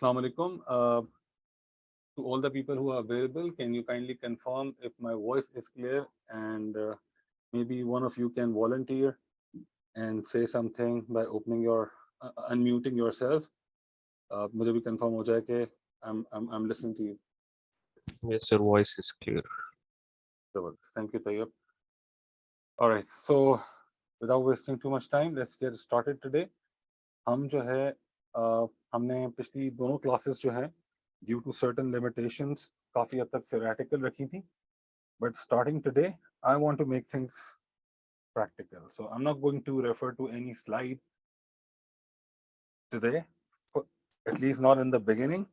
Assalamu alaikum. To all the people who are available, can you kindly confirm if my voice is clear, and maybe one of you can volunteer and say something by opening your unmuting yourself. मुझे भी confirm हो जाए कि I'm listening to you. Yes, your voice is clear. Thank you, Tayyab. All right, so without wasting too much time, let's get started today. हम जो है हमने पिछली दोनों क्लासेस जो है due to certain limitations काफ़ी हद तक theoretical रखी थी, but starting today I want to make things practical. So I'm not going to refer to any slide today, at least not in the beginning,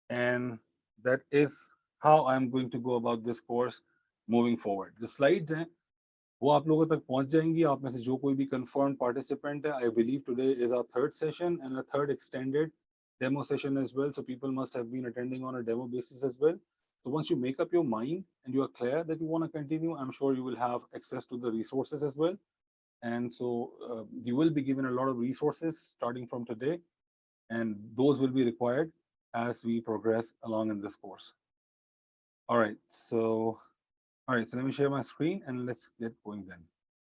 and that is how I'm going to go about this course moving forward. The slides हैं वो आप लोगों तक पहुंच जाएंगी. आप में से जो कोई भी confirmed participant है, I believe today is our third session and a third extended demo session as well. So people must have been attending on a demo basis as well. So once you make up your mind and you are clear that you want to continue, I'm sure you will have access to the resources as well. And so you will be given a lot of resources starting from today, and those will be required as we progress along in this course. All right, so let me share my screen and let's get going then.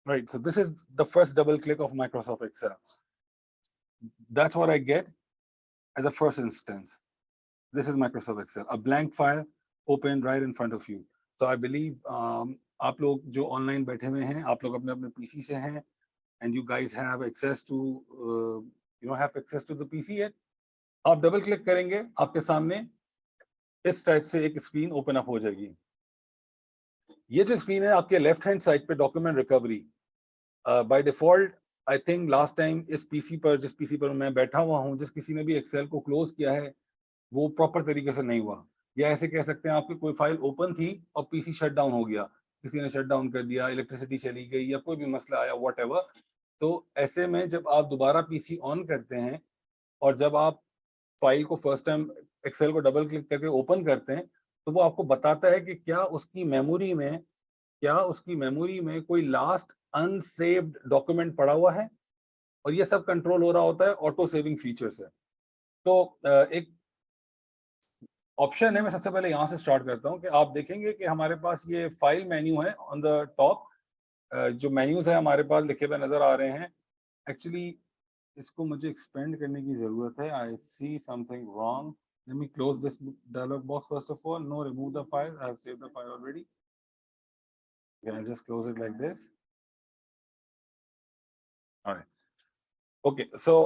All right, so this is the first double click of Microsoft Excel. That's what I get as a first instance. This is Microsoft Excel, a blank file open right in front of you. So I believe आप लोग जो online बैठे हुए हैं, आप लोग अपने अपने पीसी से हैं, and you guys have access to you don't have access to the PC yet. आप डबल क्लिक करेंगे, आपके सामने इस टाइप से एक स्क्रीन ओपन अप हो जाएगी. ये जो स्क्रीन है आपके लेफ्ट हैंड साइड पे document recovery. By default I think last time इस पीसी पर, जिस पीसी पर मैं बैठा हुआ हूँ, जिस किसी ने भी एक्सेल को क्लोज किया है, वो प्रॉपर तरीके से नहीं हुआ. या ऐसे कह सकते हैं आपकी कोई फाइल ओपन थी और पीसी शट डाउन हो गया, किसी ने शट डाउन कर दिया, इलेक्ट्रिसिटी चली गई या कोई भी मसला आया, व्हाटएवर. तो ऐसे में जब आप दोबारा पीसी ऑन करते हैं और जब आप फाइल को फर्स्ट टाइम एक्सेल को डबल क्लिक करके ओपन करते हैं, तो वो आपको बताता है कि क्या उसकी मेमोरी में कोई लास्ट अनसेव्ड डॉक्यूमेंट पड़ा हुआ है, और ये सब कंट्रोल हो रहा होता है ऑटो सेविंग फीचर से. तो एक ऑप्शन है, मैं सबसे पहले यहाँ से स्टार्ट करता हूँ कि आप देखेंगे कि हमारे पास ये फाइल मेन्यू है ऑन द टॉप. जो मेन्यूज है हमारे पास लिखे हुए नजर आ रहे हैं. एक्चुअली इसको मुझे एक्सपेंड करने की जरूरत है. I see something wrong. Let me close this dialog box first of all. No, remove the file. I have saved the file already. Can I just close it like this? Alright, okay. So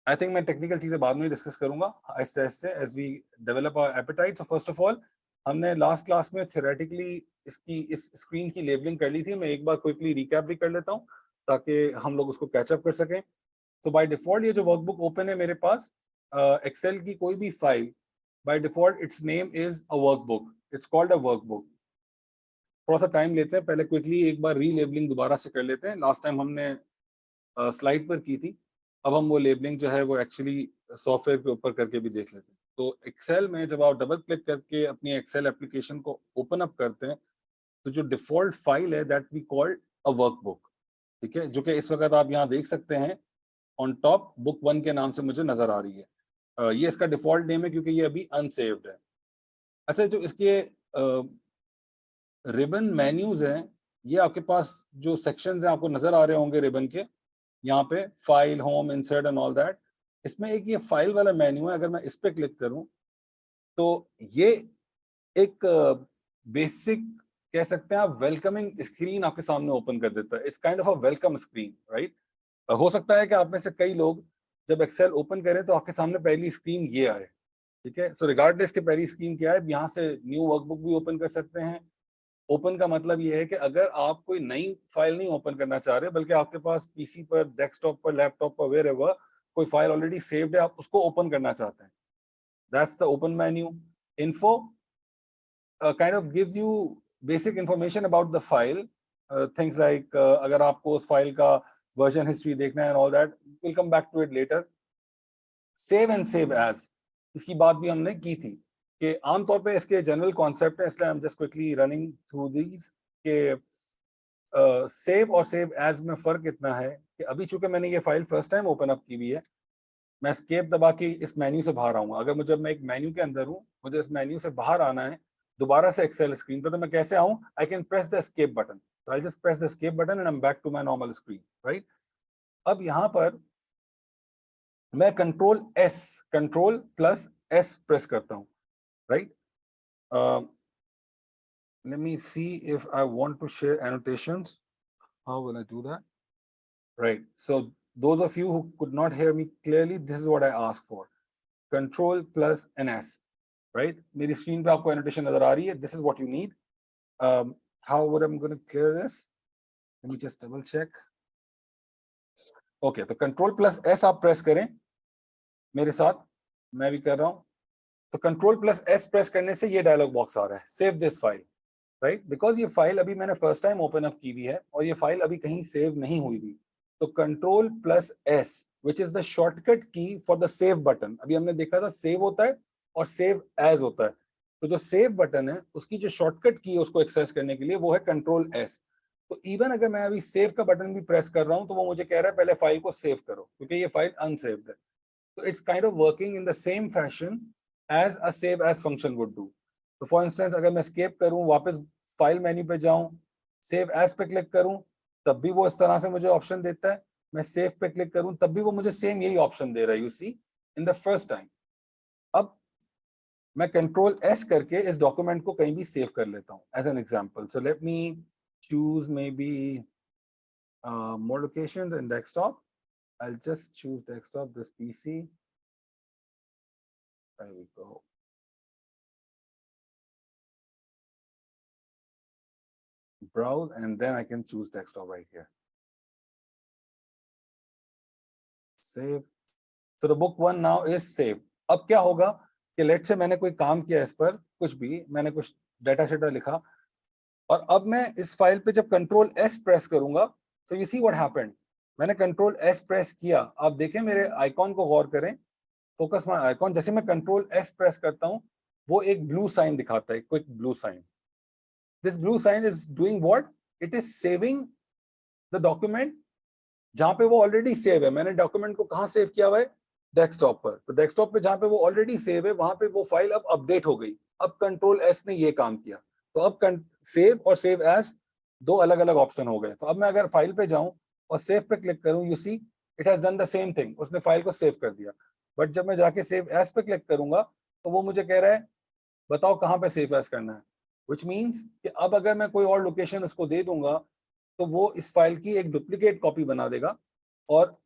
I think मैं technical चीजें बाद में discuss करूंगा आहिस्ते आहिस्ते as we develop our appetite. So first of all हमने last class में theoretically इस स्क्रीन की लेबलिंग कर ली थी. मैं एक बार क्विकली रिकैप भी कर लेता हूँ ताकि हम लोग उसको कैचअप कर सकें. तो बाय डिफॉल्ट ये जो वर्कबुक ओपन है मेरे पास, एक्सेल की कोई भी file, by default it's name is a workbook. It's called a workbook. थोड़ा सा टाइम लेते हैं, पहले क्विकली एक बार रीलेबलिंग दोबारा से कर लेते हैं. लास्ट टाइम हमने स्लाइड पर की थी, अब हम वो लेबलिंग जो है वो एक्चुअली सॉफ्टवेयर के ऊपर करके भी देख लेते हैं. तो एक्सेल में जब आप डबल क्लिक करके अपनी एक्सेल एप्लीकेशन को ओपन अप करते हैं, तो जो डिफॉल्ट फाइल है that we called a workbook. ठीक है, जो कि इस वक्त आप यहाँ देख सकते हैं ऑन टॉप बुक 1 के नाम से मुझे नजर आ रही है. ये इसका डिफॉल्ट नेम है क्योंकि ये अभी अनसेव्ड है. अच्छा, जो इसके रिबन मेन्यूज हैं, ये आपके पास जो सेक्शंस हैं आपको नजर आ रहे होंगे रिबन के, यहाँ पे file, home, insert and all that. इसमें एक ये फाइल वाला मेन्यू है. अगर मैं इस पे क्लिक करूं तो ये एक बेसिक कह सकते हैं आप वेलकमिंग स्क्रीन आपके सामने ओपन कर देता है. It's kind of a welcome screen, right. हो सकता है कि आप में से कई लोग जब एक्सेल ओपन करें तो आपके सामने पहली स्क्रीन ये आए. ठीक है, सो रिगार्डलेस के पहली स्क्रीन क्या है, यहाँ से न्यू वर्कबुक भी ओपन कर सकते हैं. ओपन का मतलब ये है कि अगर आप कोई नई फाइल नहीं ओपन करना चाह रहे, बल्कि आपके पास पीसी पर, डेस्कटॉप पर, लैपटॉप पर, वेयरएवर कोई फाइल ऑलरेडी सेव्ड है, आप उसको ओपन करना चाहते हैं, that's the open menu. Info kind of gives you basic information about the file, things like अगर आपको उस फाइल का वर्जन हिस्ट्री देखना है and all that, will come back to it later. Save and save as, इसकी बात भी हमने की थी कि आमतौर पे इसके जनरल कॉन्सेप्ट है, इसलिए आई am just quickly running through these के सेव और सेव एज में फर्क इतना है कि अभी चूंकि मैंने ये file first time open up की हुई है, मैं एस्केप दबा के इस मेन्यू से बाहर आऊंगा। अगर मुझे मैं एक मेन्यू के अंदर हूँ, मुझे इस मेन्यू से बाहर आना है दोबारा से एक्सेल स्क्रीन पर, तो मैं कैसे आऊं? I can press the escape button, तो I just press the escape button and I am back to my normal screen, right. अब यहाँ पर मैं कंट्रोल प्लस एस प्रेस करता हूँ, right. Let me see if I want to share annotations. How will I do that? Right. So those of you who could not hear me clearly, this is what I asked for. Control plus an S. Right? मेरी screen पे आपको annotation नजर आ रही है. This is what you need. How would I'm going to clear this? Let me just double check. Okay, तो Control plus S आप press करें मेरे साथ, मैं भी कर रहा हूँ। तो Control plus S press करने से ये dialog box आ रहा है, Save this file. Right, because ये फाइल अभी मैंने फर्स्ट टाइम ओपन अप की हुई है और ये फाइल अभी कहीं सेव नहीं हुई थी। तो control plus S which is the shortcut की फॉर द सेव बटन। अभी हमने देखा था सेव होता है और सेव एज होता है, तो जो सेव बटन है उसकी जो शॉर्टकट की है उसको एक्सेस करने के लिए वो है कंट्रोल एस। तो इवन अगर मैं अभी सेव का बटन भी प्रेस कर रहा हूं तो वो मुझे कह रहा है पहले फाइल को सेव करो, क्योंकि ये फाइल अनसेव्ड है। तो it's kind of working in the same fashion as a save as function would do. तो फॉर इंस्टेंस अगर मैं एस्केप करूं, वापस फाइल मेन्यू पे जाऊं, सेव एज पे क्लिक करूं, तब भी वो इस तरह से मुझे ऑप्शन देता है। मैं सेव पे क्लिक करूं तब भी वो मुझे सेम यही ऑप्शन दे रहा है, you see, in the first time. अब मैं कंट्रोल एस करके इस डॉक्यूमेंट को कहीं भी सेव कर लेता हूं as an example. So let me choose maybe more locations in desktop. I'll just choose desktop, this PC. There we go. Browse and then I can choose desktop right here. Save. So the book one now is saved. अब क्या होगा कि late से मैंने कोई काम किया इस पर, कुछ भी मैंने कुछ डाटा शेटा लिखा और अब मैं इस फाइल पे जब कंट्रोल एस प्रेस करूंगा, so you see what happened. मैंने कंट्रोल एस प्रेस किया, आप देखें मेरे आइकॉन को गौर करें, फोकस माय आइकॉन, जैसे मैं कंट्रोल एस प्रेस करता हूं वो एक ब्लू साइन दिखाता है, quick blue sign. This blue sign is doing what? It is saving the document जहां पे वो ऑलरेडी सेव है। मैंने डॉक्यूमेंट को कहां सेव किया हुआ है? डेस्कटॉप पर। तो डेस्कटॉप पे जहां पे वो ऑलरेडी सेव है वहां पे वो फाइल अब अपडेट हो गई। अब कंट्रोल एस ने ये काम किया, तो अब सेव और सेव एज दो अलग अलग ऑप्शन हो गए। तो अब मैं अगर फाइल पे जाऊं और सेव पे क्लिक करूं, you see it has done the same thing, उसने फाइल को सेव कर दिया। बट जब मैं जाके सेव एज पे क्लिक करूंगा तो वो मुझे कह रहा है बताओ कहां पे सेव एज करना है, विच मीन्स कि अब अगर मैं कोई और लोकेशन उसको दे दूंगा तो वो इस फाइल की एक डुप्लीकेट कॉपी बना देगा और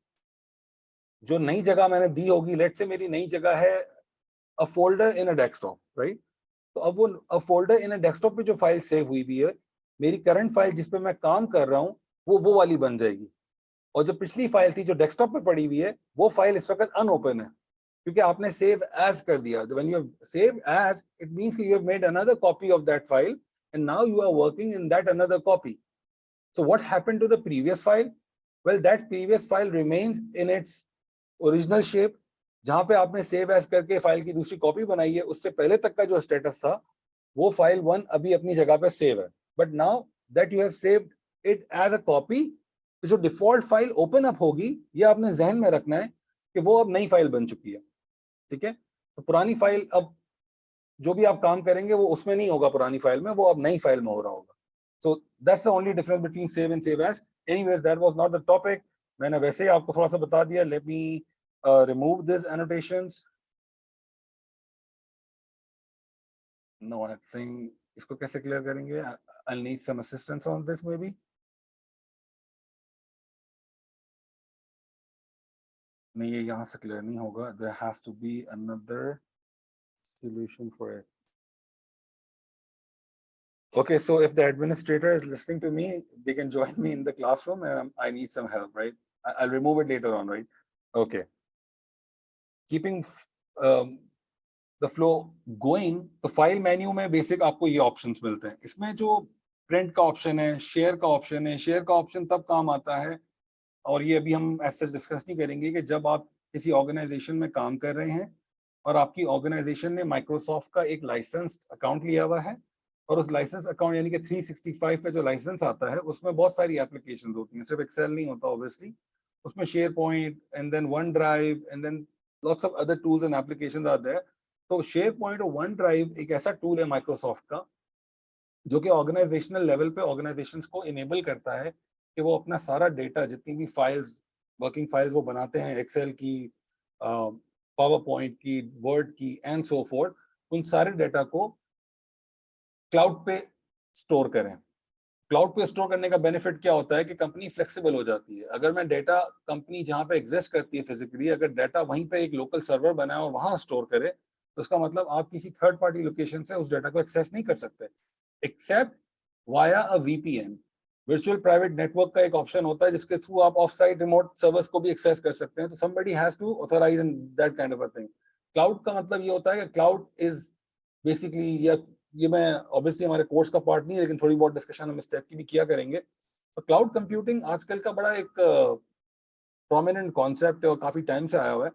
जो नई जगह मैंने दी होगी, लेट से मेरी नई जगह है a folder in a desktop, right. तो अब वो a folder in a desktop पे जो फाइल सेव हुई हुई है, मेरी करंट फाइल जिस पे मैं काम कर रहा हूँ वो वाली बन जाएगी। और जो पिछली फाइल थी जो डेस्कटॉप पे पड़ी हुई है वो फाइल इस वक्त अनओपन है, क्योंकि आपने सेव एज कर दिया। When you save as it means कि you have made another copy of that file and now you are working in that another copy. So what happened to the previous file? Well, that previous file remains in its original shape. जहां पे आपने save as करके file की दूसरी copy बनाई है, उससे पहले तक का जो स्टेटस था वो फाइल 1 अभी अपनी जगह पे सेव है। But now that you have saved it as a copy, तो जो डिफॉल्ट फाइल ओपन अप होगी ये आपने जहन में रखना है कि वो अब नई फाइल बन चुकी है, ठीक है। तो पुरानी फाइल अब जो भी आप काम करेंगे वो उसमें नहीं होगा, पुरानी फाइल में, वो अब नई फाइल में हो रहा होगा। So that's the only difference between save and save as. Anyways, that was not the topic. मैंने वैसे ही आपको थोड़ा सा बता दिया. Let me remove these annotations. No, I think इसको कैसे clear करेंगे? I'll need some assistance on this maybe. नहीं, ये यहाँ से clear नहीं होगा. There has to be another solution for it. Okay, so if the administrator is listening to me, they can join me in the classroom and I need some help, right? I'll remove it later on, right? Okay. Keeping the flow going, तो file menu में basic आपको ये options मिलते हैं। इसमें जो print का option है, शेयर का ऑप्शन है, शेयर का ऑप्शन तब काम आता है, और ये अभी हम ऐसे डिस्कस नहीं करेंगे, कि जब आप किसी ऑर्गेनाइजेशन में काम कर रहे हैं और आपकी ऑर्गेनाइजेशन ने माइक्रोसॉफ्ट का एक लाइसेंस अकाउंट लिया हुआ है, और उस लाइसेंस अकाउंट यानी कि 365 का जो लाइसेंस आता है उसमें बहुत सारी एप्लीकेशंस होती हैं, सिर्फ एक्सेल नहीं होता ऑब्वियसली, उसमें SharePoint and then OneDrive and then lots of other tools and applications are there. तो SharePoint और OneDrive एक ऐसा टूल है माइक्रोसॉफ्ट का जो कि ऑर्गेनाइजेशनल लेवल पे ऑर्गेनाइजेशंस को इनेबल करता है कि वो अपना सारा डेटा, जितनी भी फाइल्स, वर्किंग फाइल्स वो बनाते हैं, एक्सेल की, पावर पॉइंट की, वर्ड की एंड सो फोर्थ, उन सारे डेटा को क्लाउड पे स्टोर करें। क्लाउड पे स्टोर करने का बेनिफिट क्या होता है कि कंपनी फ्लेक्सिबल हो जाती है। अगर मैं डेटा, कंपनी जहां पे एग्जिस्ट करती है फिजिकली, अगर डेटा वहीं पे एक लोकल सर्वर बनाए और वहां स्टोर करे, तो उसका मतलब आप किसी थर्ड पार्टी लोकेशन से उस डेटा को एक्सेस नहीं कर सकते, एक्सेप्ट वाया अ वीपीएन। वर्चुअल प्राइवेट नेटवर्क का एक ऑप्शन होता है जिसके थ्रू आप ऑफ साइट रिमोट सर्वर्स को भी एक्सेस कर सकते हैं। तो somebody has to authorize in that kind of a thing. Cloud का मतलब ये होता है कि क्लाउड इज बेसिकली, या ये मैं ऑब्वियसली हमारे कोर्स का पार्ट नहीं है, लेकिन थोड़ी बहुत डिस्कशन हम इस टाइप की भी किया करेंगे। तो क्लाउड कंप्यूटिंग आजकल का बड़ा एक प्रोमिनेंट कॉन्सेप्ट है और काफी टाइम से आया हुआ है।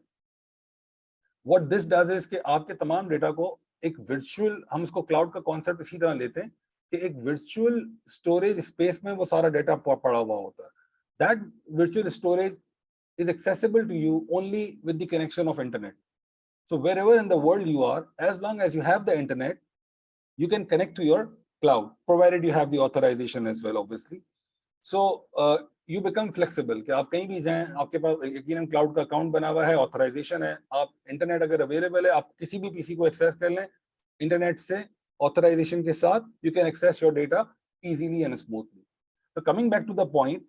व्हाट दिस डज इज कि आपके तमाम डेटा को एक वर्चुअल, हम इसको क्लाउड का कॉन्सेप्ट इसी तरह लेते हैं कि एक वर्चुअल स्टोरेज स्पेस में वो सारा डेटा पड़ा हुआ होता है। That virtual storage is accessible to you only with the connection of internet. So wherever in the world you are, as long as you have the internet, you can connect to your cloud, provided you have the authorization as well, obviously. So you become flexible कि आप कहीं भी जाएं, आपके पास यकीनन cloud का account बना हुआ है, ऑथराइजेशन है, आप इंटरनेट अगर अवेलेबल है, आप किसी भी पीसी को एक्सेस कर लें इंटरनेट से, ऑथराइजेशन के साथ, you can access your data easily and smoothly. तो coming back to the point,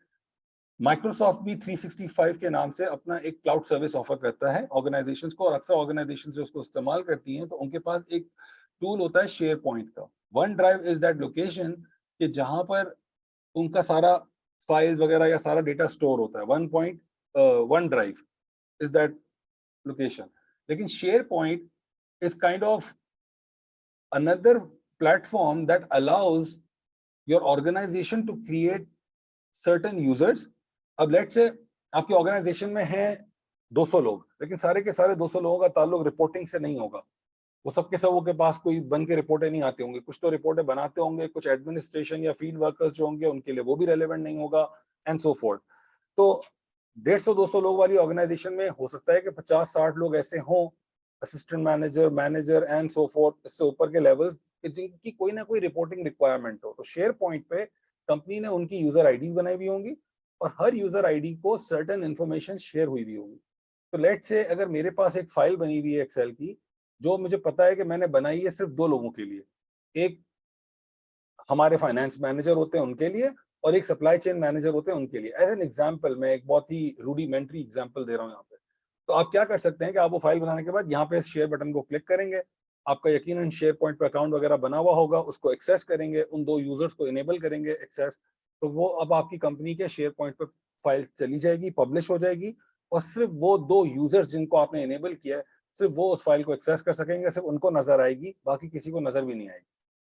Microsoft भी 365 के नाम से अपना एक क्लाउड सर्विस ऑफर करता है ऑर्गेनाइजेशंस को, और अक्सर ऑर्गेनाइजेशन जो उसको इस्तेमाल करती हैं तो उनके पास एक टूल होता है शेयर पॉइंट का। One drive is that location कि जहां पर उनका सारा फाइल्स वगैरह या सारा डेटा स्टोर होता है। OneDrive is that location. लेकिन SharePoint is kind of another platform that allows your organization to create certain users. अब लेट्स से आपकी ऑर्गेनाइजेशन में है 200 लोग, लेकिन सारे के सारे 200 लोगों का ताल्लुक रिपोर्टिंग से नहीं होगा। वो सबके सबों के पास कोई बन के रिपोर्टें नहीं आते होंगे, कुछ तो रिपोर्टें बनाते होंगे, कुछ एडमिनिस्ट्रेशन या फील्ड वर्कर्स जो होंगे उनके लिए वो भी रेलेवेंट नहीं होगा एंड सो फोर्थ। तो 150-200 लोग वाली ऑर्गेनाइजेशन में हो सकता है कि 50-60 लोग ऐसे हों, assistant manager, manager and so fourth, इससे ऊपर के लेवल्स, जिनकी कोई ना कोई रिपोर्टिंग रिक्वायरमेंट हो। तो शेयर पॉइंट पे कंपनी ने उनकी यूजर आईडीज बनाई हुई होंगी और हर यूजर आईडी को सर्टेन इंफॉर्मेशन शेयर हुई हुई होगी। तो लेट्स से अगर मेरे पास एक फाइल बनी हुई है एक्सेल की, जो मुझे पता है कि मैंने बनाई है सिर्फ 2 लोगों के लिए, एक हमारे फाइनेंस मैनेजर होते हैं उनके लिए और एक सप्लाई चेन मैनेजर होते हैं उनके लिए। एज एन एग्जांपल, मैं एक बहुत ही रूडिमेंट्री एग्जांपल दे रहा हूँ यहाँ पे। तो आप क्या कर सकते हैं कि आप वो फाइल बनाने के बाद यहाँ पे शेयर बटन को क्लिक करेंगे, आपका यकीनन शेयर पॉइंट पे अकाउंट वगैरह बना हुआ होगा, उसको एक्सेस करेंगे, उन 2 यूजर्स को इनेबल करेंगे एक्सेस, तो वो अब आपकी कंपनी के शेयर पॉइंट पे फाइल चली जाएगी, पब्लिश हो जाएगी, और सिर्फ वो 2 यूजर्स जिनको आपने इनेबल किया है, सिर्फ वो उस फाइल को एक्सेस कर सकेंगे, सिर्फ उनको नजर आएगी, बाकी किसी को नजर भी नहीं आएगी।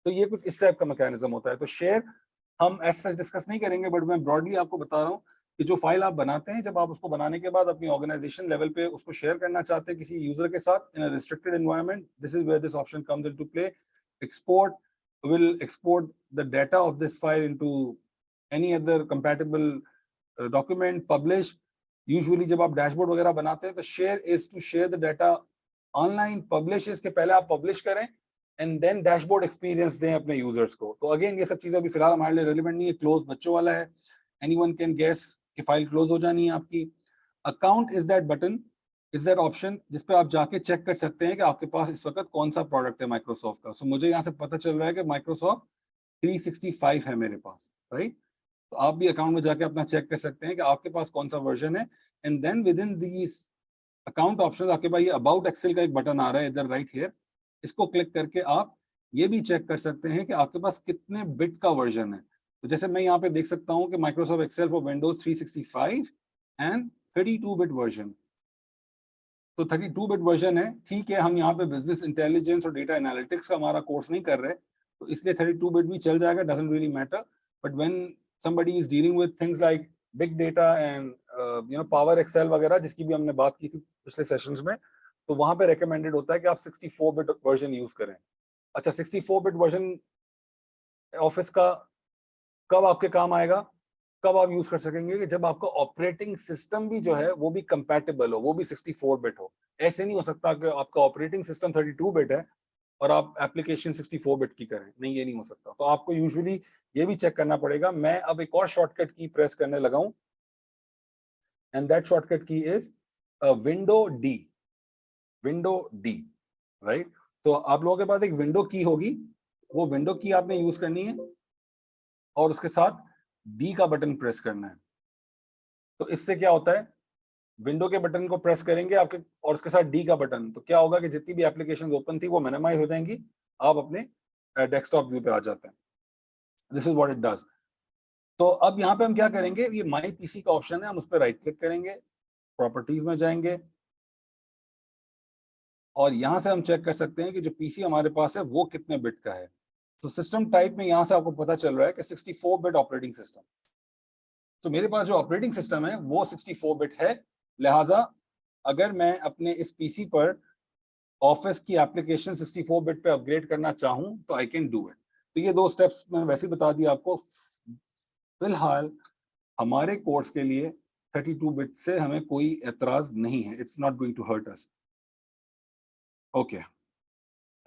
तो ये कुछ इस टाइप का मैकेनिज्म होता है। तो शेयर हम एज सच डिस्कस नहीं करेंगे, बट मैं ब्रॉडली आपको बता रहा हूँ कि जो फाइल आप बनाते हैं, जब आप उसको बनाने के बाद अपनी ऑर्गेनाइजेशन लेवल पे उसको शेयर करना चाहते हैं किसी यूजर के साथ in a restricted environment, this is where this option comes into play. Export will export the data of this file into any other compatible document, publish। Usually जब आप डैशबोर्ड वगैरह बनाते हैं तो share is to share the data online, publish इसके पहले आप publish करें एंड देन डैशबोर्ड एक्सपीरियंस दें अपने यूजर्स को। तो अगेन ये सब चीजें अभी फिलहाल हमारे लिए रेलेवेंट नहीं है, क्लोज बच्चों वाला है, एनीवन कैन गेस कि फाइल क्लोज हो जानी है आपकी। Account is that button, is that option जिस पे आप जाके चेक कर सकते हैं कि आपके पास इस वक्त कौन सा प्रोडक्ट है माइक्रोसॉफ्ट का। सो मुझे यहाँ से पता चल रहा है कि माइक्रोसॉफ्ट 365 है मेरे पास, राइट। तो आप भी अकाउंट में जाके अपना चेक कर सकते हैं कि आपके पास कौन सा वर्जन है, and then within these account option आपके पास ये अबाउट एक्सेल का एक बटन आ रहा है इधर राइट हियर, इसको क्लिक करके आप ये भी चेक कर सकते हैं कि आपके पास कितने बिट का वर्जन है। तो जैसे मैं यहाँ पे देख सकता हूँ कि Microsoft Excel for Windows 365 and 32 bit version. तो 32 बिट वर्जन है, ठीक है। हम यहाँ पे बिजनेस इंटेलिजेंस और डेटा एनालिटिक्स का हमारा कोर्स नहीं कर रहे, तो इसलिए 32 बिट भी चल जाएगा, doesn't really matter. But when somebody is dealing with things like big data and power excel वगैरह, जिसकी भी हमने बात की थी पिछले सेशंस में, तो वहां पे रेकमेंडेड होता है कि आप 64 बिट वर्जन यूज करें। अच्छा, 64 बिट वर्जन ऑफिस का कब आपके काम आएगा, कब आप यूज कर सकेंगे, कि जब आपका ऑपरेटिंग सिस्टम भी जो है वो भी कंपैटिबल हो, वो भी 64 बिट हो। ऐसे नहीं हो सकता कि आपका ऑपरेटिंग सिस्टम 32 बिट है और आप एप्लीकेशन 64 बिट की करें, नहीं ये नहीं हो सकता। तो आपको यूजुअली ये भी चेक करना पड़ेगा। मैं अब एक और शॉर्टकट की प्रेस करने लगा हूं, एंड दैट शॉर्टकट की is window D, window D, right. तो आप लोगों के पास एक विंडो की होगी, वो विंडो की आपने यूज करनी है और उसके साथ डी का बटन प्रेस करना है। तो इससे क्या होता है, विंडो के बटन को प्रेस करेंगे आपके और उसके साथ डी का बटन, तो क्या होगा कि जितनी भी एप्लीकेशन ओपन थी वो मिनिमाइज हो जाएंगी, आप अपने डेस्कटॉप व्यू पे आ जाते हैं। This is what it does. तो अब यहाँ पे हम क्या करेंगे, ये माई पीसी का ऑप्शन है, हम उस पर राइट क्लिक करेंगे, प्रॉपर्टीज में जाएंगे और यहाँ से हम चेक कर सकते हैं कि जो पीसी हमारे पास है वो कितने बिट का है। तो सिस्टम टाइप में यहाँ से आपको पता चल रहा है कि 64 बिट ऑपरेटिंग सिस्टम। तो मेरे पास जो ऑपरेटिंग सिस्टम है वो 64 बिट है, लिहाजा अगर मैं अपने इस पीसी पर ऑफिस की एप्लीकेशन 64 बिट पे अपग्रेड करना चाहूं तो आई कैन डू इट। तो ये दो स्टेप्स मैंने वैसे बता दिया आपको। फिलहाल हमारे कोर्स के लिए 32 बिट से हमें कोई एतराज नहीं है, it's not going to hurt us. Okay,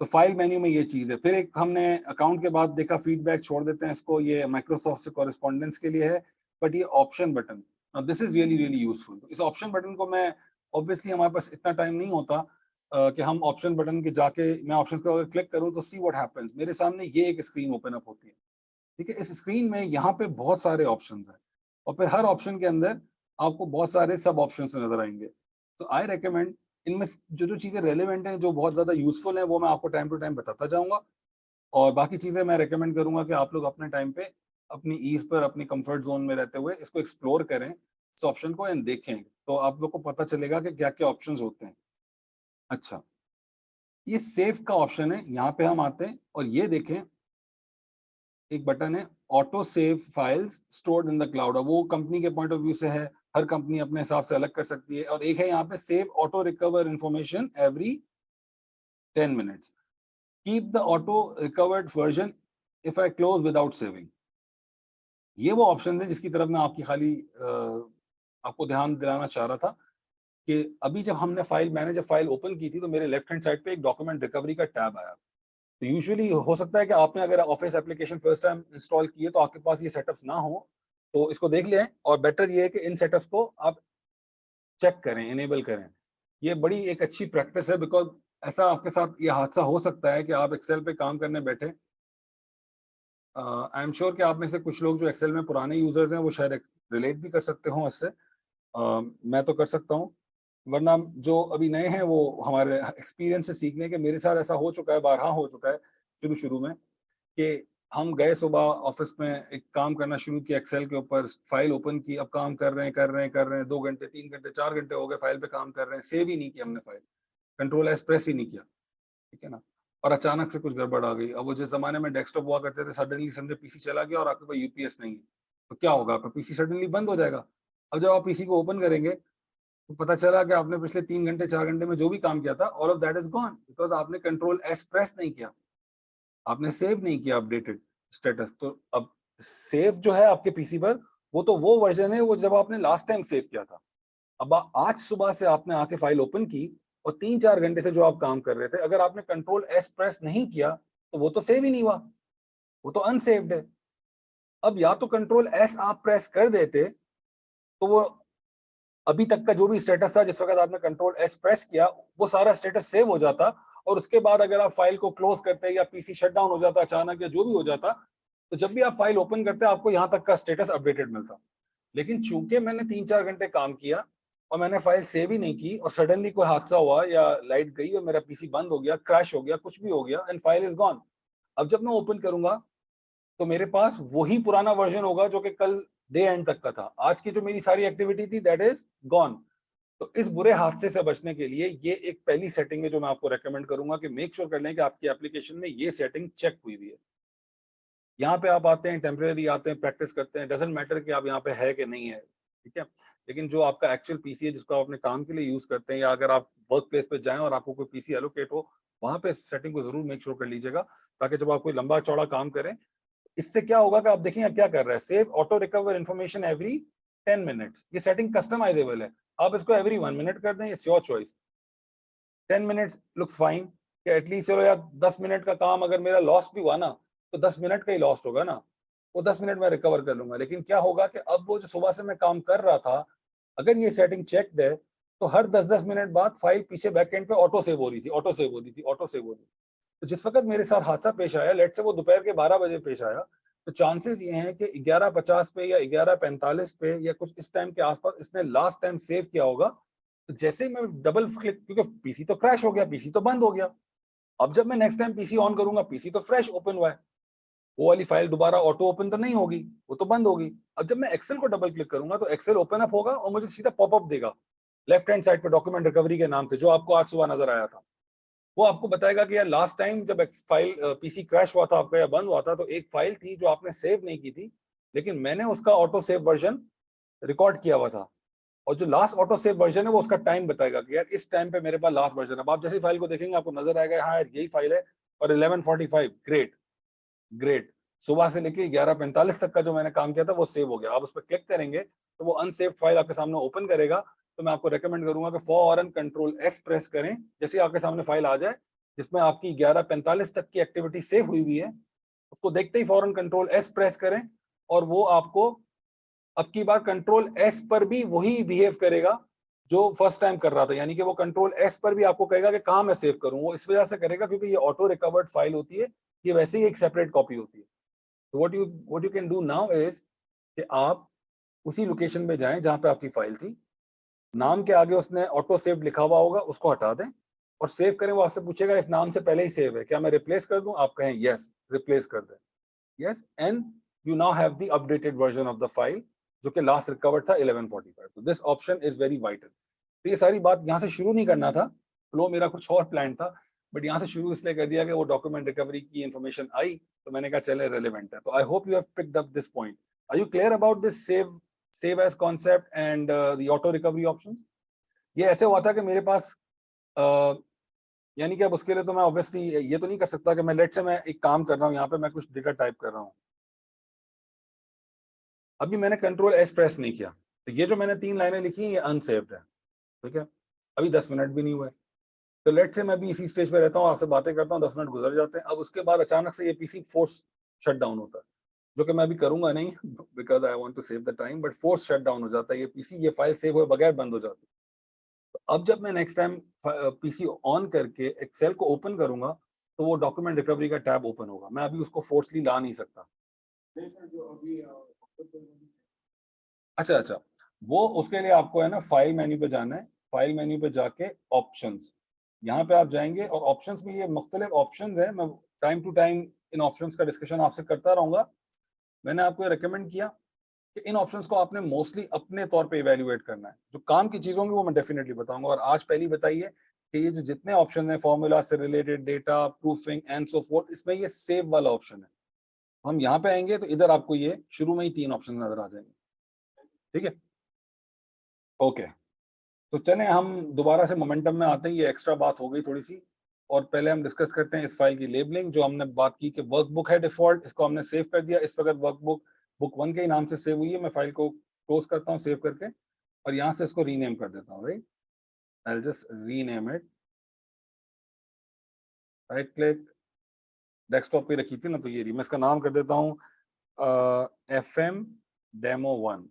तो फाइल मेन्यू में ये चीज है। फिर एक हमने अकाउंट के बाद देखा फीडबैक, छोड़ देते हैं इसको, ये माइक्रोसॉफ्ट से कॉरेस्पॉन्डेंस के लिए है। बट ये option button, this is really really useful. इस ऑप्शन बटन को मैं, ऑब्वियसली हमारे पास इतना टाइम नहीं होता कि हम ऑप्शन बटन के जाके मैं ऑप्शन को अगर क्लिक करूं तो सी व्हाट हैपेंस, मेरे सामने ये एक स्क्रीन ओपन अप होती है। ठीक है, इस स्क्रीन में यहाँ पे बहुत सारे ऑप्शंस हैं और फिर हर ऑप्शन के अंदर आपको बहुत सारे सब ऑप्शंस नजर आएंगे। तो आई रेकमेंड इनमें जो जो चीजें रेलिवेंट हैं, जो बहुत ज्यादा यूजफुल हैं, वो मैं आपको टाइम टू टाइम बताता जाऊंगा और बाकी चीजें मैं रेकमेंड करूंगा कि आप लोग अपने टाइम पे अपनी ईज पर, अपनी कंफर्ट जोन में रहते हुए इसको एक्सप्लोर करें, इस ऑप्शन को एंड देखें, तो आप लोग को पता चलेगा कि क्या क्या ऑप्शंस होते हैं। अच्छा, ये सेव का ऑप्शन है, यहाँ पे हम आते हैं और ये देखें एक बटन है auto save files stored in the cloud. वो कंपनी के पॉइंट ऑफ व्यू से है, हर कंपनी अपने हिसाब से अलग कर सकती है। और एक है यहाँ पे save auto recover information every 10 minutes, keep the auto recovered version if I close without saving. ये वो ऑप्शन है जिसकी तरफ मैं आपकी खाली आपको ध्यान दिलाना चाह रहा था कि अभी जब हमने फाइल, मैंने जब फाइल ओपन की थी तो मेरे लेफ्ट हैंड साइड पे एक डॉक्यूमेंट रिकवरी का टैब आया। तो यूजुअली हो सकता है कि आपने अगर office application first time install किए तो आपके पास ये सेटअप्स ना हो, तो इसको देख लें और बेटर ये है कि इन सेटअप्स को आप चेक करें, इनेबल करें। ये बड़ी एक अच्छी प्रैक्टिस है, बिकॉज ऐसा आपके साथ ये हादसा हो सकता है कि आप एक्सेल पे काम करने बैठे, आई एम श्योर कि आप में से कुछ लोग जो एक्सेल में पुराने यूजर्स हैं वो शायद रिलेट भी कर सकते हो इससे। मैं तो कर सकता हूँ, वरना जो अभी नए हैं वो हमारे एक्सपीरियंस से सीख लें कि मेरे साथ ऐसा हो चुका है, बारहा हो चुका है शुरू शुरू में, कि हम गए सुबह ऑफिस में, एक काम करना शुरू किया एक्सेल के ऊपर, फाइल ओपन की, अब काम कर रहे हैं 2 घंटे 3 घंटे 4 घंटे हो गए फाइल पे काम कर रहे हैं, सेव ही नहीं किया हमने फाइल, कंट्रोल एस प्रेस ही नहीं किया, ठीक है ना। और अचानक से कुछ गड़बड़ आ गई। अब वो जिस जमाने में डेस्कटॉप हुआ करते थे, सडनली समझे पीसी चला गया और आपके पास यूपीएस नहीं है, तो क्या होगा, आपका पीसी सडनली बंद हो जाएगा। अब जब आप पीसी को ओपन करेंगे तो पता चला कि आपने पिछले 3 घंटे 4 घंटे में जो भी काम किया था, all of that is gone, because आपने कंट्रोल एस प्रेस नहीं किया, आपने सेव नहीं किया अपडेटेड स्टेटस। तो अब सेव जो है आपके पीसी पर, वो तो वो वर्जन है वो जब आपने लास्ट टाइम सेव किया था। अब आज सुबह से आपने आके फाइल ओपन की और 3-4 घंटे से जो आप काम कर रहे थे, अगर आपने कंट्रोल एस प्रेस नहीं किया तो वो तो सेव ही नहीं हुआ, वो तो अनसेव्ड है। अब या तो कंट्रोल एस आप प्रेस कर देते तो वो अभी तक का जो भी स्टेटस था जिस वक्त आपने कंट्रोल एस प्रेस किया, वो सारा स्टेटस सेव हो जाता और उसके बाद अगर आप फाइल को क्लोज करते या पीसी शट डाउन हो जाता अचानक या जो भी हो जाता, तो जब भी आप फाइल ओपन करते आपको यहाँ तक का स्टेटस अपडेटेड मिलता। लेकिन चूंकि मैंने 3-4 घंटे काम किया और मैंने फाइल सेव ही नहीं की और सडनली कोई हादसा हुआ या लाइट गई और मेरा पीसी बंद हो गया, क्रैश हो गया, कुछ भी हो गया एंड फाइल इज गॉन, अब जब मैं ओपन करूंगा तो मेरे पास वही पुराना वर्जन होगा जो कि कल डे एंड तक का था। आज की जो मेरी सारी एक्टिविटी थी दैट इज गॉन। तो इस बुरे हादसे से बचने के लिए ये एक पहली सेटिंग है जो मैं आपको रेकमेंड करूंगा कि मेक श्योर कर लें कि आपकी एप्लीकेशन में ये सेटिंग चेक हुई हुई है। यहाँ पे आप आते हैं, टेम्परेरी आते हैं, प्रैक्टिस करते हैं, डजेंट मैटर कि आप यहाँ पे है कि नहीं है, ठीक है। लेकिन जो आपका एक्चुअल पीसी है जिसको आप अपने काम के लिए यूज करते हैं, या अगर आप वर्क प्लेस पे जाएं और आपको कोई पीसी एलोकेट हो, वहां पे सेटिंग को जरूर मेक श्योर कर लीजिएगा, ताकि जब आप कोई लंबा चौड़ा काम करें, इससे क्या होगा कि आप देखिए क्या कर रहा है, save auto recover information every 10 minutes. ये सेटिंग कस्टमाइजेबल है, आप इसको एवरी 1 मिनट कर दें, it's your choice. 10 minutes looks fine, कि एटलीस्ट चलो यार 10 मिनट का काम अगर मेरा लॉस भी हुआ ना तो 10 मिनट का ही लॉस होगा ना, वो 10 मिनट में रिकवर कर लूंगा। लेकिन क्या होगा कि अब वो जो सुबह से मैं काम कर रहा था, अगर ये सेटिंग चेक्ड है तो हर 10-10 मिनट बाद फाइल पीछे बैकएंड पे ऑटो सेव हो रही थी, ऑटो सेव हो रही थी, ऑटो सेव हो रही थी। तो जिस वक्त मेरे साथ हादसा पेश आया, लेट से वो दोपहर के 12 बजे पेश आया, तो चांसेस ये हैं कि 11:50 पे या 11:45 पे या कुछ इस टाइम के आसपास इसने लास्ट टाइम सेव किया होगा। तो जैसे ही मैं डबल क्लिक, क्योंकि पीसी तो क्रैश हो गया, पीसी तो बंद हो गया, अब जब मैं नेक्स्ट टाइम पीसी ऑन करूंगा, पीसी तो फ्रेश ओपन हुआ है, वो वाली फाइल दोबारा ऑटो ओपन तो नहीं होगी, वो तो बंद होगी। अब जब मैं एक्सेल को डबल क्लिक करूंगा तो एक्सेल ओपन अप होगा और मुझे सीधा पॉपअप देगा लेफ्ट हैंड साइड पे डॉक्यूमेंट रिकवरी के नाम से, जो आपको आज सुबह नजर आया था। वो आपको बताएगा कि यार लास्ट टाइम जब फाइल पीसी क्रैश हुआ था आपका या बंद हुआ था, तो एक फाइल थी जो आपने सेव नहीं की थी, लेकिन मैंने उसका ऑटो सेव वर्जन रिकॉर्ड किया हुआ था, और जो लास्ट ऑटो सेव वर्जन है वो उसका टाइम बताएगा कि यार इस टाइम पे मेरे पास लास्ट वर्जन है। अब आप जैसी फाइल को देखेंगे आपको नजर आएगा हाँ यार यही फाइल है, और 11:45, ग्रेट ग्रेट, सुबह से लेके 11:45 तक का जो मैंने काम किया था वो सेव हो गया। आप उस पर क्लिक करेंगे तो वो अनसेव्ड फाइल आपके सामने ओपन करेगा। तो मैं आपको रेकमेंड करूंगा कि फॉरन कंट्रोल एस प्रेस करें जैसे आपके सामने फाइल आ जाए जिसमें आपकी 11:45 तक की एक्टिविटी सेव हुई हुई है, उसको देखते ही फॉरन कंट्रोल एस प्रेस करें, और वो आपको अब की बार कंट्रोल एस पर भी वही बिहेव करेगा जो फर्स्ट टाइम कर रहा था, यानी कि वो कंट्रोल एस पर भी आपको कहेगा कि कहाँ मैं सेव करूं। वो इस वजह से करेगा क्योंकि ये ऑटो रिकवर्ड फाइल होती है, ये वैसे ही एक सेपरेट कॉपी होती है। तो what you can do now is कि आप उसी लोकेशन में जाएं जहां पे आपकी फाइल थी, नाम के आगे उसने ऑटो सेव लिखा हुआ होगा, उसको हटा दें और सेव करें। वो आपसे पूछेगा इस नाम से पहले ही सेव है क्या, मैं रिप्लेस कर दूं, आप कहें यस, रिप्लेस कर दें, yes, and you now have the updated version of the file जो कि लास्ट रिकवर्ड था 11:45। तो this option is very vital. तो ये सारी बात यहाँ से शुरू नहीं करना था, फ्लो मेरा कुछ और प्लान था, बट यहाँ से शुरू इसलिए कर दिया कि वो डॉक्यूमेंट रिकवरी की इंफॉर्मेशन आई तो मैंने कहा चले रेलेवेंट है। तो I hope you have picked up this point. Are you clear about this save as concept and the auto recovery option? ये ऐसे हुआ था कि मेरे पास यानी कि अब उसके लिए तो मैं ऑब्वियसली ये तो नहीं कर सकता कि मैं लेट से मैं एक काम कर रहा हूँ, यहाँ पे मैं कुछ डेटा टाइप कर रहा हूँ, अभी मैंने कंट्रोल एस प्रेस नहीं किया, तो ये जो मैंने 3 लाइनें लिखी हैं ये अनसेव्ड है, ठीक है, अभी 10 मिनट भी नहीं हुए। तो लेट से मैं भी इसी स्टेज पे रहता हूँ, आपसे बातें करता हूँ, 10 मिनट गुजर जाते हैं, अब उसके बाद अचानक से ये पीसी फोर्स शट डाउन होता है, जो कि मैं अभी करूंगा नहीं because I want to save the time, but force shut down हो जाता है, ये पीसी, ये फाइल सेव हुए बगैर बंद हो जाती है। तो अब जब मैं नेक्स्ट टाइम पीसी ऑन करके एक्सेल को ओपन करूंगा तो वो डॉक्यूमेंट रिकवरी का टैब ओपन होगा, मैं अभी उसको फोर्सली ला नहीं सकता। अच्छा अच्छा, वो उसके लिए आपको है ना फाइल मेन्यू पे जाना है, फाइल मेन्यू पे जाके ऑप्शंस, यहाँ पे आप जाएंगे और ऑप्शंस में ये मुख्तलिफ ऑप्शंस है, मैं टाइम टू टाइम इन ऑप्शंस का डिस्कशन आपसे करता रहूंगा। मैंने आपको रेकमेंड किया कि इन ऑप्शंस को आपने मोस्टली अपने तौर पे इवेल्युएट करना है, जो काम की चीज़ होंगी वो मैं डेफिनेटली बताऊंगा। और आज पहली बताइए कि ये जो जितने ऑप्शन है फॉर्मूला से related, data, proofing and so fourth, इसमें ये सेव वाला ऑप्शन है। हम यहाँ पे आएंगे तो इधर आपको ये शुरू में ही 3 ऑप्शन नजर आ जाएंगे, ठीक है, ओके। तो चलें हम दोबारा से मोमेंटम में आते हैं, ये एक्स्ट्रा बात हो गई थोड़ी सी, और पहले हम डिस्कस करते हैं इस फाइल की लेबलिंग। जो हमने बात की कि वर्कबुक है डिफॉल्ट, इसको हमने सेव कर दिया, इस वक्त वर्कबुक बुक 1 के ही नाम से सेव हुई है। मैं फाइल को क्लोज करता हूँ सेव करके, और यहाँ से इसको रीनेम कर देता हूँ, right, I will just rename it, right click, desktop पे रखी थी ना, तो ये रही, मैं इसका नाम कर देता हूँ FM डेमो 1।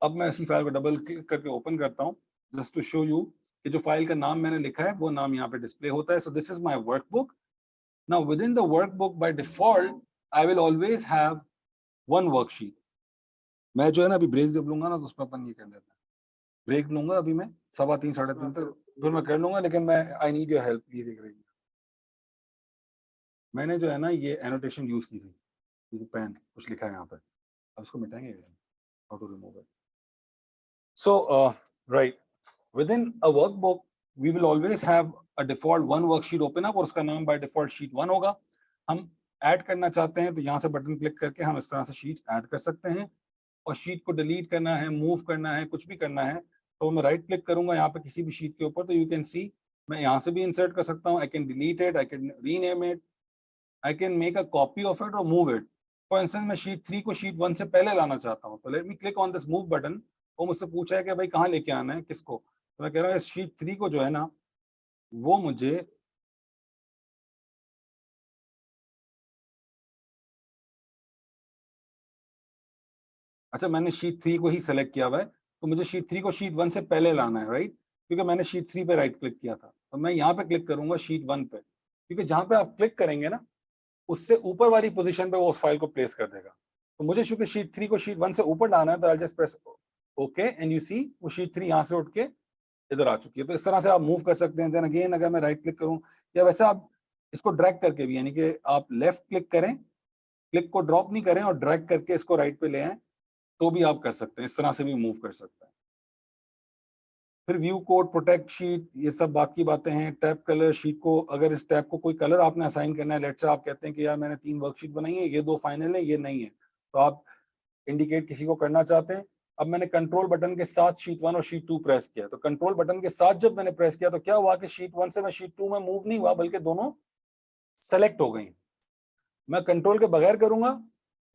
अब मैं इसी फाइल को डबल क्लिक करके ओपन करता हूँ जस्ट टू शो यू कि जो फाइल का नाम मैंने लिखा है वो नाम यहाँ पे डिस्प्ले होता है। So this is my workbook. Now with in the workbook by default I will always have one worksheet. मैं जो है ना अभी ब्रेक जब लूंगा ना तो उसमें अपन ये कर लेते हैं, ब्रेक लूंगा अभी मैं 3:15 3:30 तक, फिर मैं कर लूंगा, लेकिन मैं I need your help please. एक मैंने जो है ना ये एनोटेशन यूज की थी, ये पेन कुछ लिखा है यहाँ पे, अब इसको मिटाएंगे, how to remove it. So, right, within a workbook, we will always have a default one worksheet open up और उसका नाम by default sheet 1 होगा। हम ऐड करना चाहते हैं तो यहाँ से बटन क्लिक करके हम इस तरह से शीट ऐड कर सकते हैं, और शीट को डिलीट करना है, मूव करना है, कुछ भी करना है तो मैं राइट क्लिक करूंगा यहाँ पे किसी भी शीट के ऊपर, तो यू कैन सी मैं यहाँ से भी इंसर्ट कर सकता हूँ, I can delete it, I can rename it, I can make a copy of it और मूव इट। फॉर इंस्टेंस मैं शीट 3 को शीट 1 से पहले लाना चाहता हूँ, तो let me click on this move button. वो मुझसे पूछा है कि भाई कहाँ लेके आना है, किसको, तो मैं कह रहा हूँ शीट 3 को जो है ना वो मुझे अच्छा, मैंने शीट 3 को ही सेलेक्ट किया हुआ है, तो मुझे शीट 3 को शीट 1 से पहले लाना है, राइट? क्योंकि मैंने शीट 3 पे राइट क्लिक किया था, तो मैं यहाँ पे क्लिक करूंगा शीट 1 पे, क्योंकि जहां पे आप क्लिक करेंगे ना, उससे ऊपर वाली पोजीशन पे वो उस फाइल को प्लेस कर देगा। तो मुझे चूंकि शीट 3 को शीट 1 से ऊपर लाना है, तो I just press okay and you see वो शीट 3 यहाँ से उठ के इधर आ चुकी है। तो इस तरह से आप मूव कर सकते हैं। देन अगेन अगर मैं राइट क्लिक करूं, या वैसे आप इसको ड्रैग करके भी, यानी कि आप लेफ्ट क्लिक करें, क्लिक को ड्रॉप नहीं करें और ड्रैग करके इसको राइट पे ले आए, तो भी आप कर सकते हैं। इस तरह से भी मूव कर सकते हैं। फिर व्यू कोड, प्रोटेक्ट शीट, ये सब बाकी बातें हैं। टैब कलर, शीट को अगर इस टैब को कोई कलर आपने असाइन करना है, लेट्स से आप कहते हैं कि यार मैंने 3 वर्कशीट बनाई है, ये 2 फाइनल है, ये नहीं है, तो आप इंडिकेट किसी को करना चाहते हैं। अब मैंने कंट्रोल बटन के साथ शीट 1 और शीट 2 प्रेस किया, तो कंट्रोल बटन के साथ जब मैंने प्रेस किया तो क्या हुआ कि शीट 1 से मैं शीट 2 में मूव नहीं हुआ, बल्कि दोनों सेलेक्ट हो गई। मैं कंट्रोल के बगैर करूंगा,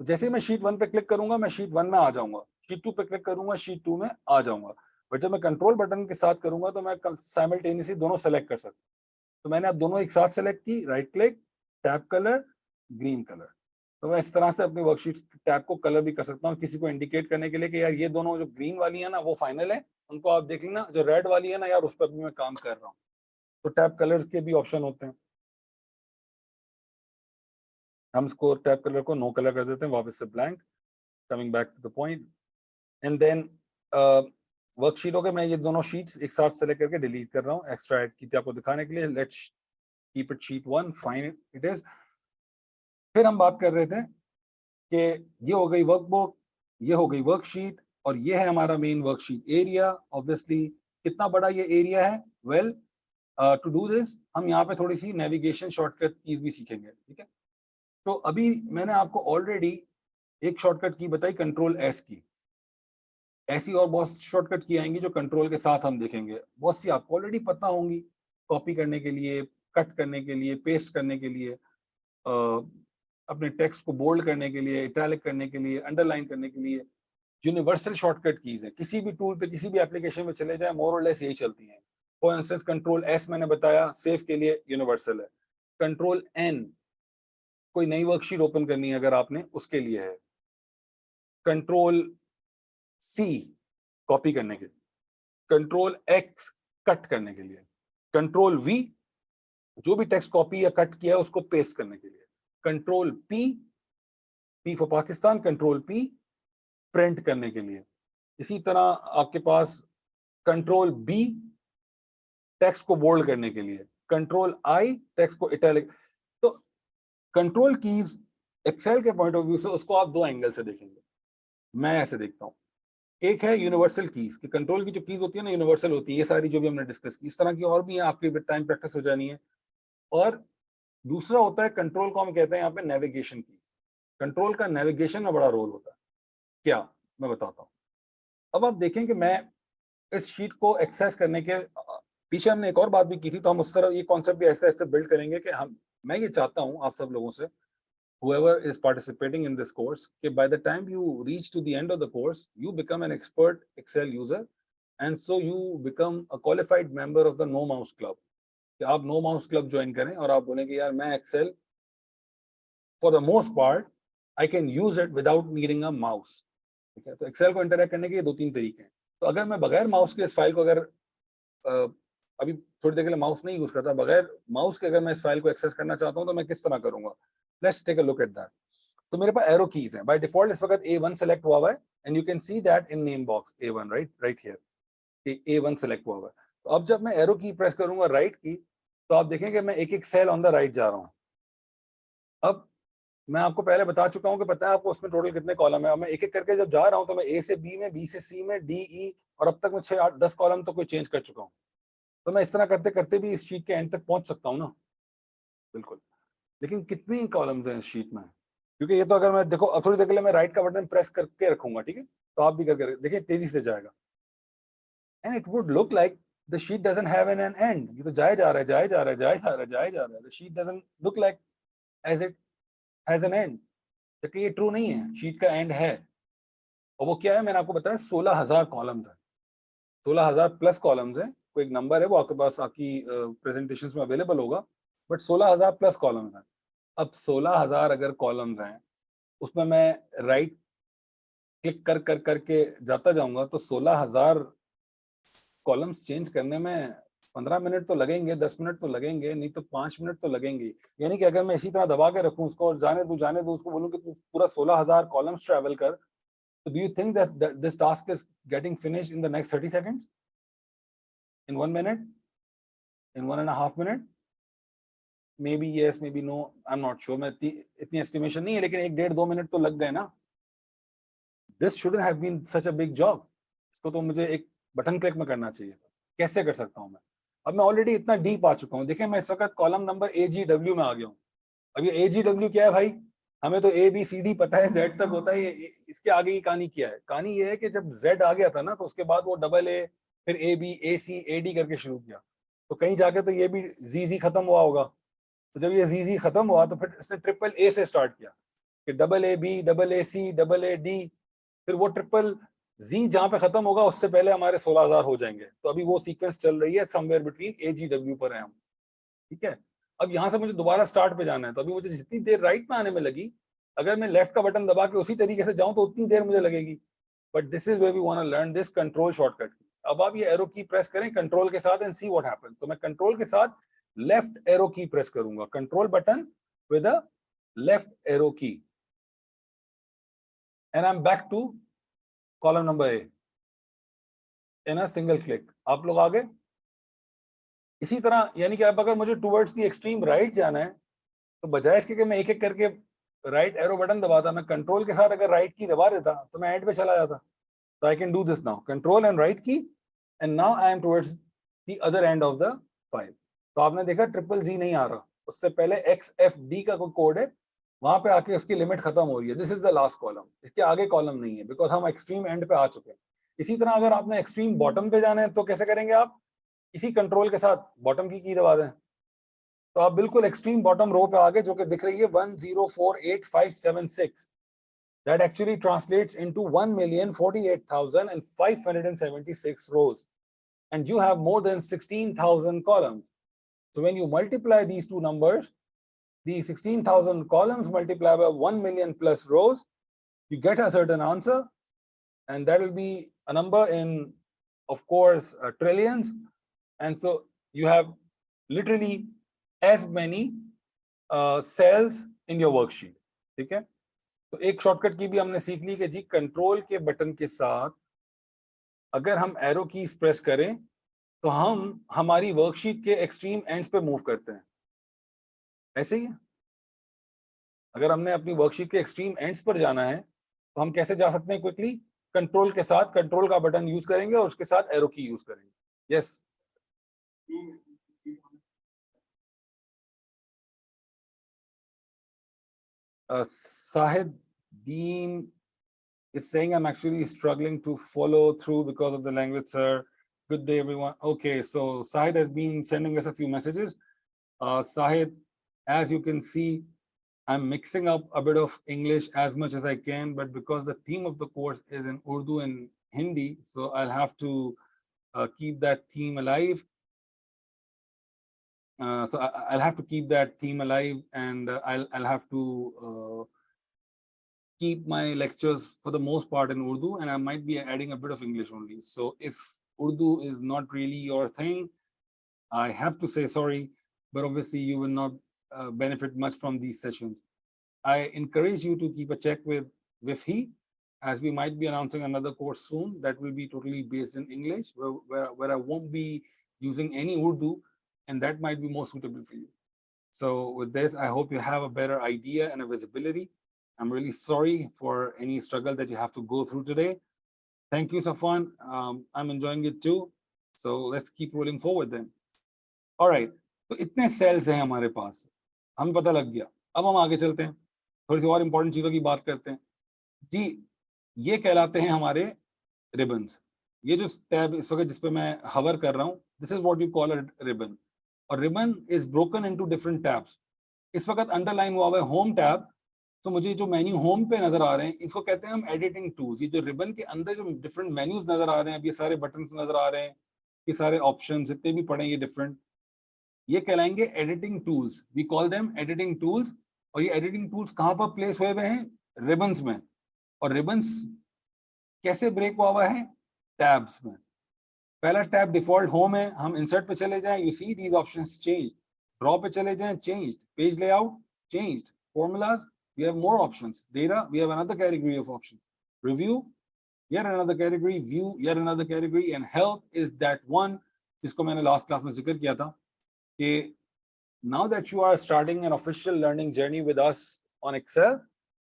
तो जैसे ही मैं शीट 1 पे क्लिक करूंगा, मैं शीट 1 में आ जाऊंगा, शीट 2 पे क्लिक करूंगा, शीट 2 में आ जाऊंगा। बट जब मैं कंट्रोल बटन के साथ करूंगा, तो मैं साइमल्टेनियसली दोनों सेलेक्ट कर सकता हूँ। तो मैंने अब दोनों एक साथ सेलेक्ट की, right click, tab colour, green colour. तो मैं इस तरह से अपनी वर्कशीट टैब को कलर भी कर सकता हूँ, किसी को इंडिकेट करने के लिए कि यार ये दोनों जो ग्रीन वाली है ना वो फाइनल है, उनको आप देख लेना, जो रेड वाली है ना यार उस पर भी मैं काम कर रहा हूँ। तो टैब कलर्स के भी ऑप्शन होते हैं। हम इसको टैब कलर को नो कलर कर देते हैं, वापस से blank, coming back to the point. And then वर्कशीटों के मैं ये दोनों शीट्स एक साथ सेलेक्ट करके डिलीट कर रहा हूँ, एक्स्ट्रा ऐड की थी आपको दिखाने के लिए। Let's keep it sheet 1, fine it is. फिर हम बात कर रहे थे कि ये हो गई वर्कबुक, ये हो गई वर्कशीट, और ये है हमारा मेन वर्कशीट एरिया। ऑब्वियसली कितना बड़ा ये एरिया है? वेल, टू डू दिस हम यहाँ पे थोड़ी सी नेविगेशन शॉर्टकट कीज भी सीखेंगे, ठीक है? तो अभी मैंने आपको ऑलरेडी एक शॉर्टकट की बताई, कंट्रोल एस की। ऐसी और बहुत शॉर्टकट की आएंगी जो कंट्रोल के साथ हम देखेंगे, बहुत सी आपको ऑलरेडी पता होंगी। कॉपी करने के लिए, कट करने के लिए, पेस्ट करने के लिए, अपने टेक्स्ट को बोल्ड करने के लिए, इटैलिक करने के लिए, अंडरलाइन करने के लिए, यूनिवर्सल शॉर्टकट कीज है। किसी भी टूल पे, किसी भी एप्लीकेशन में चले जाए, मोर और लेस यही चलती हैं। फॉर इंस्टेंस कंट्रोल एस मैंने बताया सेव के लिए यूनिवर्सल है। कंट्रोल एन कोई नई वर्कशीट ओपन करनी है अगर आपने, उसके लिए है। कंट्रोल सी कॉपी करने के लिए, कंट्रोल एक्स कट करने के लिए, कंट्रोल वी जो भी टेक्स्ट कॉपी या कट किया है उसको पेस्ट करने के लिए, control P, P for Pakistan, control P print करने के लिए। इसी तरह आपके पास कंट्रोल बी टेक्स्ट को बोल्ड करने के लिए, कंट्रोल आई टेक्स्ट को इटैलिक। तो कंट्रोल कीज एक्सेल के पॉइंट ऑफ व्यू से उसको आप दो एंगल से देखेंगे। मैं ऐसे देखता हूँ, एक है यूनिवर्सल कीज, कि कंट्रोल की जो कीज होती है ना यूनिवर्सल होती है, ये सारी जो भी हमने डिस्कस की, इस तरह की और भी है, आपकी टाइम प्रैक्टिस हो जानी है। और दूसरा होता है कंट्रोल को हम कहते हैं यहाँ पे नेविगेशन कीज। कंट्रोल का नेविगेशन में बड़ा रोल होता है। क्या, मैं बताता हूँ। अब आप देखें कि मैं इस शीट को एक्सेस करने के पीछे हमने एक और बात भी की थी, तो हम उस तरह ये कॉन्सेप्ट भी ऐसे ऐसे बिल्ड करेंगे कि मैं ये चाहता हूँ आप सब लोगों से, whoever is participating in this course, कि by the time you reach to the end of the course, you become an expert Excel user, and so you become a qualified member of the No Mouse Club. कि आप No Mouse Club join करें और आप बोलें कि यार मैं Excel for the most part I can use it without needing a mouse. ठीक है, तो Excel को इंटरैक्ट करने के 2-3 तरीके हैं। तो अगर मैं बगैर माउस के इस फाइल को अगर अभी थोड़ी देर के लिए माउस नहीं यूज करता, बगैर माउस के अगर मैं इस फाइल को एक्सेस करना चाहता हूं तो मैं किस तरह करूंगा? Let's take a look at that. तो मेरे पास एरो कीज हैं। बाय डिफॉल्ट इस वक्त A1 सेलेक्ट हुआ हुआ है, and you can see that in name box A1, right here A1 select हुआ हुआ है। तो अब जब मैं एरो की प्रेस करूंगा राइट की, तो आप देखेंगे मैं एक एक सेल ऑन द राइट जा रहा हूं। अब मैं आपको पहले बता चुका हूं कि पता है आपको उसमें टोटल कितने कॉलम है, और मैं एक एक करके जब जा रहा हूं तो मैं A से B में, B से C में, D E, और अब तक मैं 6-8-10 कॉलम तो कोई चेंज कर चुका हूं। तो मैं इस तरह करते करते भी इस शीट के एंड तक पहुंच सकता हूं ना, बिल्कुल। लेकिन कितनी कॉलम्स हैं इस शीट में? क्योंकि ये तो अगर मैं देखो, अब थोड़ी देर के लिए मैं राइट का बटन प्रेस करके रखूंगा, ठीक है, तो आप भी करके देखिए तेजी से जाएगा, and it would look like the sheet doesn't have an and. ये तो जाए जा रहा है, जाए जा रहा है, जाए जा रहा है, जाए जा रहा है। The sheet doesn't look like as it has an end, जबकि ये ट्रू नहीं है, शीट का एंड है। और वो क्या है, मैंने आपको बताया 16,000 कॉलम्स है, 16,000 प्लस कॉलम्स है, कोई एक नंबर है वो आपके पास आपकी प्रेजेंटेशंस में अवेलेबल होगा, बट 16,000 प्लस कॉलम्स हैं। अब 16,000 अगर कॉलम्स हैं, उसमें मैं राइट क्लिक कर कर करके जाता जाऊंगा तो 16,000 कॉलम्स चेंज करने में 15 मिनट तो लगेंगे, 10 मिनट तो लगेंगे, नहीं तो 5 मिनट तो लगेंगे। यानी कि अगर मैं इसी तरह दबा के रखूं उसको और जाने दूं उसको बोलूं कि तू पूरा 16,000 कॉलम्स ट्रैवल कर, तो do you think that this task is getting finished in the next 30 seconds, in 1 minute, in 1.5 minute? Maybe yes, maybe no, I am not sure. मैं इतनी एस्टिमेशन नहीं है, लेकिन 1-1.5-2 मिनट तो लग गए ना। This shouldn't have been such a big job. इसको तो मुझे एक बटन क्लिक में करना चाहिए था। कैसे कर सकता हूँ मैं? अब मैं ऑलरेडी इतना डीप आ चुका हूँ। देखिए मैं इस वक्त कॉलम नंबर AGW में आ गया हूँ। अब ये AGW क्या है भाई? हमें तो ABCD पता है, Z तक होता है। इसके आगे की कहानी क्या है? कहानी ये है कि जब Z आ गया था ना, तो उसके बाद वो AA, फिर AB, AC, AD करके शुरू किया। तो कहीं जाके तो ये भी ZZ खत्म हुआ होगा। तो जब ये ZZ खत्म हुआ तो फिर इसने AAA से स्टार्ट किया कि AB, AAC, AAD, फिर वो Z जहां पे खत्म होगा उससे पहले हमारे 16,000 हो जाएंगे। तो अभी वो सीक्वेंस चल रही है, समवेयर बिटवीन AGW पर है हम। ठीक है, अब यहां से मुझे दोबारा स्टार्ट पे जाना है, तो अभी मुझे जितनी देर राइट में आने में लगी, अगर मैं लेफ्ट का बटन दबा के उसी तरीके से जाऊं तो उतनी देर मुझे लगेगी। But this is where we want to learn this control shortcut. अब आप ये एरो की प्रेस करें कंट्रोल के साथ एंड सी व्हाट हैपेंस। तो मैं कंट्रोल के साथ लेफ्ट एरो की प्रेस करूंगा, control button with a left arrow key, and I am back to column number A in a single click. आप लोग आगे इसी तरह, यानी कि अब अगर मुझे टुवर्ड्स दी एक्सट्रीम राइट जाना है, तो बजाय इसके कि मैं एक एक करके राइट एरो बटन दबाता, मैं कंट्रोल के साथ अगर राइट की दबा देता तो मैं एंड पे चला जाता। तो I can do this now, control and right key, and now I am towards the other end of the file. तो आपने देखा ZZZ नहीं आ रहा, उससे पहले XFD का कोई कोड है, वहां पे आके उसकी लिमिट खत्म हो रही है। This is the last column, इसके आगे कॉलम नहीं है, बिकॉज हम एक्सट्रीम एंड पे आ चुके हैं। इसी तरह अगर आपने एक्सट्रीम बॉटम पे जाना है तो कैसे करेंगे आप? इसी कंट्रोल के साथ बॉटम की दबा दें, तो आप बिल्कुल एक्सट्रीम बॉटम रो पे आगे, जो कि दिख रही है 1048576, that actually translates into 1,048,576 rows, and you have more than 16,000 columns. So when you multiply these two numbers, the 16,000 columns multiplied by 1 million plus rows, you get a certain answer, and that will be a number in, of course, trillions. And so you have literally as many cells in your worksheet. ठीक है, तो एक shortcut की भी हमने सीख ली कि जी control के बटन के साथ अगर हम एरो कीज प्रेस करें तो हम हमारी वर्कशीट के एक्सट्रीम एंड्स पे मूव करते हैं। ऐसे ही अगर हमने अपनी वर्कशीट के एक्सट्रीम एंड्स पर जाना है तो हम कैसे जा सकते हैं क्विकली? कंट्रोल के साथ कंट्रोल का बटन यूज करेंगे और उसके साथ एरो की यूज करेंगे। Yes, Sahid Dean is saying I'm actually struggling to follow through because of the language, sir. Good day, everyone. Okay, so Sahid has been sending us a few messages. Sahid, as you can see, I'm mixing up a bit of English as much as I can, but because the theme of the course is in Urdu and Hindi, so I'll have to keep that theme alive. So I'll have to keep that theme alive, and I'll have to keep my lectures for the most part in Urdu, and I might be adding a bit of English only. So if Urdu is not really your thing, I have to say sorry, but obviously you will not benefit much from these sessions. I encourage you to keep a check with WIFHE, as we might be announcing another course soon that will be totally based in English, where I won't be using any Urdu, and that might be more suitable for you. So with this, I hope you have a better idea and a visibility. I'm really sorry for any struggle that you have to go through today. Thank you, Safwan. I'm enjoying it too. So let's keep rolling forward then. All right. तो इतने sales हैं हमारे पास, हमें पता लग गया। अब हम आगे चलते हैं, थोड़ी सी और इंपॉर्टेंट चीजों की बात करते हैं। जी, ये कहलाते हैं हमारे रिबन्स। ये जो टैब इस वक्त जिस पे मैं हवर कर रहा हूँ, this is what you call a ribbon. और ribbon is broken into different tabs. इस वक्त अंडरलाइन हुआ हुआ है होम टैब, तो मुझे जो मेन्यू होम पे नजर आ रहे हैं इसको कहते हैं हम एडिटिंग टूल्स। ये जो रिबन के अंदर जो डिफरेंट मेन्यूज नजर आ रहे हैं, अब ये सारे बटन्स नजर आ रहे हैं, ये सारे ऑप्शन जितने भी पढ़ेंगे डिफरेंट, ये कहलाएंगे editing tools. We call them editing tools. और ये एडिटिंग टूल्स कहाँ पर प्लेस हुए हुए हैं? रिबन्स में। और रिबन्स कैसे ब्रेक हुआ हुआ है? टैब्स में। पहला टैब डिफॉल्ट होम है, हम इंसर्ट पे चले जाएं, you see these options change. Draw पे चले जाएं, changed. Page layout changed. Formulas we have more options. Data we have another category of options. Review yet another category, view yet another category, and help is that one जिसको मैंने last class में जिक्र किया था कि now that you are starting an official learning journey with us on Excel,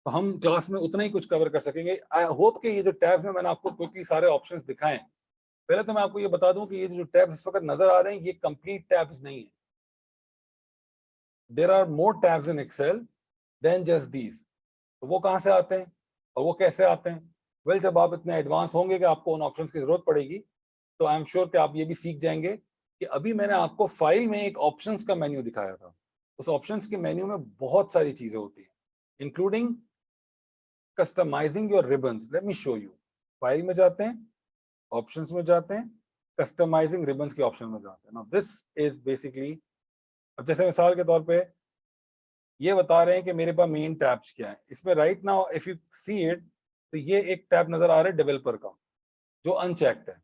तो हम class में उतना ही कुछ कवर कर सकेंगे। आई होप कि ये जो टैब्स में मैंने आपको क्विकली सारे ऑप्शंस दिखाए। पहले तो मैं आपको ये बता दूं कि ये जो टैब्स इस वक्त नजर आ रहे हैं ये कंप्लीट टैब्स नहीं है। There are more tabs in Excel than just these. तो वो कहाँ से आते हैं और वो कैसे आते हैं? वेल, जब आप इतने एडवांस होंगे कि आपको उन ऑप्शंस की जरूरत पड़ेगी, तो आई एम श्योर कि आप ये भी सीख जाएंगे कि अभी मैंने आपको फाइल में एक ऑप्शंस का मेन्यू दिखाया था। उस ऑप्शंस के मेन्यू में बहुत सारी चीजें होती हैं, including customising your ribbons. Let me show you. File में जाते हैं, ऑप्शंस में जाते हैं, कस्टमाइजिंग रिबन्स के ऑप्शन में जाते हैं। नाउ दिस इज बेसिकली, अब जैसे मिसाल के तौर पे ये बता रहे हैं कि मेरे पास मेन टैब्स क्या है। इसमें right now if you see it, तो ये एक टैब नजर आ रहा है डेवलपर का जो अनचेक्ड है।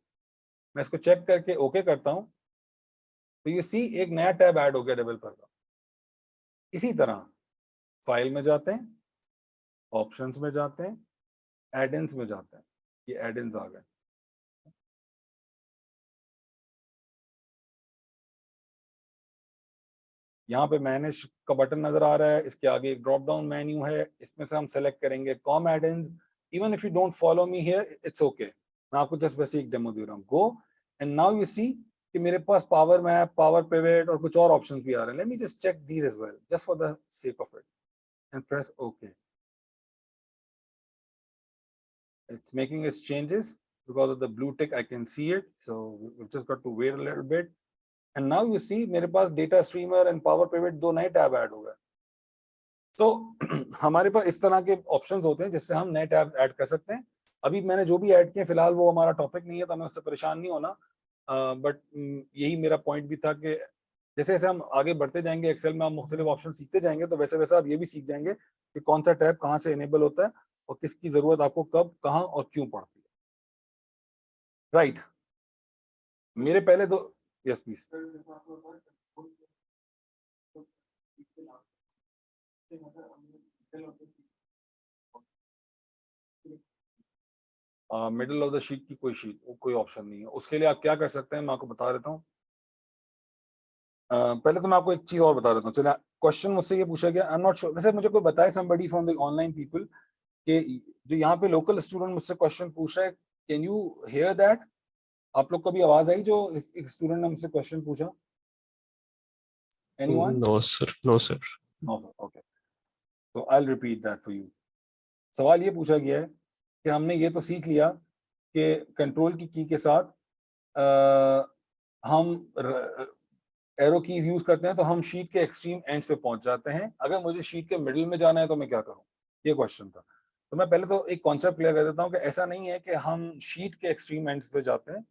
मैं इसको चेक करके ओके करता हूं तो ये सी एक नया टैब ऐड हो गया डेवलपर का। इसी तरह फाइल में जाते हैं, ऑप्शंस में जाते हैं, एड-इन्स में जाते हैं। ये एड-इन्स आ गए। यहाँ पे मैनेज का बटन नजर आ रहा है, इसके आगे एक ड्रॉप डाउन मेन्यू है, इसमें से हम सेलेक्ट करेंगे COM add-ins. Even if you don't follow me here, it's okay. मैं आपको जस्ट वैसे एक डेमो दे रहा हूँ। Go and now you see कि मेरे पास पावर मैप, पावर पिवट और कुछ और ऑप्शंस भी आ रहे हैं। Let me just check these as well just for the sake of it and press okay. It's making its changes because of the blue tick. I can see it, so we've just got to wait a little bit. And now you see मेरे पास data streamer and power pivot दो नए tab add हो गए। तो हमारे पास इस तरह के ऑप्शंस होते हैं जिससे हम नए टैब ऐड कर सकते हैं। अभी मैंने जो भी ऐड किए फिलहाल वो हमारा टॉपिक नहीं है, तो हमें उससे परेशान नहीं होना। बट यही मेरा पॉइंट भी था कि जैसे जैसे हम आगे बढ़ते जाएंगे एक्सेल में, हम मुख्तलिफ ऑप्शन सीखते जाएंगे, तो वैसे वैसे आप ये भी सीख जाएंगे कि कौन सा टैब कहाँ से इनेबल होता है और किसकी जरूरत आपको कब, कहाँ और क्यों पड़ती है। राइट, मेरे पहले दो, yes please. Middle of the sheet की कोई शीट, कोई ऑप्शन नहीं है। उसके लिए आप क्या कर सकते हैं, मैं आपको बता देता हूँ। पहले तो मैं आपको एक चीज और बता देता हूँ। चलिए, क्वेश्चन मुझसे ये पूछा गया, आई एम नॉट श्योर, वैसे मुझे कोई बताए somebody from the online people कि जो यहाँ पे लोकल स्टूडेंट मुझसे क्वेश्चन पूछ रहा है, कैन यू हियर दैट? आप लोग को भी आवाज आई जो एक स्टूडेंट ने मुझसे क्वेश्चन पूछा? Anyone? No, sir. No, sir. No sir, okay, तो I will repeat that for you. सवाल ये पूछा गया है कि हमने ये तो सीख लिया कि कंट्रोल की के साथ हम एरो कीज यूज करते हैं तो हम शीट के एक्सट्रीम एंड्स पे पहुंच जाते हैं। अगर मुझे शीट के मिडिल में जाना है तो मैं क्या करूं? ये क्वेश्चन था। तो मैं पहले तो एक कॉन्सेप्ट क्लियर कर देता हूं कि ऐसा नहीं है कि हम शीट के एक्सट्रीम एंड्स पे जाते हैं।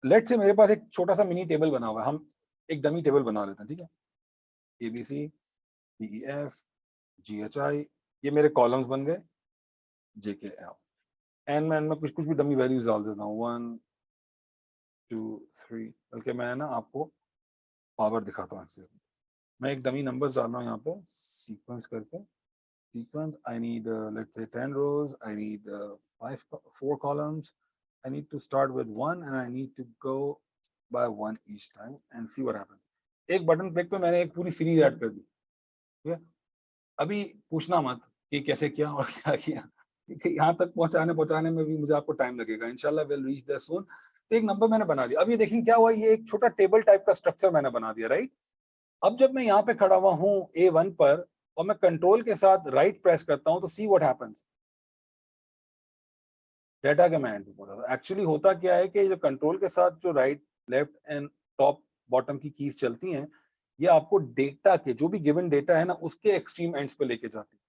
लेट से मेरे पास एक छोटा सा मिनी टेबल बना हुआ है, हम एक डमी टेबल बना लेते हैं, ठीक है? ABC, DEF, GHI, ये मेरे कॉलम्स बन गए, JKL। एंड मैं कुछ कुछ भी डमी वैल्यूज डाल देता हूँ, 1 2 3, बल्कि मैं ना आपको पावर दिखाता हूँ। मैं एक डमी नंबर्स डाल रहा हूँ यहाँ पे सीक्वेंस करके। Sequence, I need let's say 10 rows, I need 4 columns, I need to start with 1 and I need to go by 1 each time and see what happens। एक बटन क्लिक पे मैंने एक पूरी सीरीज ऐड कर दी, ठीक है? अभी पूछना मत कि कैसे किया और क्या किया, क्योंकि यहाँ तक पहुंचाने में भी मुझे आपको टाइम लगेगा। इंशाल्लाह विल रीच दैट सून। तो एक नंबर मैंने बना दिया। अब ये देखें क्या हुआ, ये एक छोटा टेबल टाइप का स्ट्रक्चर मैंने बना दिया, राइट? अब जब मैं यहाँ पे खड़ा हुआ हूँ A1 पर और मैं कंट्रोल के साथ राइट प्रेस करता हूँ तो सी व्हाट हैपेंस। डेटा के मैं एंड पे पहुंचा। एक्चुअली होता क्या है कि जो कंट्रोल के साथ जो right, left and top bottom की कीज चलती हैं, ये आपको डेटा के जो भी गिवन डेटा है ना उसके एक्सट्रीम एंड्स पे लेके जाती है।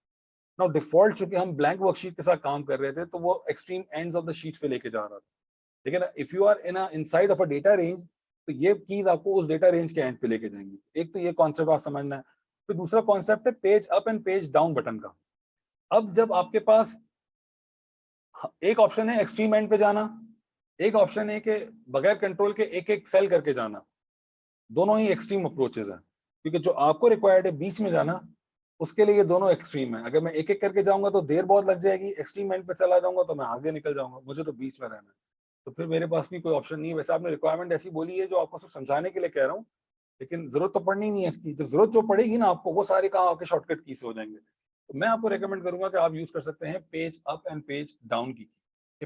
नाउ डिफॉल्ट चूंकि हम ब्लैंक वर्कशीट के साथ काम कर रहे थे तो वो extreme ends of the sheet पे लेके जा रहा था। लेकिन if you are in inside of a data range तो ये कीज आपको उस डेटा रेंज के एंड पे लेके जाएंगी। एक तो ये कॉन्सेप्ट आप समझना है। फिर दूसरा कॉन्सेप्ट है page up and page down button का। अब जब आपके पास एक ऑप्शन है एक्सट्रीम एंड पे जाना, एक ऑप्शन है कि बगैर कंट्रोल के एक एक सेल करके जाना, दोनों ही एक्सट्रीम अप्रोचेस हैं। क्योंकि जो आपको रिक्वायर्ड है बीच में जाना, उसके लिए ये दोनों एक्सट्रीम है। अगर मैं एक एक करके जाऊंगा तो देर बहुत लग जाएगी, एक्सट्रीम एंड पे चला जाऊंगा तो मैं आगे निकल जाऊंगा, मुझे तो बीच में रहना है। तो फिर मेरे पास भी कोई ऑप्शन नहीं है। वैसे आपने रिक्वायरमेंट ऐसी बोली है जो आपको सिर्फ समझाने के लिए कह रहा हूँ, लेकिन जरूरत तो पड़नी नहीं है इसकी। जब जरूरत जो पड़ेगी ना आपको, वो सारे काम आपके शॉर्टकट की से हो जाएंगे। तो मैं आपको रेकमेंड करूंगा कि आप यूज कर सकते हैं page up and page down key.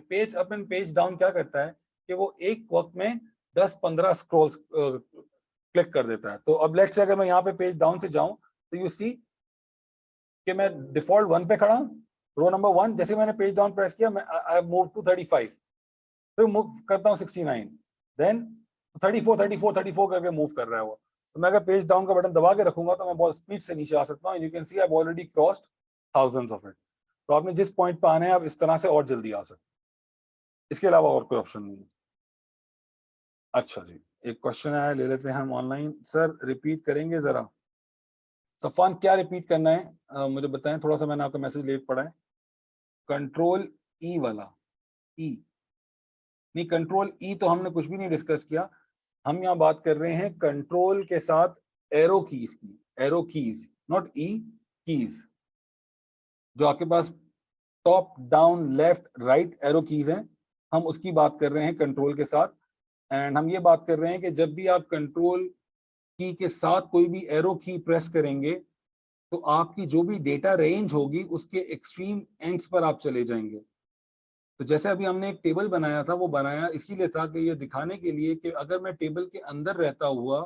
Page up and page down क्या करता है कि वो एक वक्त में 10-15 स्क्रॉल्स क्लिक कर देता है। तो अब लेट्स से अगर मैं यहाँ पे पेज डाउन से जाऊं तो यू सी कि मैं डिफॉल्ट 1 पे खड़ा हूं, रो नंबर 1। जैसे मैंने पेज डाउन प्रेस किया, मैं आई मूव टू 35, फिर मूव करता हूँ 69, देन 34 करके मूव कर रहा है वो। तो मैं अगर पेज डाउन का बटन दबा के रखूंगा तो मैं बहुत स्पीड से नीचे आ सकता हूँ। You can C I have already crossed thousands of it. तो आपने जिस पॉइंट पे आना है आप इस तरह से और जल्दी आ सकते हैं। इसके अलावा और कोई ऑप्शन नहीं है। अच्छा जी, एक क्वेश्चन आया, ले लेते हैं हम ऑनलाइन। सर रिपीट करेंगे जरा। सफान क्या रिपीट करना है मुझे बताएं थोड़ा सा, मैंने आपका मैसेज लेट पढ़ा है। कंट्रोल ई वाला, ई नहीं, कंट्रोल ई तो हमने कुछ भी नहीं डिस्कस किया। हम यहाँ बात कर रहे हैं कंट्रोल के साथ एरो कीज की, arrow keys not E, keys जो आपके पास top down left right arrow keys हैं, हम उसकी बात कर रहे हैं कंट्रोल के साथ। एंड हम ये बात कर रहे हैं कि जब भी आप कंट्रोल की के साथ कोई भी एरो की प्रेस करेंगे तो आपकी जो भी डेटा रेंज होगी उसके एक्सट्रीम एंड्स पर आप चले जाएंगे। तो जैसे अभी हमने एक टेबल बनाया था, वो बनाया इसीलिए था कि ये दिखाने के लिए कि अगर मैं टेबल के अंदर रहता हुआ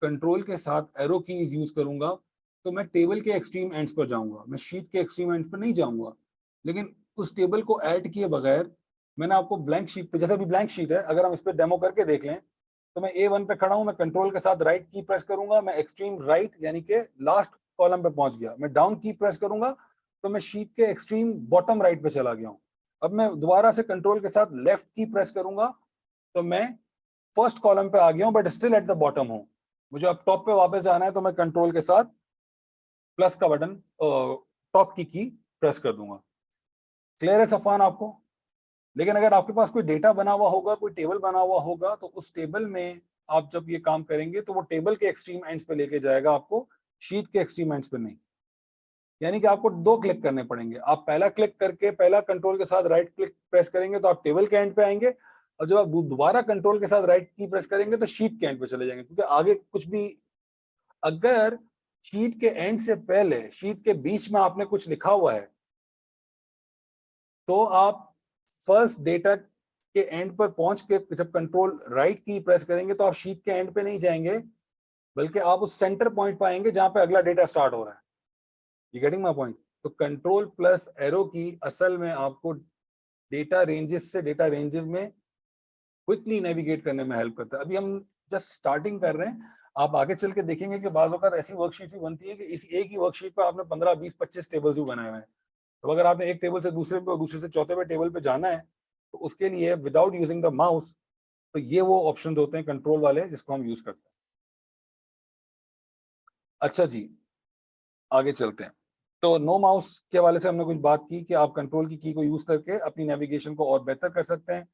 कंट्रोल के साथ एरो कीज यूज करूंगा तो मैं टेबल के एक्सट्रीम एंड्स पर जाऊंगा, मैं शीट के एक्सट्रीम एंड्स पर नहीं जाऊंगा। लेकिन उस टेबल को ऐड किए बगैर मैंने आपको ब्लैंक शीट पे, जैसे अभी ब्लैंक शीट है, अगर हम इस पर डेमो करके देख लें तो मैं A1 पे खड़ा हूं, मैं कंट्रोल के साथ राइट की प्रेस करूंगा, मैं एक्सट्रीम राइट यानी कि लास्ट कॉलम पे पहुंच गया। मैं डाउन की प्रेस करूंगा तो मैं शीट के एक्सट्रीम बॉटम राइट पे चला गया हूं। अब मैं दोबारा से कंट्रोल के साथ लेफ्ट की प्रेस करूंगा तो मैं फर्स्ट कॉलम पे आ गया हूं but still at the bottom हूं। मुझे अब टॉप पे वापस जाना है तो मैं कंट्रोल के साथ प्लस का बटन, टॉप की प्रेस कर दूंगा। क्लियर है सफान आपको? लेकिन अगर आपके पास कोई डेटा बना हुआ होगा, कोई टेबल बना हुआ होगा, तो उस टेबल में आप जब ये काम करेंगे तो वो टेबल के एक्सट्रीम एंड्स पे लेके जाएगा आपको, शीट के एक्सट्रीम एंड्स पे नहीं। यानी कि आपको 2 क्लिक करने पड़ेंगे। आप पहला क्लिक करके पहला कंट्रोल के साथ राइट क्लिक प्रेस करेंगे तो आप टेबल के एंड पे आएंगे, और जब आप दोबारा कंट्रोल के साथ राइट की प्रेस करेंगे तो शीट के एंड पे चले जाएंगे। क्योंकि आगे कुछ भी, अगर शीट के एंड से पहले शीट के बीच में आपने कुछ लिखा हुआ है तो आप फर्स्ट डेटा के एंड पर पहुंच के जब कंट्रोल राइट की प्रेस करेंगे तो आप शीट के एंड पे नहीं जाएंगे, बल्कि आप उस सेंटर पॉइंट पर आएंगे जहां पे अगला डेटा स्टार्ट हो रहा है। You getting my point? तो कंट्रोल प्लस एरो की असल में आपको डेटा रेंजेस से डेटा रेंजेस में क्विकली नेविगेट करने में हेल्प करता है। अभी हम जस्ट स्टार्टिंग कर रहे हैं। आप आगे चल के देखेंगे कि बाज़ औक़ात ऐसी वर्कशीट भी बनती है कि इस एक ही वर्कशीट पर आपने 15, 20, 25 टेबल्स भी बनाए हुए हैं। तो अगर आपने एक टेबल से दूसरे पे और दूसरे से चौथे पे टेबल पे जाना है तो उसके लिए विदाउट यूजिंग द माउस, तो ये वो ऑप्शंस होते हैं कंट्रोल वाले जिसको हम यूज करते हैं। अच्छा जी, आगे चलते हैं। तो नो माउस के हवाले से हमने कुछ बात की कि आप कंट्रोल की को यूज करके अपनी नेविगेशन को और बेहतर कर सकते हैं।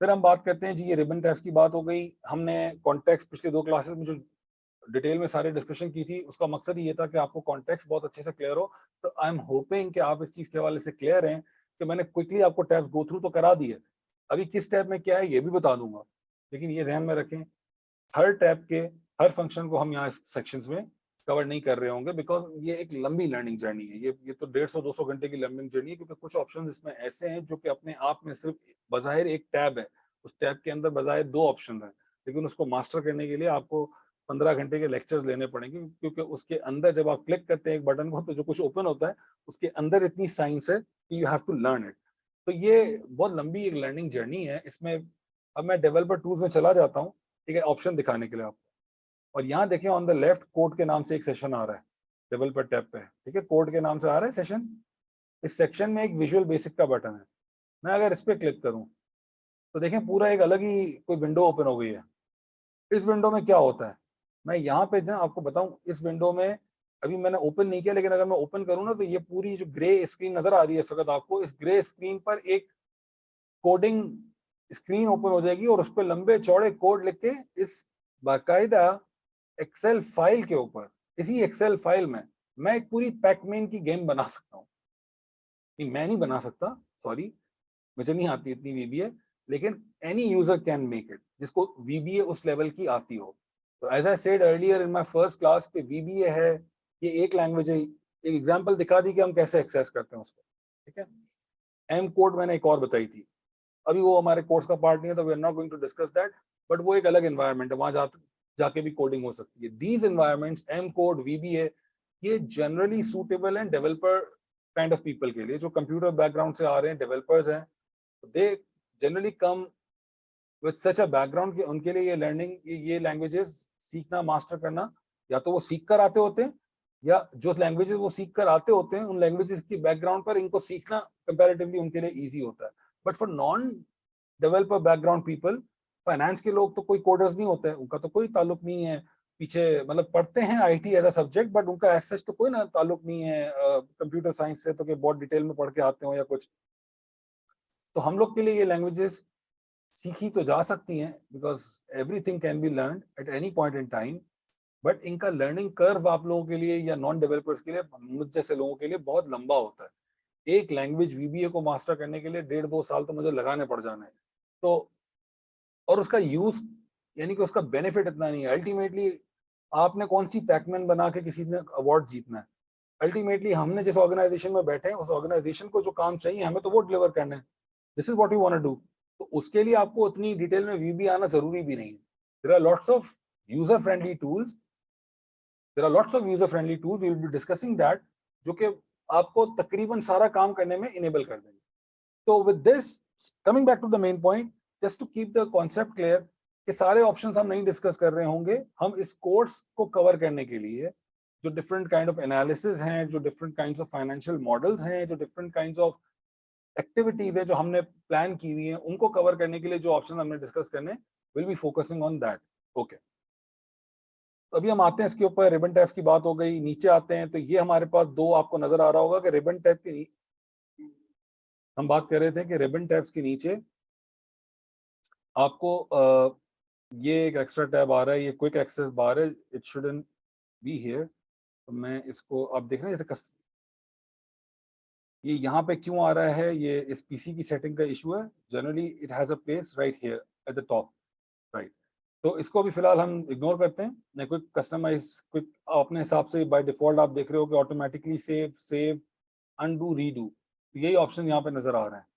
फिर हम बात करते हैं जी, ये रिबन टैब्स की बात हो गई। हमने कॉन्टेक्स्ट पिछले 2 क्लासेस में जो डिटेल में सारे डिस्कशन की थी, उसका मकसद ये था कि आपको कॉन्टेक्स्ट बहुत अच्छे से क्लियर हो। तो आई एम होपिंग कि आप इस चीज के हवाले से क्लियर हैं कि मैंने क्विकली आपको टैब्स गो थ्रू तो करा दी है। अभी किस टैब में क्या है ये भी बता दूंगा, लेकिन ये ध्यान में रखें हर टैब के हर फंक्शन को हम यहाँ सेक्शंस में कवर नहीं कर रहे होंगे, बिकॉज ये एक लंबी लर्निंग जर्नी है। ये तो 150-200 घंटे की लर्निंग जर्नी है, क्योंकि कुछ ऑप्शंस इसमें ऐसे हैं जो कि अपने आप में सिर्फ बज़ाहिर एक टैब है, उस टैब के अंदर बज़ाहिर 2 ऑप्शन हैं, लेकिन उसको मास्टर करने के लिए आपको 15 घंटे के लेक्चर्स लेने पड़ेंगे। क्योंकि उसके अंदर जब आप क्लिक करते हैं एक बटन को तो जो कुछ ओपन होता है उसके अंदर इतनी साइंस है कि you have to learn it. तो ये बहुत लंबी एक लर्निंग जर्नी है इसमें। अब मैं डेवलपर टूल्स में चला जाता हूँ, ठीक है, ऑप्शन दिखाने के लिए आपको। और यहाँ देखिए ऑन द लेफ्ट कोड के नाम से एक सेशन आ रहा है, डेवलपर टैब पे, ठीक है, कोड के नाम से आ रहा है सेशन। इस सेक्शन में एक विजुअल बेसिक का बटन है। मैं अगर इस पे क्लिक करूं तो देखें पूरा एक अलग ही कोई विंडो ओपन हो गई है। इस विंडो में क्या होता है, मैं यहाँ पे ना आपको बताऊं, इस विंडो में अभी मैंने ओपन नहीं किया, लेकिन अगर मैं ओपन करूँ ना तो ये पूरी जो ग्रे स्क्रीन नजर आ रही है इस वक्त आपको, इस ग्रे स्क्रीन पर एक कोडिंग स्क्रीन ओपन हो जाएगी और उस पर लंबे चौड़े कोड लिख के इस बाकायदा एक्सेल फाइल के ऊपर, इसी एक्सेल फाइल में मैं एक पूरी पैकमैन की गेम बना सकता हूँ। नहीं, मैं नहीं बना सकता, सॉरी, मुझे नहीं आती इतनी वीबीए, लेकिन any user can make it जिसको वीबीए उस लेवल की आती हो। तो as I said earlier in my first class पे, वीबीए है ये एक लैंग्वेज है, एक एग्जांपल दिखा दी कि हम कैसे एक्सेस करते हैं उसको, ठीक है। एम कोड मैंने एक और बताई थी, अभी वो हमारे कोर्स का पार्ट नहीं है तो we are not going to discuss that, but वो एक अलग एनवायरनमेंट है, वहां जाके भी कोडिंग हो सकती है। These environments M code, VBA, ये जनरली सूटेबल हैं डेवलपर काइंड ऑफ पीपल के लिए, जो कंप्यूटर बैकग्राउंड से आ रहे हैं, डेवलपर्स हैं, they generally come with such a background कि उनके लिए ये लर्निंग, ये लैंग्वेजेस सीखना, मास्टर करना, या तो वो सीख कर आते होते हैं, या जो लैंग्वेजेस वो सीख कर आते होते हैं उन लैंग्वेजेस की बैकग्राउंड पर इनको सीखना कंपैरेटिवली उनके लिए इजी होता है। But for non developer background people, finance के लोग तो कोई कोडर्स नहीं होते हैं, उनका तो कोई ताल्लुक नहीं है, पीछे मतलब पढ़ते हैं IT as a subject, but उनका एज सच तो कोई ना ताल्लुक नहीं है कंप्यूटर साइंस से, तो कि बहुत डिटेल में पढ़ के आते हो या कुछ। तो हम लोग के लिए ये लैंग्वेजेस सीखी तो जा सकती हैं, because everything can be learn at any point in time, but इनका लर्निंग कर्व आप लोगों के लिए या नॉन डेवलपर्स के लिए, मुझ जैसे लोगों के लिए बहुत लंबा होता है। एक लैंग्वेज वीबीए को मास्टर करने के लिए 1.5-2 साल तो मुझे लगाने पड़ जाने, तो और उसका यूज यानी कि उसका बेनिफिट इतना नहीं है। अल्टीमेटली आपने कौन सी पैकमैन बना के किसी ने अवार्ड जीतना है? अल्टीमेटली हमने जिस ऑर्गेनाइजेशन में बैठे हैं उस ऑर्गेनाइजेशन को जो काम चाहिए हमें तो वो डिलीवर करना है। This is what we want to do. तो उसके लिए आपको उतनी डिटेल में वीबी आना जरूरी भी नहीं है। There are lots of user friendly tools, there are lots of user friendly tools, we will be discussing that, जो कि आपको तकरीबन सारा काम करने में इनेबल कर देंगे। तो with this, coming back to the main point, just to keep the concept clear, कि सारे ऑप्शंस हम नहीं डिस्कस कर रहे होंगे, हम इस कोर्स को कवर करने के लिए जो डिफरेंट काइंड ऑफ एनालिसिस हैं, जो different kinds of financial models हैं, जो डिफरेंट काइंड्स ऑफ एक्टिविटीज है जो हमने प्लान की हुई है, उनको कवर करने के लिए जो ऑप्शन हमने डिस्कस करने, will be focusing on that. Okay, तो अभी हम आते हैं इसके ऊपर, रिबन टैब्स की बात हो गई, नीचे आते हैं तो ये हमारे पास दो आपको नजर आ रहा होगा कि रिबन टैब के, हम बात कर रहे थे कि रिबन टैब्स के नीचे आपको ये एक एक्स्ट्रा टैब आ रहा है, ये क्विक एक्सेस बार है, इट शुडंट बी हियर। तो मैं इसको, आप देख रहे हैं जैसे ये यहाँ पे क्यों आ रहा है, ये इस पीसी की सेटिंग का इशू है। Generally it has a place right here at the top, right. तो इसको अभी फिलहाल हम इग्नोर करते हैं। मैं क्विक कस्टमाइज, क्विक अपने हिसाब से बाय डिफॉल्ट आप देख रहे हो कि automatically save, save, undo, redo, तो यही ऑप्शन यहाँ पे नजर आ रहे हैं।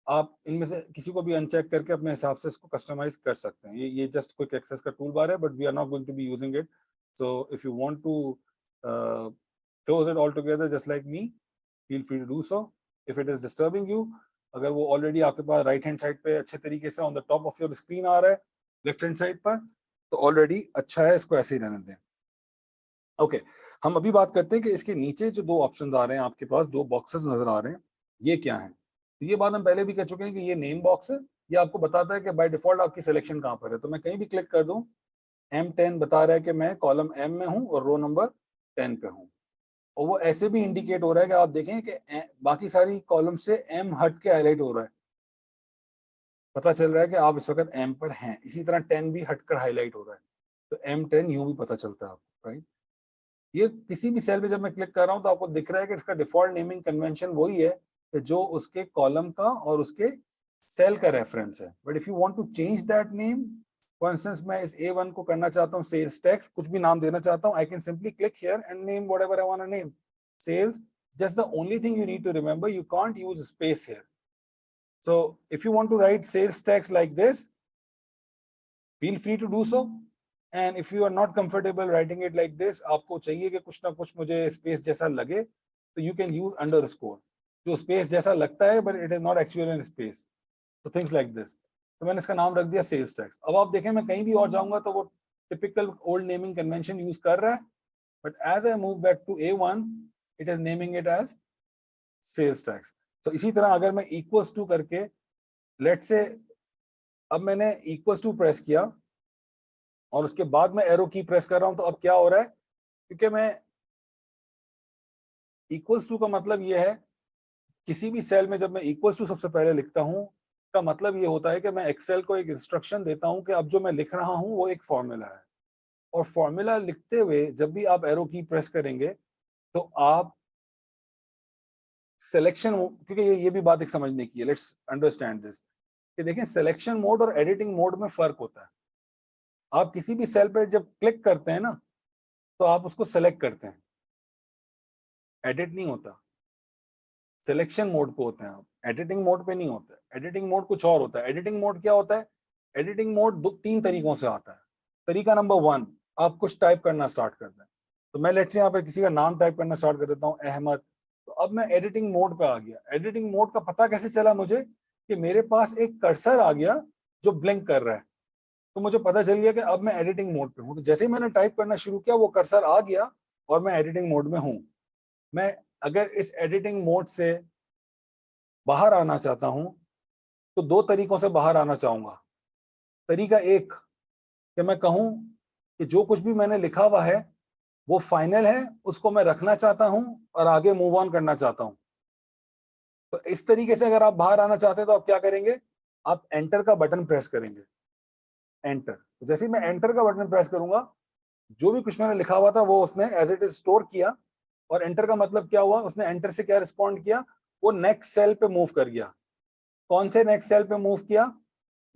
आप इनमें से किसी को भी अनचेक करके अपने हिसाब से इसको कस्टमाइज कर सकते हैं। ये जस्ट क्विक एक्सेस का टूल बार है, but we are not going to be using it. So if you want to close it altogether just like me, feel free to do so. If it is disturbing you, अगर वो already आपके पास right hand side पे अच्छे तरीके से on the top of your screen आ रहा है लेफ्ट हैंड साइड पर, तो ऑलरेडी अच्छा है, इसको ऐसे ही रहने दें। ओके, हम अभी बात करते हैं कि इसके नीचे जो दो ऑप्शंस आ रहे हैं आपके पास, दो बॉक्सेस नजर आ रहे हैं, ये क्या है। तो ये बात हम पहले भी कह चुके हैं कि ये नेम बॉक्स है, ये आपको बताता है कि बाय डिफॉल्ट आपकी सिलेक्शन कहाँ पर है। तो मैं कहीं भी क्लिक कर दूं, M10 बता रहा है कि मैं कॉलम M में हूं और रो नंबर 10 पे हूं। और वो ऐसे भी इंडिकेट हो रहा है कि आप देखें कि बाकी सारी कॉलम से M हट के हाईलाइट हो रहा है, पता चल रहा है कि आप इस वक्त M पर हैं। इसी तरह 10 भी हटकर हाईलाइट हो रहा है, तो M10 यूं भी पता चलता है आपको, राइट। ये किसी भी सेल पे जब मैं क्लिक कर रहा हूं तो आपको दिख रहा है कि इसका डिफॉल्ट नेमिंग कन्वेंशन वही है कि जो उसके कॉलम का और उसके सेल का रेफरेंस है। But if you want to change that name, for instance मैं इस A1 को करना चाहता हूं सेल्स टैक्स, कुछ भी नाम देना चाहता हूं, I can simply click here and name whatever I want to name sales. Just the only thing you need to remember, you can't use space here. So if you want to write sales tax like this, feel free to do so, and if you are not comfortable writing it like this, आपको चाहिए कि कुछ ना कुछ मुझे space जैसा लगे, तो you can use underscore, जो स्पेस जैसा लगता है but it is not actually in space, so things like this। तो मैंने इसका नाम रख दिया सेल्स टैक्स। अब आप देखें मैं कहीं भी और जाऊंगा तो वो typical old naming convention use कर रहा है, but as I move back to A1, it is naming it as sales tax. तो इसी तरह अगर मैं इक्वल्स टू करके, लेट से अब मैंने इक्वल्स टू प्रेस किया और उसके बाद मैं एरो की प्रेस कर रहा हूं, तो अब क्या हो रहा है, क्योंकि मैं इक्वल्स टू का मतलब ये है, किसी भी सेल में जब मैं इक्वल्स टू सबसे पहले लिखता हूं, का मतलब ये होता है कि मैं एक्सेल को एक इंस्ट्रक्शन देता हूं कि अब जो मैं लिख रहा हूं वो एक फॉर्मूला है, और फॉर्मूला लिखते हुए जब भी आप एरो की प्रेस करेंगे तो आप सिलेक्शन, क्योंकि ये भी बात एक समझने की है, लेट्स अंडरस्टैंड दिस, कि देखें सिलेक्शन मोड और एडिटिंग मोड में फर्क होता है। आप किसी भी सेल पर जब क्लिक करते हैं ना, तो आप उसको सेलेक्ट करते हैं, एडिट नहीं होता, सिलेक्शन मोड पे होते हैं आप, एडिटिंग मोड पे नहीं होता है। एडिटिंग मोड कुछ और होता है। एडिटिंग मोड क्या होता है? एडिटिंग मोड तीन तरीकों से आता है। तरीका नंबर 1, आप कुछ टाइप करना स्टार्ट कर दें, तो मैं लेट्स से यहाँ पे किसी का नाम टाइप करना स्टार्ट कर देता हूँ, अहमद, तो अब मैं एडिटिंग मोड पे आ गया। एडिटिंग मोड का पता कैसे चला मुझे? कि मेरे पास एक कर्सर आ गया जो ब्लिंक कर रहा है, तो मुझे पता चल गया कि अब मैं एडिटिंग मोड पे हूँ। तो जैसे ही मैंने टाइप करना शुरू किया, वो कर्सर आ गया और मैं एडिटिंग मोड में हूँ। मैं अगर इस एडिटिंग मोड से बाहर आना चाहता हूं, तो दो तरीकों से बाहर आना चाहूंगा। तरीका एक, कि मैं कहूं कि जो कुछ भी मैंने लिखा हुआ है वो फाइनल है, उसको मैं रखना चाहता हूं और आगे मूव ऑन करना चाहता हूं। तो इस तरीके से अगर आप बाहर आना चाहते हैं तो आप क्या करेंगे? आप एंटर का बटन प्रेस करेंगे, एंटर। तो जैसे ही मैं एंटर का बटन प्रेस करूंगा, जो भी कुछ मैंने लिखा हुआ था वो उसने एज इट इज स्टोर किया। और एंटर का मतलब क्या हुआ? उसने एंटर से क्या रिस्पॉन्ड किया? वो नेक्स्ट सेल पे मूव कर गया। कौन से नेक्स्ट सेल पे मूव किया?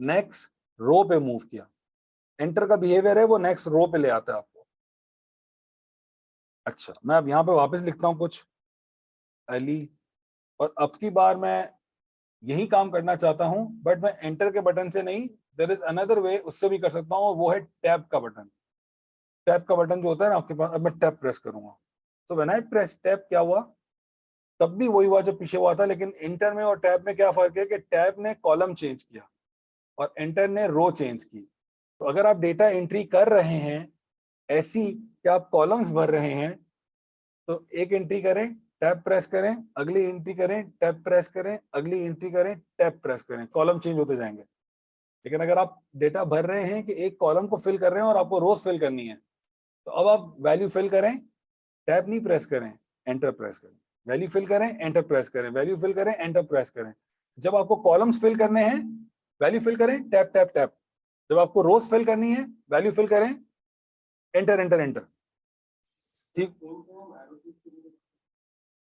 नेक्स्ट रो पे मूव किया। एंटर का बिहेवियर है वो नेक्स्ट रो पे ले आता है आपको। अच्छा, मैं अब यहाँ पे वापस लिखता हूँ कुछ, अली, और अब की बार मैं यही काम करना चाहता हूँ, बट मैं एंटर के बटन से नहीं, देयर इज अनदर वे, उससे भी कर सकता हूँ, और वो है टैब का बटन। टैब का बटन जो होता है ना आपके पास, अब मैं टैब प्रेस करूंगा, so when I press tab, क्या हुआ? तब भी वही हुआ जो पीछे हुआ था, लेकिन इंटर में और टैब में क्या फर्क है कि टैब ने कॉलम चेंज किया और एंटर ने रो चेंज की। तो अगर आप डेटा एंट्री कर रहे हैं ऐसी कि आप कॉलम्स भर रहे हैं, तो एक एंट्री करें, टैब प्रेस करें, अगली एंट्री करें, टैब प्रेस करें, अगली एंट्री करें, टैब प्रेस करें, कॉलम चेंज होते जाएंगे। लेकिन अगर आप डेटा भर रहे हैं कि एक कॉलम को फिल कर रहे हैं और आपको रोज फिल करनी है, तो अब आप वैल्यू फिल करें, टैब नहीं प्रेस करें, एंटर प्रेस करें, वैल्यू फिल करें, एंटर प्रेस करें, वैल्यू फिल करें, एंटर प्रेस करें। जब आपको कॉलम्स फिल करने हैं, वैल्यू फिल करें, टैब टैब टैब। जब आपको रोज फिल करनी है, वैल्यू फिल करें, एंटर एंटर एंटर। ठीक,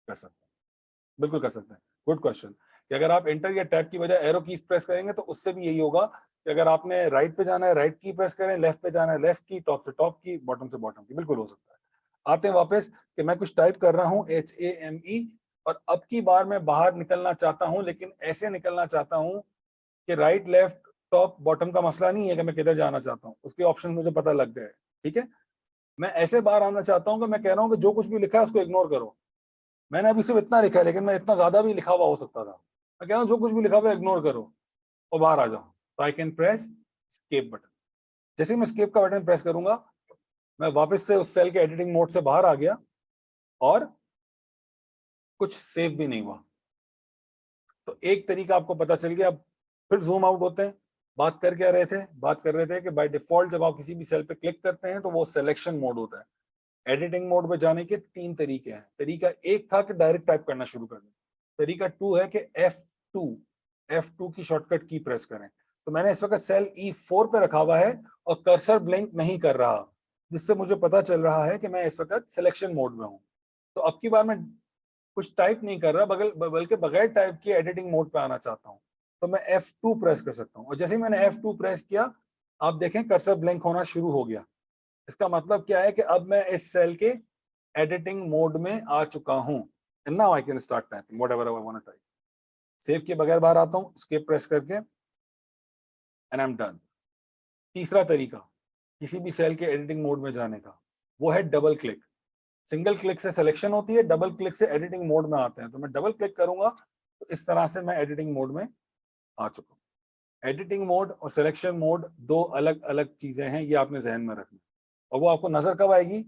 कर सकते हैं, बिल्कुल कर सकते हैं। गुड क्वेश्चन, कि अगर आप एंटर या टैब की बजाय एरो की प्रेस करेंगे तो उससे भी यही होगा कि अगर आपने राइट पे जाना है राइट की प्रेस करें, लेफ्ट पे जाना है लेफ्ट की, टॉप से टॉप की, बॉटम से बॉटम की, बिल्कुल हो सकता है। आते हैं वापस कि मैं कुछ टाइप कर रहा हूँ, HAME, और अब की बार मैं बाहर निकलना चाहता हूँ, लेकिन ऐसे निकलना चाहता हूँ कि राइट लेफ्ट टॉप बॉटम का मसला नहीं है कि मैं किधर जाना चाहता हूँ, उसके ऑप्शन मुझे पता लग गए। ठीक है, मैं ऐसे बाहर आना चाहता हूँ कि मैं कह रहा हूँ कि जो कुछ भी लिखा है उसको इग्नोर करो। मैंने अभी सिर्फ इतना लिखा है, लेकिन मैं इतना ज्यादा भी लिखा हुआ हो सकता था। मैं कह रहा हूँ जो कुछ भी लिखा हुआ इग्नोर करो और बाहर आ जाओ। तो I can press escape button. जैसे ही मैं स्केप का बटन प्रेस करूंगा, मैं वापस से उस सेल के एडिटिंग मोड से बाहर आ गया और कुछ सेव भी नहीं हुआ। तो एक तरीका आपको पता चल गया। अब फिर जूम आउट होते हैं। बात कर क्या रहे थे? बात कर रहे थे कि बाय डिफॉल्ट जब आप किसी भी सेल पे क्लिक करते हैं तो वो सिलेक्शन मोड होता है। एडिटिंग मोड में जाने के तीन तरीके हैं। तरीका एक था कि डायरेक्ट टाइप करना शुरू कर दें। तरीका 2 है कि F2 की शॉर्टकट की प्रेस करें। तो मैंने इस वक्त सेल E4 पे रखा हुआ है और कर्सर ब्लिंक नहीं कर रहा, जिससे मुझे पता चल रहा है कि मैं इस वक्त सिलेक्शन मोड में हूं। तो अब की बार मैं कुछ टाइप नहीं कर रहा, बल्कि बगैर टाइप किए एडिटिंग मोड पे आना चाहता हूं, तो मैं F2 प्रेस कर सकता हूं। और जैसे ही मैंने F2 प्रेस किया, आप देखें कर्सर ब्लिंक होना शुरू हो गया। इसका मतलब क्या है कि अब मैं इस सेल के एडिटिंग मोड में आ चुका हूं। And now I can start typing whatever I want to type. Save के बगैर बाहर आता हूं, एस्केप प्रेस करके, एंड आई एम डन। तीसरा तरीका किसी भी सेल के एडिटिंग मोड में जाने का, वो है डबल क्लिक। सिंगल क्लिक से सिलेक्शन होती है, डबल क्लिक से एडिटिंग मोड में आते हैं। तो मैं डबल क्लिक करूंगा तो इस तरह से मैं एडिटिंग मोड में आ चुका हूं। एडिटिंग मोड और सिलेक्शन मोड दो अलग अलग चीजें हैं, ये आपने जहन में रखना। और वो आपको नजर कब आएगी?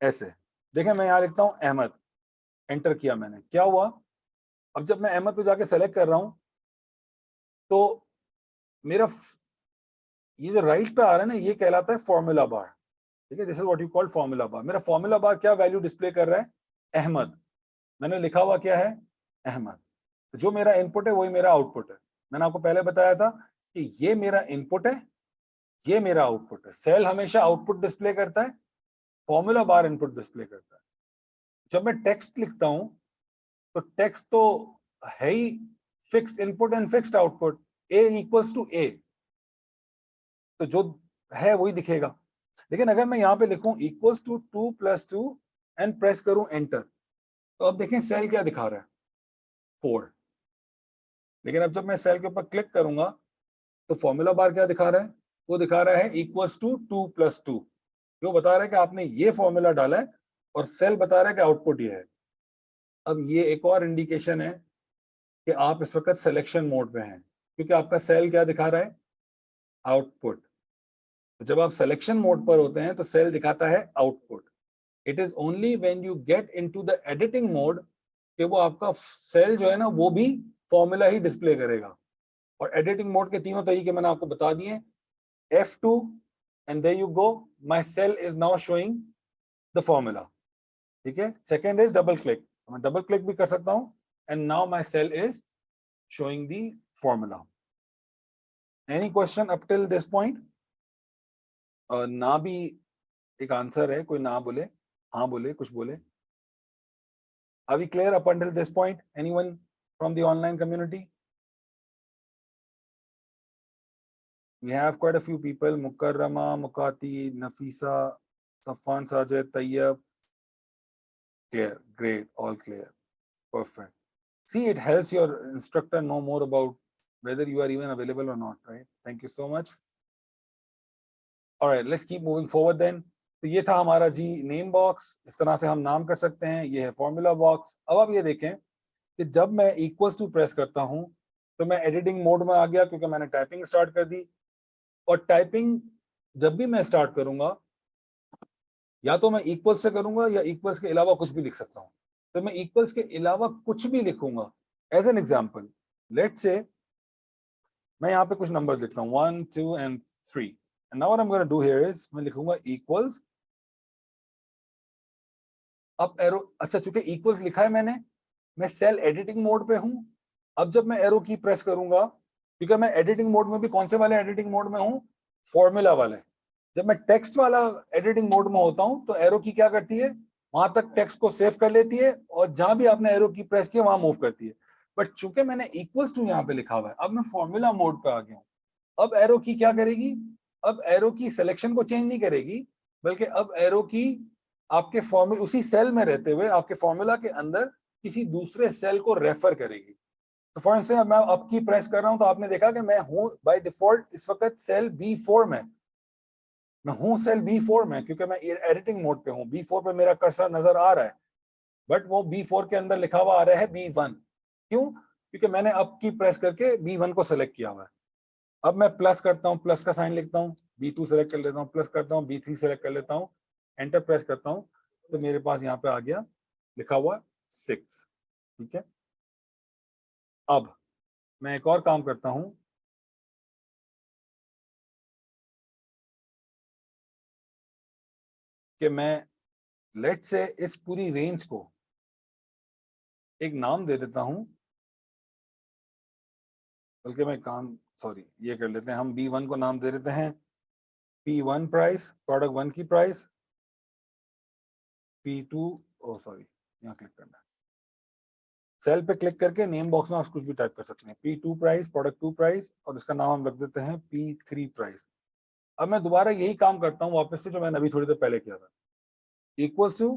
ऐसे देखें, मैं यहाँ लिखता हूँ अहमद, एंटर किया मैंने, क्या हुआ? अब जब मैं अहमद पे जाके सेलेक्ट कर रहा हूं, तो मेरा ये जो राइट पे आ रहा है ना, ये कहलाता है फॉर्मूला बार, ठीक है। This is what you call formula bar. मेरा फॉर्मूला बार क्या वैल्यू डिस्प्ले कर रहा है? अहमद। मैंने लिखा हुआ क्या है? अहमद। तो जो मेरा इनपुट है वही मेरा आउटपुट है। मैंने आपको पहले बताया था कि ये मेरा इनपुट है, ये मेरा आउटपुट है। सेल हमेशा आउटपुट डिस्प्ले करता है, फॉर्मूला बार इनपुट डिस्प्ले करता है। जब मैं टेक्स्ट लिखता हूं तो टेक्स्ट तो है ही fixed input and fixed output, a equals to a, तो जो है वही दिखेगा। लेकिन अगर मैं यहाँ पे लिखूं इक्वल्स टू 2 + 2 एंड प्रेस करूं एंटर, तो अब देखें सेल क्या दिखा रहा है? 4। लेकिन अब जब मैं सेल के ऊपर क्लिक करूंगा तो फॉर्मूला बार क्या दिखा रहा है? वो दिखा रहा है इक्वल्स टू 2 + 2, जो बता रहा है कि आपने ये फॉर्मूला डाला है और सेल बता रहा है कि आउटपुट ये है। अब ये एक और इंडिकेशन है कि आप इस वक्त सिलेक्शन मोड पे हैं, क्योंकि आपका सेल क्या दिखा रहा है? आउटपुट। तो जब आप सिलेक्शन मोड पर होते हैं तो सेल दिखाता है output. It is only when you get into the editing mode कि वो आपका सेल जो है ना वो भी फॉर्मूला ही डिस्प्ले करेगा। और एडिटिंग मोड के तीनों तरीके मैंने आपको बता दिए। F2 and there you go, my cell is now showing the formula, ठीक है। सेकेंड इज डबल क्लिक, मैं डबल क्लिक भी कर सकता हूं and now my cell is showing the formula. Any question up till this point? ना भी एक आंसर है, कोई ना बोले, हाँ बोले, कुछ बोले। Are we clear up until this point? Anyone from the online community? We have quite a few people: Mukarrama, Mukati, Nafisa, Safwan, Sajid, Tayyab. Clear, great, all clear, perfect. See, it helps your instructor know more about whether you are even available or not, right? Thank you so much. All right, let's keep moving forward then. तो ये था हमारा जी name box, इस तरह से हम नाम कर सकते हैं। ये है फॉर्मूला बॉक्स। अब आप ये देखें कि जब मैं इक्वल्स टू प्रेस करता हूं तो मैं एडिटिंग मोड में आ गया, क्योंकि मैंने टाइपिंग स्टार्ट कर दी। और टाइपिंग जब भी मैं स्टार्ट करूंगा, या तो मैं इक्वल्स से करूंगा या इक्वल्स के अलावा कुछ भी लिख सकता हूं। तो मैं इक्वल्स के अलावा कुछ भी लिखूंगा। As an example, let's say मैं यहाँ पे कुछ नंबर लिखता हूँ 1, 2 and 3। And now what I'm going to do here is मैं लिखूंगा इक्वल्स अप एरो। अच्छा, चूंकि इक्वल्स लिखा है मैंने, मैं सेल एडिटिंग मोड पे हूं। अब जब मैं एरो की प्रेस करूंगा, क्योंकि मैं एडिटिंग मोड में भी कौन से वाले एडिटिंग मोड में हूं? फॉर्मूला वाले। जब मैं टेक्स्ट वाला एडिटिंग मोड में होता हूं तो एरो की क्या करती है? वहां तक टेक्स्ट को सेव कर लेती है और जहां भी आपने एरो की प्रेस किया वहां मूव करती है। बट चूंकि मैंने इक्वल्स टू यहाँ पे लिखा हुआ है, अब मैं फॉर्मूला मोड पे आ गया हूँ। अब एरो की क्या करेगी? अब एरो की सिलेक्शन को चेंज नहीं करेगी, बल्कि अब एरो की आपके फॉर्मूला उसी सेल में रहते हुए आपके फॉर्मूला के अंदर किसी दूसरे सेल को रेफर करेगी। तो फॉर इंस्टेंस मैं अब की प्रेस कर रहा हूं तो आपने देखा कि मैं हूं बाय डिफॉल्ट इस वक्त सेल B4 में। मैं हूं सेल B4 में क्योंकि मैं एडिटिंग मोड पे हूं। B4 पे मेरा कर्सर नजर आ रहा है, बट वो B4 के अंदर लिखा हुआ आ रहा है B1। क्यों? क्योंकि मैंने अब की प्रेस करके B1 को सेलेक्ट किया हुआ है। अब मैं प्लस करता हूँ, प्लस का साइन लिखता हूँ, B2 सेलेक्ट कर लेता हूँ, प्लस करता हूँ, B3 सेलेक्ट कर लेता हूँ, एंटर प्रेस करता हूँ, तो मेरे पास यहाँ पे आ गया लिखा हुआ 6। ठीक है। अब मैं एक और काम करता हूं कि मैं लेट से इस पूरी रेंज को एक नाम दे देता हूं। बल्कि मैं काम सॉरी ये कर लेते हैं, हम B1 को नाम दे देते हैं P1 प्राइस, प्रोडक्ट 1 की प्राइस। P2 ओ सॉरी यहाँ क्लिक करना है, सेल पे क्लिक करके नेम बॉक्स में आप कुछ भी टाइप कर सकते हैं। P2 प्राइस, प्रोडक्ट 2 प्राइस, और इसका नाम हम रख देते हैं P3 प्राइस। अब मैं दोबारा यही काम करता हूँ वापस से जो मैंने अभी थोड़ी देर पहले किया था। इक्वल्स टू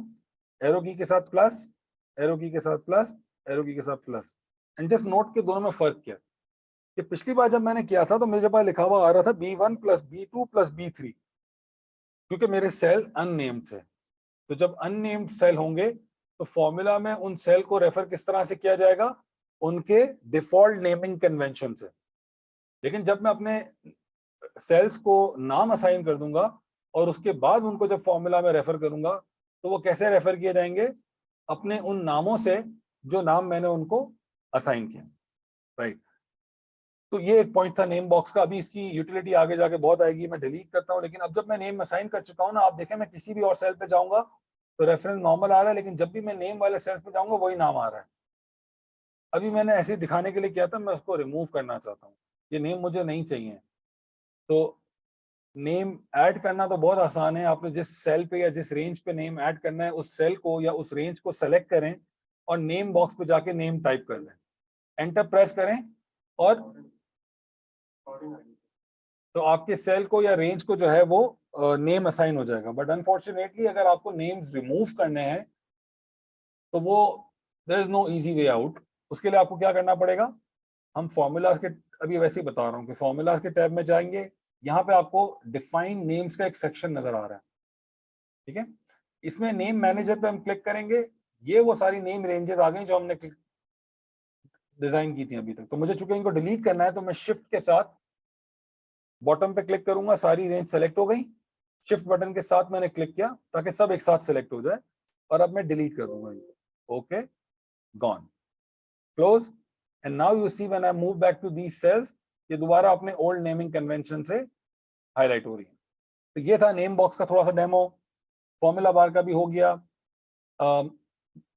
एरो की के साथ प्लस, एरो की के साथ प्लस, एरो की के साथ प्लस। एंड जस्ट नोट के दोनों में फर्क क्या कि पिछली बार जब मैंने किया था तो मेरे पास लिखा हुआ आ रहा था B1 + B2 + B3, क्योंकि मेरे सेल अननेम्ड थे। तो जब अननेम्ड सेल होंगे तो फॉर्मूला में उन सेल को रेफर किस तरह से किया जाएगा? उनके डिफॉल्ट नेमिंग कन्वेंशन से। लेकिन जब मैं अपने सेल्स को नाम असाइन कर दूंगा और उसके बाद उनको जब फॉर्मूला में रेफर करूंगा तो वो कैसे रेफर किए जाएंगे? अपने उन नामों से जो नाम मैंने उनको असाइन किया, राइट। तो ये एक पॉइंट था नेम बॉक्स का। अभी इसकी यूटिलिटी आगे जाके बहुत आएगी, मैं डिलीट करता हूँ। लेकिन अब जब मैं नेम असाइन कर चुका हूँ ना, आप देखें मैं किसी भी और सेल पे जाऊंगा तो रेफरेंस नॉर्मल आ रहा है, लेकिन जब भी मैं नेम वाले सेल्स पे जाऊंगा वही नाम आ रहा है। अभी मैंने ऐसे दिखाने के लिए किया था, मैं उसको रिमूव करना चाहता हूँ, ये नेम मुझे नहीं चाहिए। तो नेम ऐड करना तो बहुत आसान है। आपने जिस सेल पे या जिस रेंज पे नेम ऐड करना है, उस सेल को या उस रेंज को सेलेक्ट करें और नेम बॉक्स पे जाके नेम टाइप कर दें, एंटर प्रेस करें और तो आपके सेल को या रेंज को जो है वो नेम असाइन हो जाएगा। बट अनफॉर्चुनेटली अगर आपको नेम्स रिमूव करने हैं तो वो there is no easy way out. उसके लिए आपको क्या करना पड़ेगा, हम फॉर्मूलाज के, अभी वैसे ही बता रहा हूँ कि फॉर्मूलाज के टैब में जाएंगे, यहाँ पे आपको डिफाइन नेम्स का एक सेक्शन नजर आ रहा है, ठीक है। इसमें नेम मैनेजर पे हम क्लिक करेंगे, ये वो सारी नेम रेंजेस आ गई जो हमने डिजाइन की थी अभी तक। तो मुझे चूंकि इनको डिलीट करना है तो मैं शिफ्ट के साथ बॉटम पे क्लिक करूंगा, सारी रेंज सेलेक्ट हो गई। शिफ्ट बटन के साथ मैंने क्लिक किया ताकि सब एक साथ सेलेक्ट हो जाए, और अब मैं डिलीट कर दूंगा ये। Okay, gone, close. And now you see when I move back to these cells, ये दोबारा अपने ओल्ड नेमिंग कन्वेंशन से हाईलाइट हो रही है। तो ये था नेम बॉक्स का थोड़ा सा डेमो। फॉर्मूला बार का भी हो गया।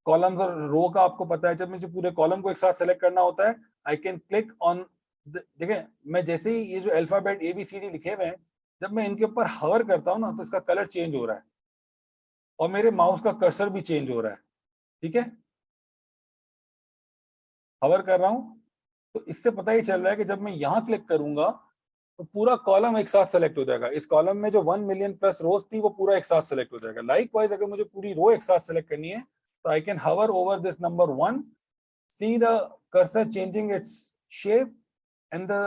कॉलम्स और रो का आपको पता है, जब मुझे पूरे कॉलम को एक साथ सेलेक्ट करना होता है, आई कैन क्लिक ऑन, देखें मैं जैसे ही ये जो अल्फाबेट ABCD लिखे हुए हैं, जब मैं इनके ऊपर हवर करता हूँ ना तो इसका कलर चेंज हो रहा है और मेरे माउस का कर्सर भी चेंज हो रहा है, ठीक है। हवर कर रहा हूँ तो इससे पता ही चल रहा है कि जब मैं यहाँ क्लिक करूंगा तो पूरा कॉलम एक साथ सेलेक्ट हो जाएगा। इस कॉलम में जो 1 मिलियन प्लस रोज थी वो पूरा एक साथ सेलेक्ट हो जाएगा। लाइकवाइज अगर मुझे पूरी रो एक साथ सेलेक्ट करनी है तो I can hover over this number 1, see the cursor changing its shape and the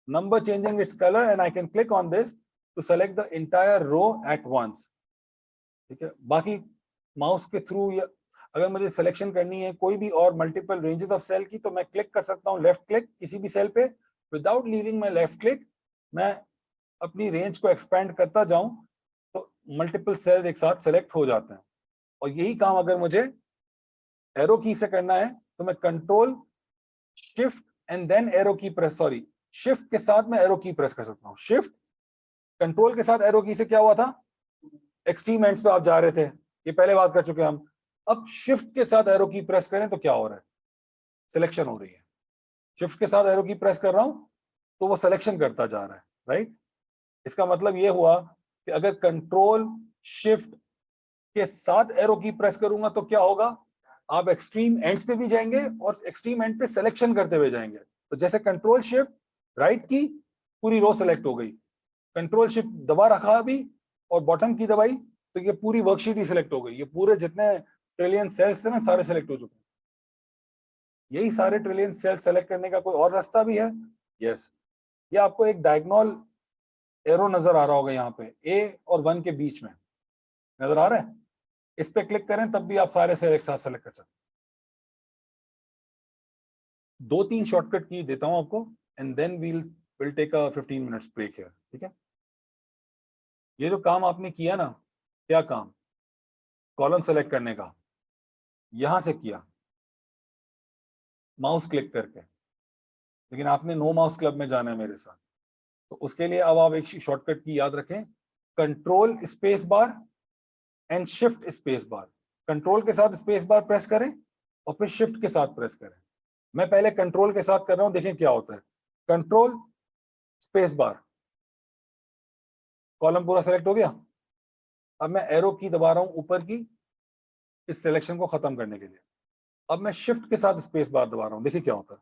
number changing its color, and I can click on this to select the entire row at once, ठीक है। बाकी mouse के through या अगर मुझे selection करनी है कोई भी और मल्टीपल रेंजेस ऑफ सेल की, तो मैं क्लिक कर सकता हूँ लेफ्ट क्लिक किसी भी सेल पे, without leaving my left click मैं अपनी रेंज को एक्सपेंड करता जाऊं तो मल्टीपल सेल्स एक साथ सेलेक्ट हो जाते हैं। और यही काम अगर मुझे एरो की से करना है तो मैं control shift and then arrow key press, sorry shift के साथ मैं एरो की प्रेस कर सकता हूँ। शिफ्ट कंट्रोल के साथ एरो की से क्या हुआ था, एक्सट्रीम एंड्स पे आप जा रहे थे, ये पहले बात कर चुके हैं हम। अब शिफ्ट के साथ एरो की प्रेस करें तो क्या हो रहा है, सिलेक्शन हो रही है। शिफ्ट के साथ एरो की प्रेस कर रहा हूं तो वो सिलेक्शन करता जा रहा है, राइट। इसका मतलब ये हुआ कि अगर कंट्रोल शिफ्ट के साथ एरो की प्रेस करूंगा तो क्या होगा, आप एक्सट्रीम एंड्स पे भी जाएंगे और एक्सट्रीम एंड पे सिलेक्शन करते हुए जाएंगे। तो जैसे कंट्रोल शिफ्ट राइट की, पूरी रो सेलेक्ट हो गई, कंट्रोल शिफ्ट दबा रखा अभी और बॉटम की दबाई तो ये पूरी वर्कशीट ही सिलेक्ट हो गई। ये पूरे जितने ट्रिलियन सेल्स थे ना सारे सिलेक्ट हो चुके हैं। यही सारे ट्रिलियन सेल्स सेलेक्ट करने का कोई और रास्ता भी है? यस। ये आपको एक डायगोनल एरो नजर आ रहा होगा यहाँ पे, A और 1 के बीच में नजर आ रहा है। इस पे क्लिक करें तब भी आप सारे सेल एक साथ सेलेक्ट कर सकते हैं। 2-3 शॉर्टकट की देता हूं आपको and then will take a 15 minutes break here, ठीक है। ये जो काम आपने किया ना, क्या काम, कॉलम सेलेक्ट करने का, यहां से किया माउस क्लिक करके, लेकिन आपने नो माउस क्लब में जाना है मेरे साथ। तो उसके लिए अब आप एक शॉर्टकट की याद रखें, control space bar and shift space bar. Control के साथ स्पेस बार प्रेस करें और फिर शिफ्ट के साथ प्रेस करें। मैं पहले कंट्रोल के साथ कर रहा हूं, देखें क्या होता है। कंट्रोल स्पेस बार, कॉलम पूरा सेलेक्ट हो गया। अब मैं एरो की दबा रहा हूं ऊपर की, इस सिलेक्शन को खत्म करने के लिए। अब मैं शिफ्ट के साथ स्पेस बार दबा रहा हूं, देखिए क्या होता है,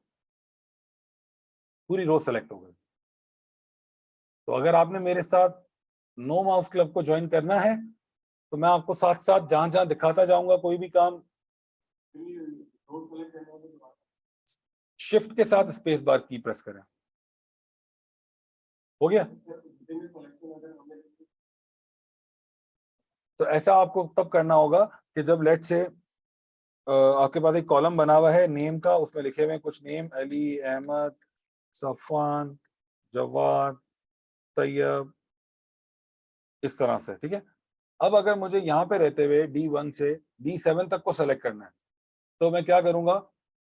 पूरी रो सेलेक्ट हो गई। तो अगर आपने मेरे साथ नो माउस क्लब को ज्वाइन करना है तो मैं आपको साथ साथ जहां जहां दिखाता जाऊंगा कोई भी काम, शिफ्ट के साथ स्पेस बार की प्रेस करें। हो गया। तो ऐसा आपको तब करना होगा कि जब लेट से आपके पास एक कॉलम बना हुआ है नेम का, उसमें लिखे हुए हैं कुछ नेम, अली, अहमद, सफान, जवाद, तैयब, इस तरह से, ठीक है। अब अगर मुझे यहाँ पे रहते हुए D1 से D7 तक को सेलेक्ट करना है तो मैं क्या करूंगा,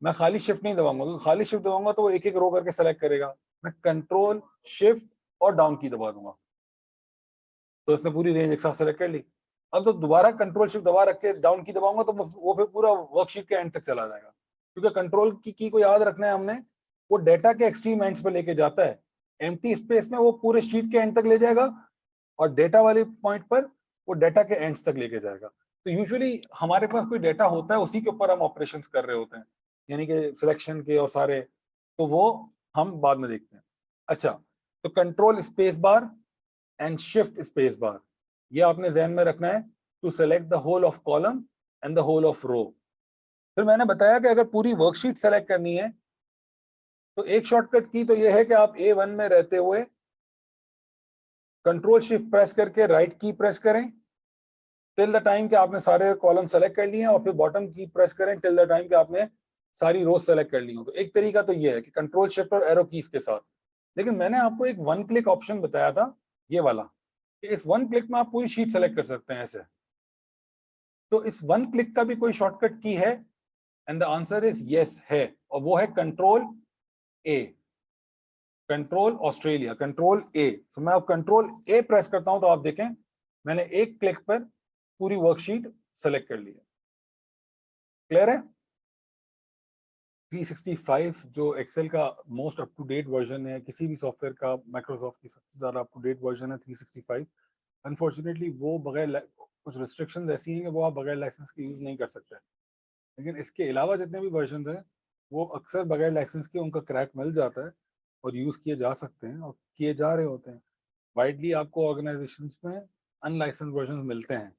मैं खाली शिफ्ट नहीं दबाऊंगा, क्योंकि खाली शिफ्ट दबाऊंगा तो वो एक एक रो करके सेलेक्ट करेगा। मैं कंट्रोल शिफ्ट और डाउन की दबा दूंगा, तो इसने पूरी रेंज एक साथ सेलेक्ट कर ली। अब तो दोबारा कंट्रोल शिफ्ट दबा रख के डाउन की दबाऊंगा तो वो फिर पूरा वर्कशीट के एंड तक चला जाएगा, क्योंकि कंट्रोल की को याद रखना है हमने, वो डेटा के एक्सट्रीम एंड्स पे लेके जाता है। एम्प्टी स्पेस में वो पूरे शीट के एंड तक ले जाएगा, और डेटा वाले पॉइंट पर वो डेटा के एंड्स तक लेके जाएगा। तो यूजुअली हमारे पास कोई डेटा होता है, उसी के ऊपर हम ऑपरेशंस कर रहे होते हैं, यानी कि सिलेक्शन के और सारे, तो वो हम बाद में देखते हैं। अच्छा, तो control space bar and shift space bar, ये आपने ध्यान में रखना है to select the whole of column and the whole of row. फिर मैंने बताया कि अगर पूरी वर्कशीट सेलेक्ट करनी है तो एक शॉर्टकट की तो ये है कि आप A1 में रहते हुए कंट्रोल शिफ्ट प्रेस करके राइट की प्रेस करें टिल द टाइम कि आपने सारे कॉलम सेलेक्ट कर लिए हैं, और फिर बॉटम की प्रेस करें टिल द टाइम कि आपने सारी रोज सेलेक्ट कर ली हो। तो एक तरीका तो ये है कि कंट्रोल शिफ्ट और एरो कीज के साथ। लेकिन मैंने आपको एक वन क्लिक ऑप्शन बताया था, ये वाला, कि इस वन क्लिक में आप पूरी शीट सेलेक्ट कर सकते हैं ऐसे। तो इस वन क्लिक का भी कोई शॉर्टकट की है? And the answer is yes है, और वो है कंट्रोल ए, कंट्रोल ऑस्ट्रेलिया, कंट्रोल ए। तो मैं अब कंट्रोल ए प्रेस करता हूं तो आप देखें मैंने एक क्लिक पर पूरी वर्कशीट सेलेक्ट कर ली है। क्लियर है? 365 जो एक्सेल का most up to date version है, किसी भी सॉफ्टवेयर का माइक्रोसॉफ्ट की सबसे ज्यादा अप टू डेट वर्जन है 365। अनफॉर्चुनेटली वो बगैर कुछ रिस्ट्रिक्शंस ऐसी हैं कि वो आप बगैर लाइसेंस के यूज नहीं कर सकते, लेकिन इसके अलावा जितने भी वर्जन हैं वो अक्सर बगैर लाइसेंस के उनका क्रैक मिल जाता है और यूज किए जा सकते हैं और किए जा रहे होते हैं। वाइडली आपको ऑर्गेनाइजेशंस में अनलाइसेंस वर्जन मिलते हैं,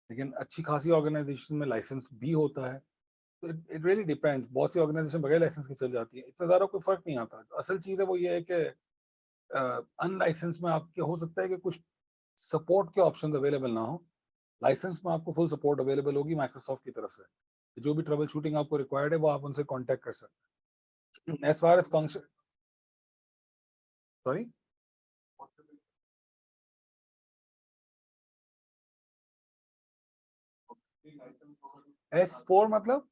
लेकिन अच्छी खासी ऑर्गेनाइजेशन में लाइसेंस भी होता है। तो इट रियली डिपेंड्स। बहुत सी ऑर्गेनाइजेशन बगैर लाइसेंस के चल जाती है, इतना ज़्यादा कोई फर्क नहीं आता। असल चीज़ है वो ये है कि अनलाइसेंस में आपके हो सकता है कि कुछ सपोर्ट के ऑप्शन अवेलेबल ना हो, लाइसेंस में आपको फुल सपोर्ट अवेलेबल होगी माइक्रोसॉफ्ट की तरफ से। जो भी ट्रबल शूटिंग आपको रिक्वायर्ड है वो आप उनसे कांटेक्ट कर सकते हैं। As far as function, sorry, S4 मतलब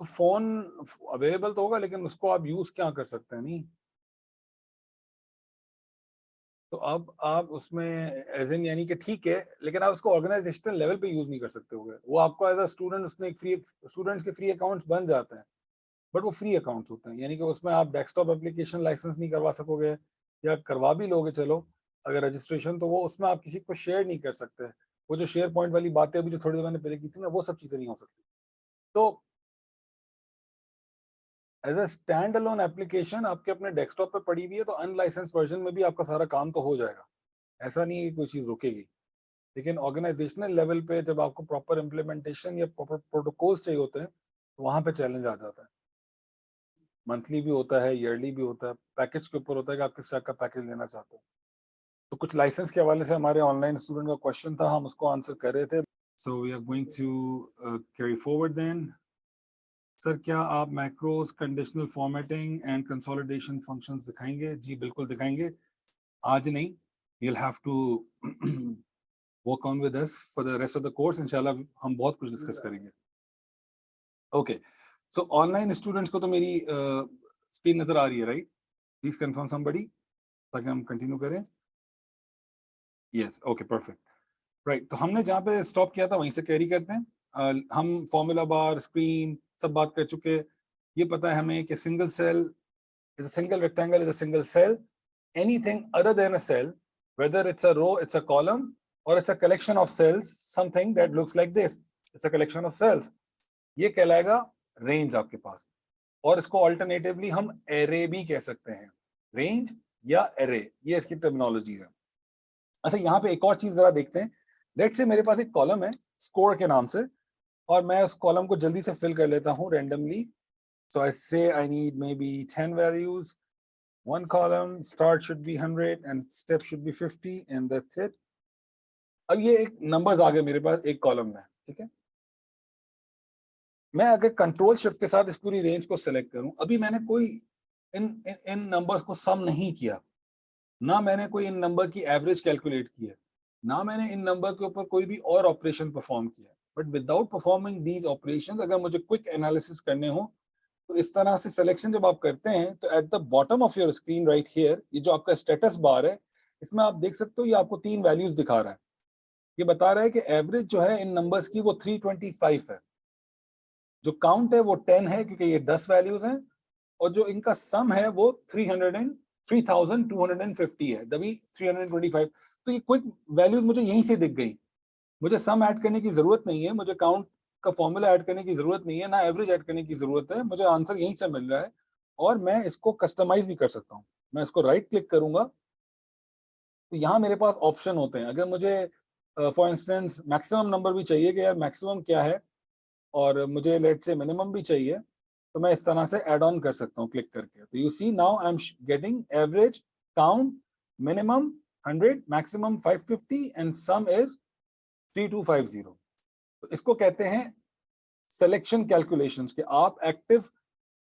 तो फोन अवेलेबल तो होगा, लेकिन उसको आप यूज क्या कर सकते हैं नहीं। तो अब आप उसमें एज इन यानी कि ठीक है, लेकिन आप उसको ऑर्गेनाइजेशनल लेवल पे यूज नहीं कर सकते होगे। वो आपको एज अ स्टूडेंट उसमें एक फ्री, स्टूडेंट्स के फ्री अकाउंट्स बन जाते हैं, बट वो फ्री अकाउंट्स होते हैं, यानी कि उसमें आप डेस्कटॉप एप्लीकेशन लाइसेंस नहीं करवा सकोगे, या करवा भी लोगे चलो अगर रजिस्ट्रेशन, तो वो उसमें आप किसी को शेयर नहीं कर सकते। वो जो शेयर पॉइंट वाली बातें अभी जो थोड़ी देर मैंने पहले की थी ना, वो सब चीजें नहीं हो सकती। तो as a standalone application आपके अपने डेस्कटॉप पे पड़ी हुई है, तो अनलाइसेंस वर्जन में भी आपका सारा काम तो हो जाएगा, ऐसा नहीं है कि कोई चीज रुकेगी। लेकिन ऑर्गेनाइजेशनल लेवल पे जब आपको प्रॉपर इम्प्लीमेंटेशन या प्रॉपर प्रोटोकॉल्स चाहिए होते हैं, तो वहां पे चैलेंज आ जाता है। मंथली भी होता है, ईयरली भी होता है, पैकेज के ऊपर होता है कि आप किस टाइप का पैकेज लेना चाहते हो। तो कुछ लाइसेंस के हवाले से हमारे ऑनलाइन स्टूडेंट का क्वेश्चन था, हम उसको आंसर कर रहे थे। So we are going to carry forward then. Sir क्या आप macros, conditional formatting and consolidation functions दिखाएंगे? जी बिल्कुल दिखाएंगे, आज नहीं, you'll have to work on with us for the rest of the course। इंशाल्लाह हम बहुत कुछ डिस्कस करेंगे। ओके, सो ऑनलाइन स्टूडेंट्स को तो मेरी स्क्रीन नजर आ रही है, राइट? प्लीज कंफर्म समबडी ताकि हम कंटिन्यू करें। Yes, okay, perfect, right. तो हमने जहाँ पे स्टॉप किया था वहीं से कैरी करते हैं। हम फॉर्मूला बार, स्क्रीन सब बात कर चुके हैं। ये पता है हमें कि single cell is a single rectangle is a single cell. Anything other than a cell, whether it's a row, it's a column, or it's a collection of cells, something that looks like this, it's a collection of cells, ये कहलाएगा range आपके पास। और इसको alternatively हम array भी कह सकते हैं, रेंज या एरे, ये इसकी टर्मिनोलॉजीज है। अच्छा, यहाँ पे एक और चीज जरा देखते हैं। लेट्स से मेरे पास एक कॉलम है स्कोर के नाम से, और मैं उस कॉलम को जल्दी से फिल कर लेता हूँ randomly. So I say I need maybe 10 values. One column, start should be 100 and step should be 50, and that's it. अब ये एक नंबर्स आ गए मेरे पास एक कॉलम में, ठीक है। मैं अगर कंट्रोल शिफ्ट के साथ इस पूरी रेंज को सेलेक्ट करूं, अभी मैंने कोई इन नंबर्स को सम नहीं किया, ना मैंने कोई इन नंबर की एवरेज कैलकुलेट की है, ना मैंने इन नंबर के ऊपर कोई भी और ऑपरेशन परफॉर्म किया, but without performing these operations अगर मुझे क्विक एनालिसिस करने हो तो इस तरह से सिलेक्शन जब आप करते हैं तो at the bottom of your screen right here, ये जो आपका स्टेटस बार है, इसमें आप देख सकते हो ये आपको 3 वैल्यूज दिखा रहा है। ये बता रहा है कि एवरेज जो है इन नंबर्स की वो 325 है, जो काउंट है वो 10 है क्योंकि ये 10 वैल्यूज हैं, और जो इनका सम है वो 3250 है, तभी 325। तो ये क्विक वैल्यूज मुझे यहीं से दिख गई, मुझे सम ऐड करने की जरूरत नहीं है, मुझे काउंट का फॉर्मूला ऐड करने की जरूरत नहीं है, ना एवरेज ऐड करने की जरूरत है, मुझे आंसर यहीं से मिल रहा है और मैं इसको कस्टमाइज भी कर सकता हूँ। मैं इसको राइट क्लिक करूंगा तो यहाँ मेरे पास ऑप्शन होते हैं। अगर मुझे फॉर इंस्टेंस मैक्सिमम नंबर भी चाहिए कि यार मैक्सिमम क्या है, और मुझे लेट से मिनिमम भी चाहिए, तो मैं इस तरह से ऐड ऑन कर सकता हूँ क्लिक करके। तो you see now I am getting average, count, minimum 100, maximum 550 and sum is 3250। तो इसको कहते हैं सिलेक्शन कैलकुलेशंस, कि आप एक्टिव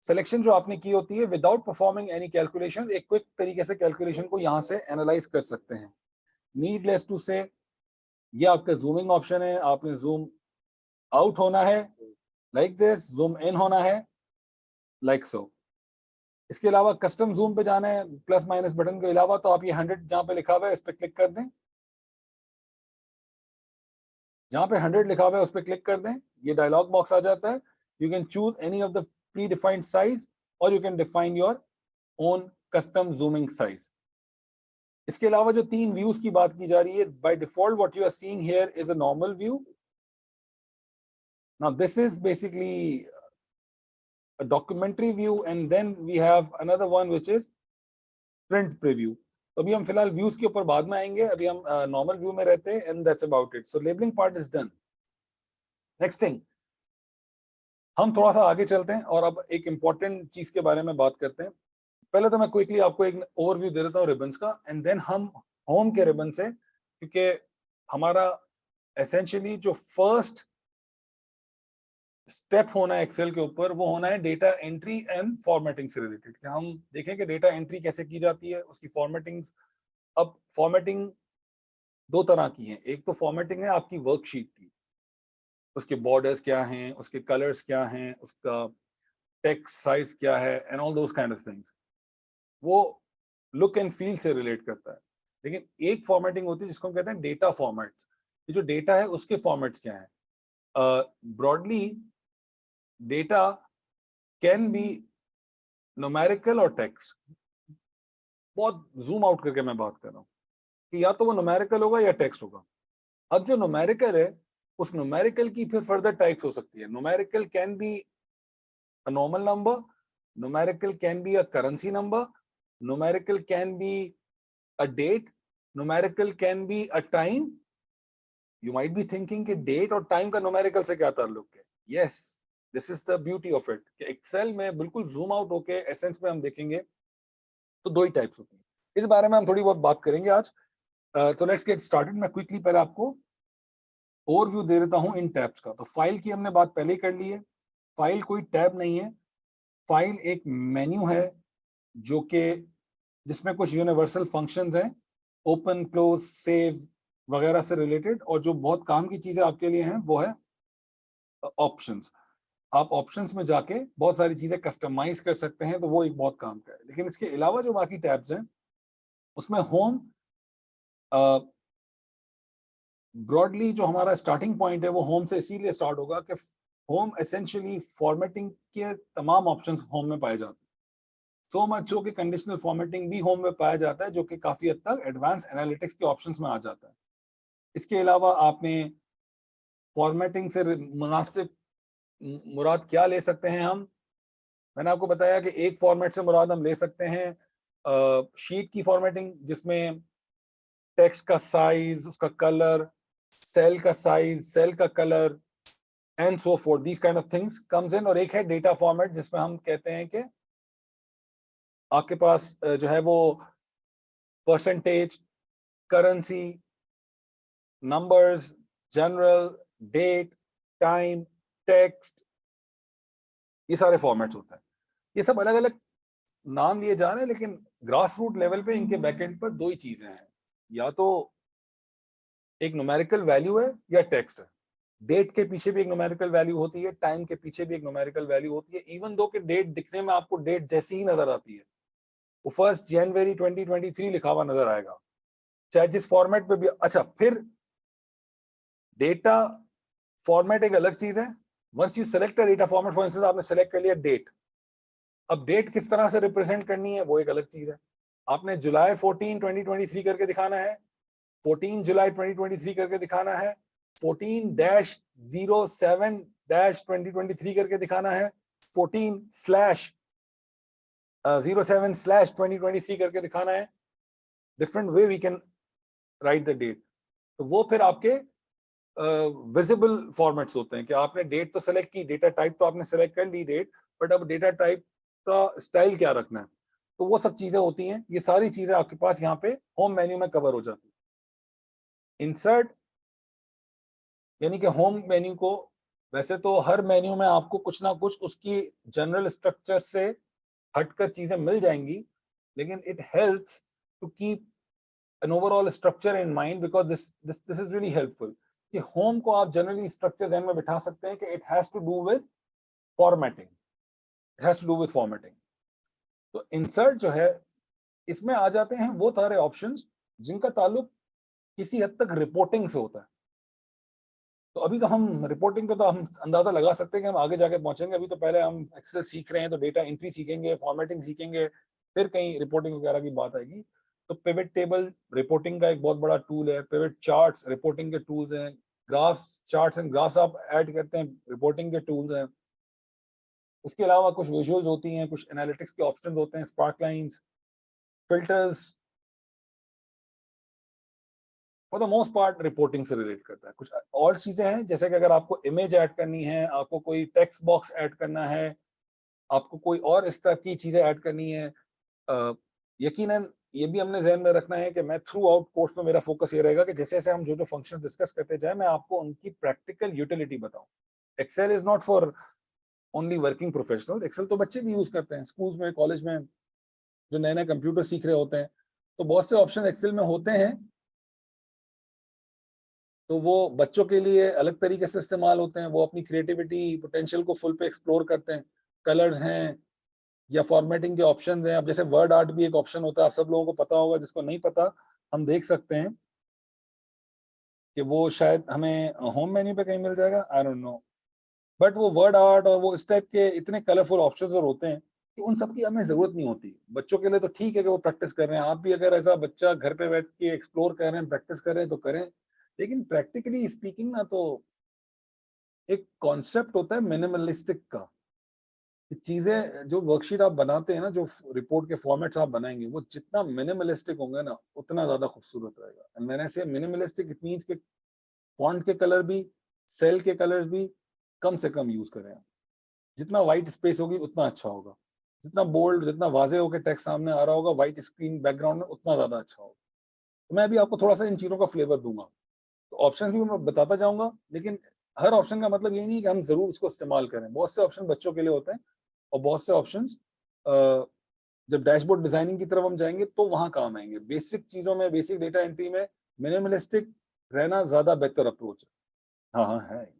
सिलेक्शन जो आपने की होती है विदाउट परफॉर्मिंग एनी कैलकुलेशन, एक क्विक तरीके से कैलकुलेशन को यहां से एनालाइज कर सकते हैं। नीडलेस टू से ये आपका जूमिंग ऑप्शन है, आपने जूम आउट होना है लाइक दिस, जूम इन होना है लाइक सो। इसके अलावा कस्टम जूम पे जाना है प्लस माइनस बटन के अलावा, तो आप ये 100 जहां पे लिखा हुआ है इस पे क्लिक कर दें, जहां पे 100 लिखा हुआ है उस पर क्लिक कर दें, ये डायलॉग बॉक्स आ जाता है। You can choose any of the predefined size और you can define your own custom zooming size. इसके अलावा जो 3 व्यूज की बात की जा रही है, by default what you are seeing here is a normal view. Now this is basically a documentary view, and then we have another one which is print preview. तो अभी हम फिलहाल व्यूज के ऊपर बाद में आएंगे, अभी हम नॉर्मल व्यू में रहते हैं, and that's about it. So labelling part is done. Next thing, हम थोड़ा सा आगे चलते हैं और अब एक इंपॉर्टेंट चीज के बारे में बात करते हैं। पहले तो मैं क्विकली आपको एक ओवरव्यू दे देता हूँ रिबन्स का, एंड देन हम होम के रिबन से, क्योंकि हमारा एसेंशियली जो फर्स्ट स्टेप होना है एक्सेल के ऊपर वो होना है डेटा एंट्री एंड फॉर्मेटिंग से रिलेटेड, कि हम देखें कि डेटा एंट्री कैसे की जाती है, उसकी फॉर्मेटिंग। अब फॉर्मेटिंग 2 तरह की है, एक तो फॉर्मेटिंग है आपकी वर्कशीट की, उसके बॉर्डर्स क्या हैं, उसके कलर्स क्या हैं, उसका टेक्स्ट साइज क्या है, and all those kind of things, वो लुक एंड फील से रिलेट करता है। लेकिन एक फॉर्मेटिंग होती है जिसको हम कहते हैं डेटा फॉर्मेट्स। ये जो डेटा है उसके फॉर्मेट्स क्या है? Broadly data can be numerical और टेक्स्ट। बहुत जूम आउट करके मैं बात कर रहा हूँ कि या तो वो न्यूमेरिकल होगा या टेक्स्ट होगा। अब जो न्यूमेरिकल है, उस न्यूमेरिकल की फिर फर्दर टाइप्स हो सकती है। Numerical can be a normal number, numerical can be a currency number, numerical can be a date, numerical can be a time. You might be thinking कि डेट और time का numerical से क्या ताल्लुक है? Yes, this is the beauty of it कि Excel में बिल्कुल जूम आउट होके एसेंस में हम देखेंगे तो 2 ही टाइप्स होती हैं। इस बारे में हम थोड़ी बहुत बात करेंगे आज। तो लेट्स गेट स्टार्टेड। मैं क्विकली पहले आपको ओवरव्यू दे देता हूं इन टैब्स का। तो फाइल की हमने बात पहले ही कर ली है। फाइल कोई टैब नहीं है, फाइल एक मेन्यू है जो कि जिसमें कुछ यूनिवर्सल फंक्शंस हैं, ओपन, क्लोज, सेव वगैरह से रिलेटेड, और जो बहुत काम की चीजें आपके लिए हैं वो है ऑप्शंस। आप ऑप्शंस में जाके बहुत सारी चीजें कस्टमाइज कर सकते हैं, तो वो एक बहुत काम का है। लेकिन इसके अलावा जो बाकी टैब्स हैं उसमें होम, ब्रॉडली जो हमारा स्टार्टिंग पॉइंट है वो होम से इसीलिए स्टार्ट होगा कि होम एसेंशियली फॉर्मेटिंग के तमाम ऑप्शंस होम में पाए जाते हैं। सो मच सो कि कंडीशनल फॉर्मेटिंग भी होम में पाया जाता है, जो कि काफी हद तक एडवांस एनालिटिक्स के ऑप्शंस में आ जाता है। इसके अलावा आपने फॉर्मेटिंग से मुनासिब मुराद क्या ले सकते हैं हम? मैंने आपको बताया कि एक फॉर्मेट से मुराद हम ले सकते हैं शीट की फॉर्मेटिंग, जिसमें टेक्स्ट का साइज, उसका कलर, सेल का साइज, सेल का colour and so fourth, these kind of things comes in. और एक है डेटा फॉर्मेट जिसमें हम कहते हैं कि आपके पास जो है वो percentage, currency, numbers, general, date, time, text, ये सारे फॉर्मेट्स होते हैं। ये सब अलग अलग नाम लिए जा रहे हैं, लेकिन ग्रास रूट लेवल पे इनके बैकएंड पर 2 ही चीजें हैं। या तो एक न्यूमेरिकल वैल्यू है या टेक्स्ट है। डेट के पीछे भी एक न्यूमेरिकल वैल्यू होती है, टाइम के पीछे भी एक न्यूमेरिकल वैल्यू होती है, इवन दो कि डेट दिखने में आपको डेट जैसी ही नजर आती है, वो 1 जनवरी 2023 लिखा हुआ नजर आएगा, चाहे जिस फॉर्मेट पे भी। अच्छा, फिर डेटा फॉर्मेट एक अलग चीज है। Once you select a data format, for instance आपने सेलेक्ट कर लिया डेट, अब डेट किस तरह से रिप्रेजेंट करनी है वो एक अलग चीज है। आपने जुलाई 14 2023 करके दिखाना है, 14 जुलाई 2023 करके दिखाना है, 14-07-2023 करके दिखाना है, 14/07/2023 करके दिखाना है। Different way we can write the date. तो वो फिर आपके विजिबल फॉर्मेट्स होते हैं कि आपने डेट तो सेलेक्ट की, डेटा टाइप तो आपने सेलेक्ट कर ली डेट, बट अब डेटा टाइप का स्टाइल क्या रखना है, तो वो सब चीजें होती हैं। ये सारी चीजें आपके पास यहाँ पे होम मेन्यू में कवर हो जाती है। इंसर्ट यानी कि होम मेन्यू को, वैसे तो हर मेन्यू में आपको कुछ ना कुछ उसकी जनरल स्ट्रक्चर से हटकर चीजें मिल जाएंगी, लेकिन it helps to keep an overall structure in mind because this is really helpful कि होम को आप जनरली स्ट्रक्चर ध्यान में बिठा सकते हैं कि it has to do with formatting, it has to do with formatting। तो इंसर्ट जो है, इसमें आ जाते हैं वो सारे ऑप्शंस जिनका ताल्लुक किसी हद तक रिपोर्टिंग से होता है। तो अभी तो हम रिपोर्टिंग को तो हम अंदाजा लगा सकते हैं कि हम आगे जाके पहुंचेंगे, अभी तो पहले हम एक्सेल सीख रहे हैं, तो डेटा एंट्री सीखेंगे, फॉर्मेटिंग सीखेंगे, फिर कहीं रिपोर्टिंग वगैरह की बात आएगी। तो पिवट टेबल रिपोर्टिंग का एक बहुत बड़ा टूल है, पिवट चार्ट्स रिपोर्टिंग के टूल्स हैं, ग्राफ्स चार्ट्स एंड ग्राफ्स आप ऐड करते हैं, रिपोर्टिंग के टूल्स हैं। उसके अलावा कुछ विजुअल्स होती हैं, कुछ एनालिटिक्स के ऑप्शंस होते हैं, spark lines, filters, for the most part reporting से रिलेट करता है। कुछ और चीजें हैं जैसे कि अगर आपको इमेज ऐड करनी है, आपको कोई टेक्स्ट बॉक्स ऐड करना है, आपको कोई और इस तरह की चीजें ऐड करनी है, यकीनन ये भी हमने ध्यान में रखना है कि मैं थ्रू आउट कोर्स में मेरा फोकस ये रहेगा कि जैसे जैसे हम जो जो फंक्शन डिस्कस करते जाए, मैं आपको उनकी प्रैक्टिकल यूटिलिटी बताऊं। Excel is not for only working professional, Excel तो बच्चे भी यूज करते हैं स्कूल्स में, कॉलेज में, जो नए नए कंप्यूटर सीख रहे होते हैं, तो बहुत से ऑप्शन एक्सेल में होते हैं, तो वो बच्चों के लिए अलग तरीके से इस्तेमाल होते हैं, वो अपनी क्रिएटिविटी पोटेंशियल को फुल पे एक्सप्लोर करते हैं। कलर्स हैं या फॉर्मेटिंग के ऑप्शन हैं, अब जैसे वर्ड आर्ट भी एक ऑप्शन होता है, आप सब लोगों को पता होगा, जिसको नहीं पता हम देख सकते हैं कि वो शायद हमें होम मेन्यू पे कहीं मिल जाएगा, आई डोंट नो, बट वो वर्ड आर्ट और वो इस टाइप के इतने कलरफुल ऑप्शंस और होते हैं कि उन सब की हमें जरूरत नहीं होती। बच्चों के लिए तो ठीक है कि वो प्रैक्टिस कर रहे हैं, आप भी अगर ऐसा बच्चा घर पे बैठ के एक्सप्लोर कर रहे हैं, प्रैक्टिस कर रहे हैं तो करें, लेकिन प्रैक्टिकली स्पीकिंग ना, तो एक कॉन्सेप्ट होता है मिनिमलिस्टिक का, चीजें जो वर्कशीट आप बनाते हैं ना, जो रिपोर्ट के फॉर्मेट्स आप बनाएंगे, वो जितना मिनिमलिस्टिक होंगे ना उतना ज्यादा खूबसूरत रहेगा। मैंने से मिनिमलिस्टिक इट मींस के फॉन्ट के कलर भी, सेल के कलर्स भी कम से कम यूज करें। जितना व्हाइट स्पेस होगी उतना अच्छा होगा, जितना बोल्ड, जितना वाजे होकर टेक्स्ट सामने आ रहा होगा व्हाइट स्क्रीन बैकग्राउंड में, उतना ज्यादा अच्छा होगा। तो मैं अभी आपको थोड़ा सा इन चीजों का फ्लेवर दूंगा, तो ऑप्शन भी मैं बताता जाऊंगा, लेकिन हर ऑप्शन का मतलब ये नहीं कि हम जरूर उसको इस्तेमाल करें। बहुत से ऑप्शन बच्चों के लिए होते हैं और बहुत से ऑप्शंस जब डैशबोर्ड डिजाइनिंग की तरफ हम जाएंगे तो वहां काम आएंगे। बेसिक चीजों में, बेसिक डेटा एंट्री में मिनिमलिस्टिक रहना ज्यादा बेहतर अप्रोच है। हाँ हाँ है,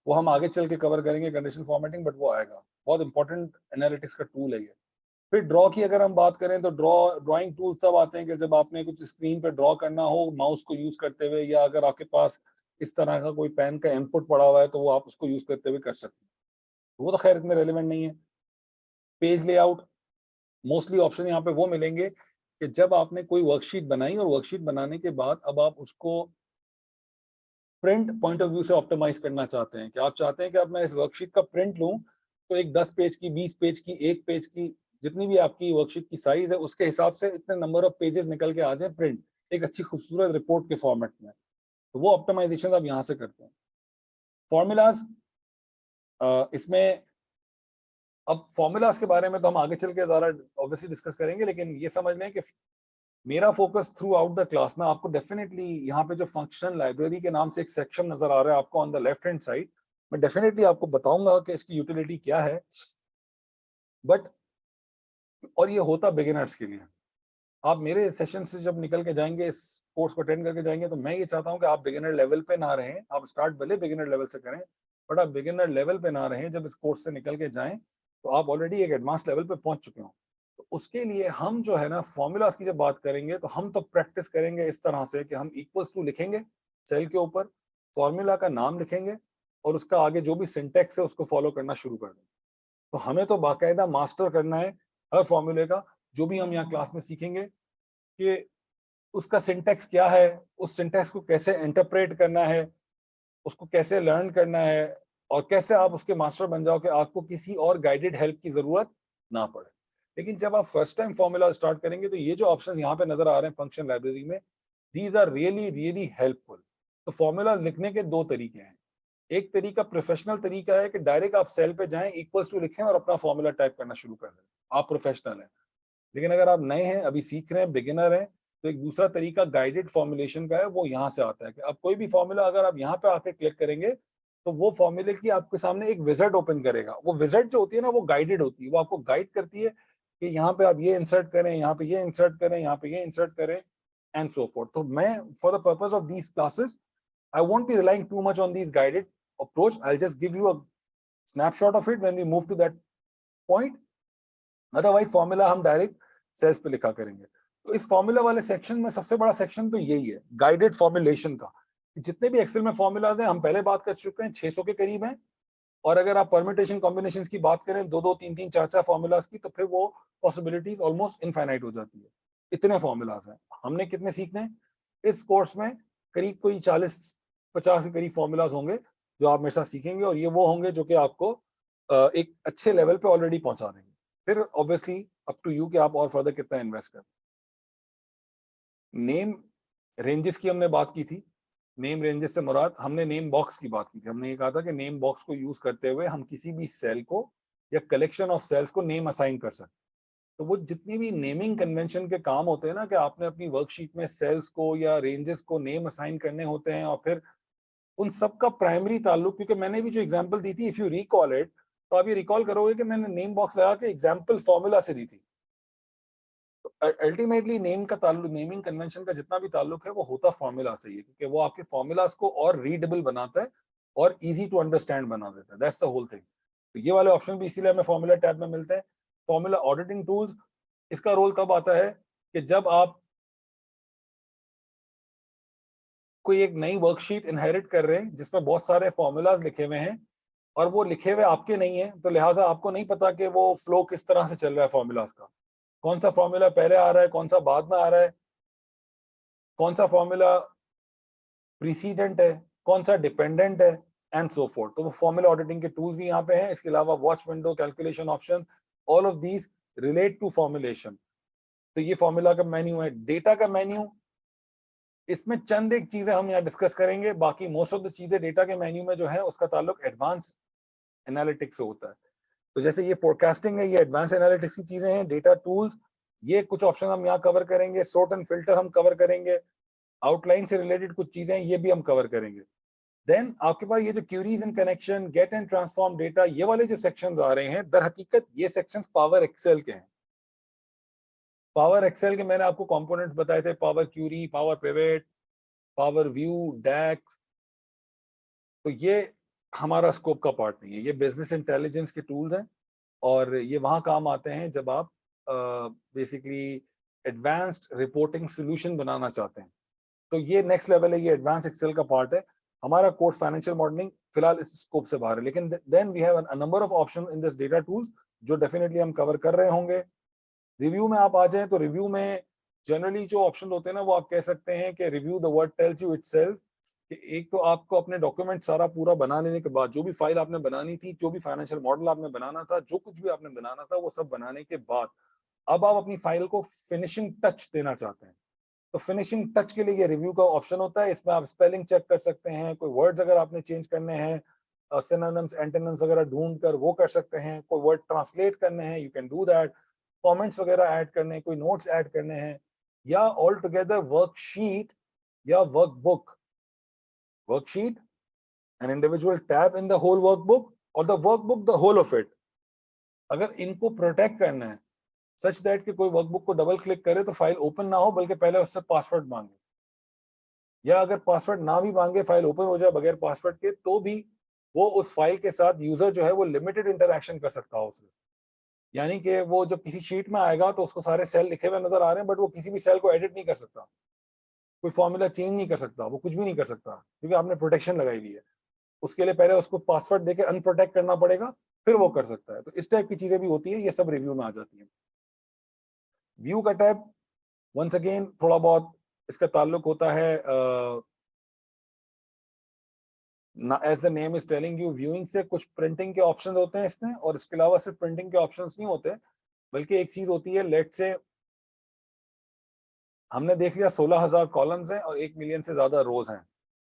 वो हम आगे चल के कवर करेंगे कंडीशनल फॉर्मेटिंग, बट वो आएगा, बहुत इंपॉर्टेंट एनालिटिक्स का टूल है ये। फिर ड्रॉ की अगर हम बात करें तो ड्राइंग टूल तब आते हैं कि जब आपने कुछ स्क्रीन पे ड्रॉ करना हो माउस को यूज करते हुए, या अगर आपके पास इस तरह का कोई पेन का इनपुट पड़ा हुआ है तो वो आप उसको यूज करते हुए कर सकते हैं, वो तो खैर इतने रेलिवेंट नहीं है। पेज लेआउट, मोस्टली ऑप्शन यहाँ पे वो मिलेंगे कि जब आपने कोई वर्कशीट बनाई और वर्कशीट बनाने के बाद अब आप उसको प्रिंट पॉइंट ऑफ व्यू से ऑप्टिमाइज करना चाहते हैं, कि आप चाहते हैं कि अब मैं इस वर्कशीट का प्रिंट लूं तो एक 10 पेज की, 20 पेज की, 1 पेज की, जितनी भी आपकी वर्कशीट की साइज है उसके हिसाब से इतने नंबर ऑफ पेजेस निकल के आ जाए प्रिंट एक अच्छी खूबसूरत रिपोर्ट के फॉर्मेट में, तो वो ऑप्टिमाइजेशन आप यहाँ से करते हैं। फॉर्मूलाज, इसमें अब फॉर्मूलाज के बारे में तो हम आगे चल के ज़्यादा ऑब्वियसली डिस्कस करेंगे, लेकिन ये समझ लें कि मेरा focus through out the class में आपको डेफिनेटली यहाँ पे जो फंक्शन लाइब्रेरी के नाम से एक सेक्शन नजर आ रहा है आपको on the left hand side, मैं डेफिनेटली आपको बताऊंगा कि इसकी यूटिलिटी क्या है, बट और ये होता बिगिनर्स के लिए। आप मेरे सेशन से जब निकल के जाएंगे, इस कोर्स को अटेंड करके जाएंगे, तो मैं ये चाहता हूँ कि आप बिगिनर लेवल पे ना रहें। आप स्टार्ट भले बिगिनर लेवल से करें, बट आप बिगिनर लेवल पे ना रहें। जब इस कोर्स से निकल के जाएं तो आप ऑलरेडी एक एडवांस लेवल पे पहुंच चुके हो। तो उसके लिए हम जो है ना फॉर्मूलाज की जब बात करेंगे, तो हम तो प्रैक्टिस करेंगे इस तरह से कि हम इक्वल्स टू लिखेंगे सेल के ऊपर, फॉर्मूला का नाम लिखेंगे और उसका आगे जो भी सिंटेक्स है उसको फॉलो करना शुरू कर देंगे। तो हमें तो बाकायदा मास्टर करना है हर फॉर्मूले का। जो भी हम यहाँ क्लास में सीखेंगे कि उसका सिंटेक्स क्या है, उस सिंटेक्स को कैसे इंटरप्रेट करना है, उसको कैसे लर्न करना है, और कैसे आप उसके मास्टर बन जाओ कि आपको किसी और गाइडेड हेल्प की जरूरत ना पड़े। लेकिन जब आप फर्स्ट टाइम फॉर्मूला स्टार्ट करेंगे, तो ये जो ऑप्शन यहाँ पे नजर आ रहे हैं फंक्शन लाइब्रेरी में, these are really really helpful. तो फॉर्मूला लिखने के दो तरीके हैं। एक तरीका प्रोफेशनल तरीका है कि डायरेक्ट आप सेल पे जाएं, इक्वल्स टू लिखें और अपना फॉर्मूला टाइप करना शुरू कर दें। आप प्रोफेशनल हैं। लेकिन अगर आप नए हैं, अभी सीख रहे हैं, बिगिनर हैं, तो एक दूसरा तरीका गाइडेड फॉर्मुलेशन का है, वो यहाँ से आता है कि अब कोई भी फॉर्मूला अगर आप यहाँ पे आके क्लिक करेंगे, तो वो फॉर्मूले की आपके सामने एक विजार्ड ओपन करेगा। वो विजार्ड जो होती है ना, वो गाइडेड होती है, वो आपको गाइड करती है कि यहाँ पे आप ये इंसर्ट करें, यहाँ पे ये इंसर्ट करें, यहाँ पे ये इंसर्ट करें, एंड सो फोर्थ। तो मैं for the purpose of these classes I won't be relying too much on these guided approach. I'll just give you a snapshot of it when we move to that point. Otherwise formula हम direct sales पे लिखा करेंगे। तो इस formula वाले section में सबसे बड़ा सेक्शन तो यही है, गाइडेड फॉर्मुलेशन का। जितने भी एक्सेल में फॉर्मूलाज हैं, हम पहले बात कर चुके हैं, 600 के करीब हैं। और अगर आप परम्यूटेशन कॉम्बिनेशन की बात करें, दो दो तीन तीन चार चार फॉर्मूलाज की, तो फिर वो पॉसिबिलिटीज ऑलमोस्ट इनफाइनाइट हो जाती है। इतने फॉर्मूलाज हैं। हमने कितने सीखने हैं इस कोर्स में? करीब कोई 40-50 के करीब फॉर्मूलाज होंगे जो आप मेरे साथ सीखेंगे, और ये वो होंगे जो कि आपको एक अच्छे लेवल पे ऑलरेडी पहुंचा देंगे। फिर ऑब्वियसली अप टू यू कि आप और फर्दर कितना इन्वेस्ट करें। नेम रेंजेस की हमने बात की थी। नेम रेंजेस से मुराद, हमने नेम बॉक्स की बात की थी। हमने ये कहा था कि नेम बॉक्स को यूज करते हुए हम किसी भी सेल को या कलेक्शन ऑफ सेल्स को नेम असाइन कर सकते हैं। तो वो जितनी भी नेमिंग कन्वेंशन के काम होते हैं ना, कि आपने अपनी वर्कशीट में सेल्स को या रेंजेस को नेम असाइन करने होते हैं, और फिर उन सब का प्राइमरी ताल्लुक, क्योंकि मैंने भी जो एग्जांपल दी थी, इफ यू रिकॉल इट, तो आप ये रिकॉल करोगे कि मैंने नेम बॉक्स लगा के एग्जांपल फॉर्मूला से दी थी। अल्टीमेटली नेम का ताल्लुक, नेमिंग कन्वेंशन का जितना भी ताल्लुक है, वो होता फॉर्मूला से ही है, क्योंकि वो आपके फॉर्मूलाज को और रीडेबल बनाता है और इजी टू अंडरस्टैंड बना देता है। That's the whole thing. तो ये वाले ऑप्शन भी इसीलिए हमें फॉर्मूला टैब में मिलते हैं। फॉर्मूला ऑडिटिंग टूल्स, इसका रोल तब आता है कि जब आप कोई एक नई वर्कशीट इनहेरिट कर रहे हैं जिसमें बहुत सारे फॉर्मूलाज लिखे हुए हैं, और वो लिखे हुए आपके नहीं है, तो लिहाजा आपको नहीं पता कि वो फ्लो किस तरह से चल रहा है फॉर्मूलाज का, कौन सा फॉर्मूला पहले आ रहा है, कौन सा बाद में आ रहा है, कौन सा फॉर्मूला प्रीसीडेंट है, कौन सा डिपेंडेंट है, एंड सो फोर्थ। तो वो फॉर्मूला ऑडिटिंग के टूल्स भी यहाँ पे हैं। इसके अलावा watch window, calculation option, all of these relate to formulation. तो ये फॉर्मूला का मेन्यू है। डेटा का मेन्यू, इसमें चंद एक चीजें हम यहाँ डिस्कस करेंगे, बाकी मोस्ट ऑफ द चीजें डेटा के मेन्यू में जो है उसका ताल्लुक एडवांस एनालिटिक्स से होता है। तो जैसे ये फोरकास्टिंग है, ये एडवांस एनालिटिक्स की चीजें हैं। डेटा टूल्स, ये कुछ ऑप्शन हम यहाँ कवर करेंगे। सोर्ट एंड फिल्टर हम कवर करेंगे। आउटलाइन से रिलेटेड कुछ चीजें हैं, ये भी हम कवर करेंगे। देन आपके पास ये जो queries and connection, get and transform data, ये वाले जो सेक्शंस आ रहे हैं, दर हकीकत ये सेक्शंस पावर एक्सेल के हैं। पावर एक्सेल के मैंने आपको कंपोनेंट्स बताए थे, power query, power pivot, power view, DAX. तो ये हमारा स्कोप का पार्ट नहीं है, ये बिजनेस इंटेलिजेंस के टूल्स हैं, और ये वहां काम आते हैं जब आप बेसिकली एडवांस्ड रिपोर्टिंग सोल्यूशन बनाना चाहते हैं। तो ये नेक्स्ट लेवल है, ये एडवांस एक्सेल का पार्ट है। हमारा कोर्स फाइनेंशियल मॉडलिंग फिलहाल इस स्कोप से बाहर है, लेकिन then we have a number of option in this data tools जो डेफिनेटली हम कवर कर रहे होंगे। रिव्यू में आप आ जाएं, तो रिव्यू में जनरली जो ऑप्शन होते हैं ना, वो आप कह सकते हैं कि review the word tells you itself. कि एक तो आपको अपने डॉक्यूमेंट सारा पूरा बना लेने के बाद, जो भी फाइल आपने बनानी थी, जो भी फाइनेंशियल मॉडल आपने बनाना था, जो कुछ भी आपने बनाना था, वो सब बनाने के बाद अब आप अपनी फाइल को फिनिशिंग टच देना चाहते हैं। तो फिनिशिंग टच के लिए ये रिव्यू का ऑप्शन होता है। इसमें आप स्पेलिंग चेक कर सकते हैं, कोई वर्ड्स अगर आपने चेंज करने हैं, सिनोनिम्स एंटोनिम्स वगैरह ढूंढ कर वो कर सकते हैं, कोई वर्ड ट्रांसलेट करने हैं, you can do that, comments वगैरह ऐड करने हैं, कोई नोट्स ऐड करने हैं, या ऑल टुगेदर वर्कशीट या workbook. Worksheet, an individual tab in the whole workbook, or the workbook the whole of it। अगर इनको प्रोटेक्ट करना है, सच दैट कि कोई वर्कबुक को डबल क्लिक करे तो फाइल ओपन ना हो, बल्कि पहले उससे पासवर्ड मांगे, या अगर पासवर्ड ना भी मांगे, फाइल ओपन हो जाए बगैर पासवर्ड के, तो भी वो उस फाइल के साथ यूजर जो है वो लिमिटेड इंटरेक्शन कर सकता हो उससे। यानी कि वो जब किसी शीट में आएगा तो उसको सारे सेल लिखे हुए नजर आ रहे हैं, बट वो किसी भी सेल को एडिट नहीं कर सकता, कोई फॉर्मूला चेंज नहीं कर सकता, वो कुछ भी नहीं कर सकता, क्योंकि आपने प्रोटेक्शन लगाई हुई है। उसके लिए पहले उसको पासवर्ड देके अनप्रोटेक्ट करना पड़ेगा, फिर वो कर सकता है। तो इस टाइप की चीजें भी होती है, ये सब रिव्यू में आ जाती है। व्यू का टैब वंस अगेन थोड़ा बहुत इसका ताल्लुक होता है as the name is telling you, viewing से कुछ प्रिंटिंग के ऑप्शन होते हैं इसमें, और इसके अलावा सिर्फ प्रिंटिंग के ऑप्शंस नहीं होते, बल्कि एक चीज होती है, लेट से हमने देख लिया 16,000 कॉलम्स हैं और 1 मिलियन से ज्यादा रोज हैं,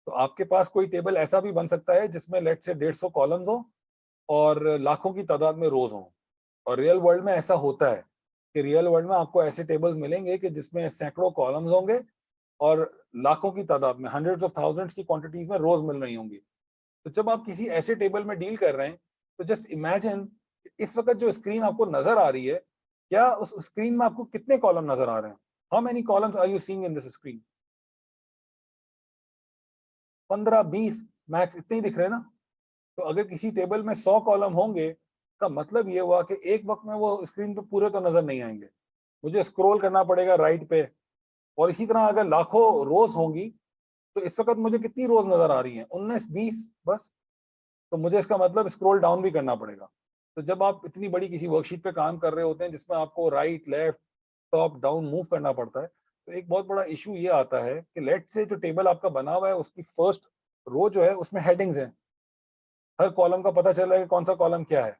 तो आपके पास कोई टेबल ऐसा भी बन सकता है जिसमें लेट से 150 कॉलम्स हो और लाखों की तादाद में रोज हो। और रियल वर्ल्ड में ऐसा होता है कि रियल वर्ल्ड में आपको ऐसे टेबल्स मिलेंगे कि जिसमें सैकड़ों कॉलम्स होंगे और लाखों की तादाद में, हंड्रेड्स ऑफ थाउजेंड्स की क्वांटिटीज में रोज मिल रही होंगी। तो जब आप किसी ऐसे टेबल में डील कर रहे हैं, तो जस्ट इमेजिन इस वक्त जो स्क्रीन आपको नजर आ रही है, क्या उस स्क्रीन में आपको कितने कॉलम नजर आ रहे हैं? How many columns are you seeing in this screen? 15-20 max, इतने ही दिख रहे हैं ना। तो अगर किसी टेबल में 100 कॉलम होंगे, का मतलब ये हुआ कि एक वक्त में वो स्क्रीन पे पूरे तो नजर नहीं आएंगे, मुझे स्क्रॉल करना पड़ेगा राइट पे। और इसी तरह अगर लाखों रोज होंगी, तो इस वक्त मुझे कितनी रोज नजर आ रही हैं? 19-20 बस। तो मुझे इसका मतलब स्क्रॉल डाउन भी करना पड़ेगा। तो जब आप इतनी बड़ी किसी वर्कशीट पे काम कर रहे होते हैं जिसमें आपको right left top down move करना पड़ता है, तो एक बहुत बड़ा इशू ये आता है कि लेट से जो टेबल आपका बना हुआ है उसकी फर्स्ट रो जो है उसमें हेडिंग्स हैं, हर कॉलम का पता चल रहा है कि कौन सा कॉलम क्या है।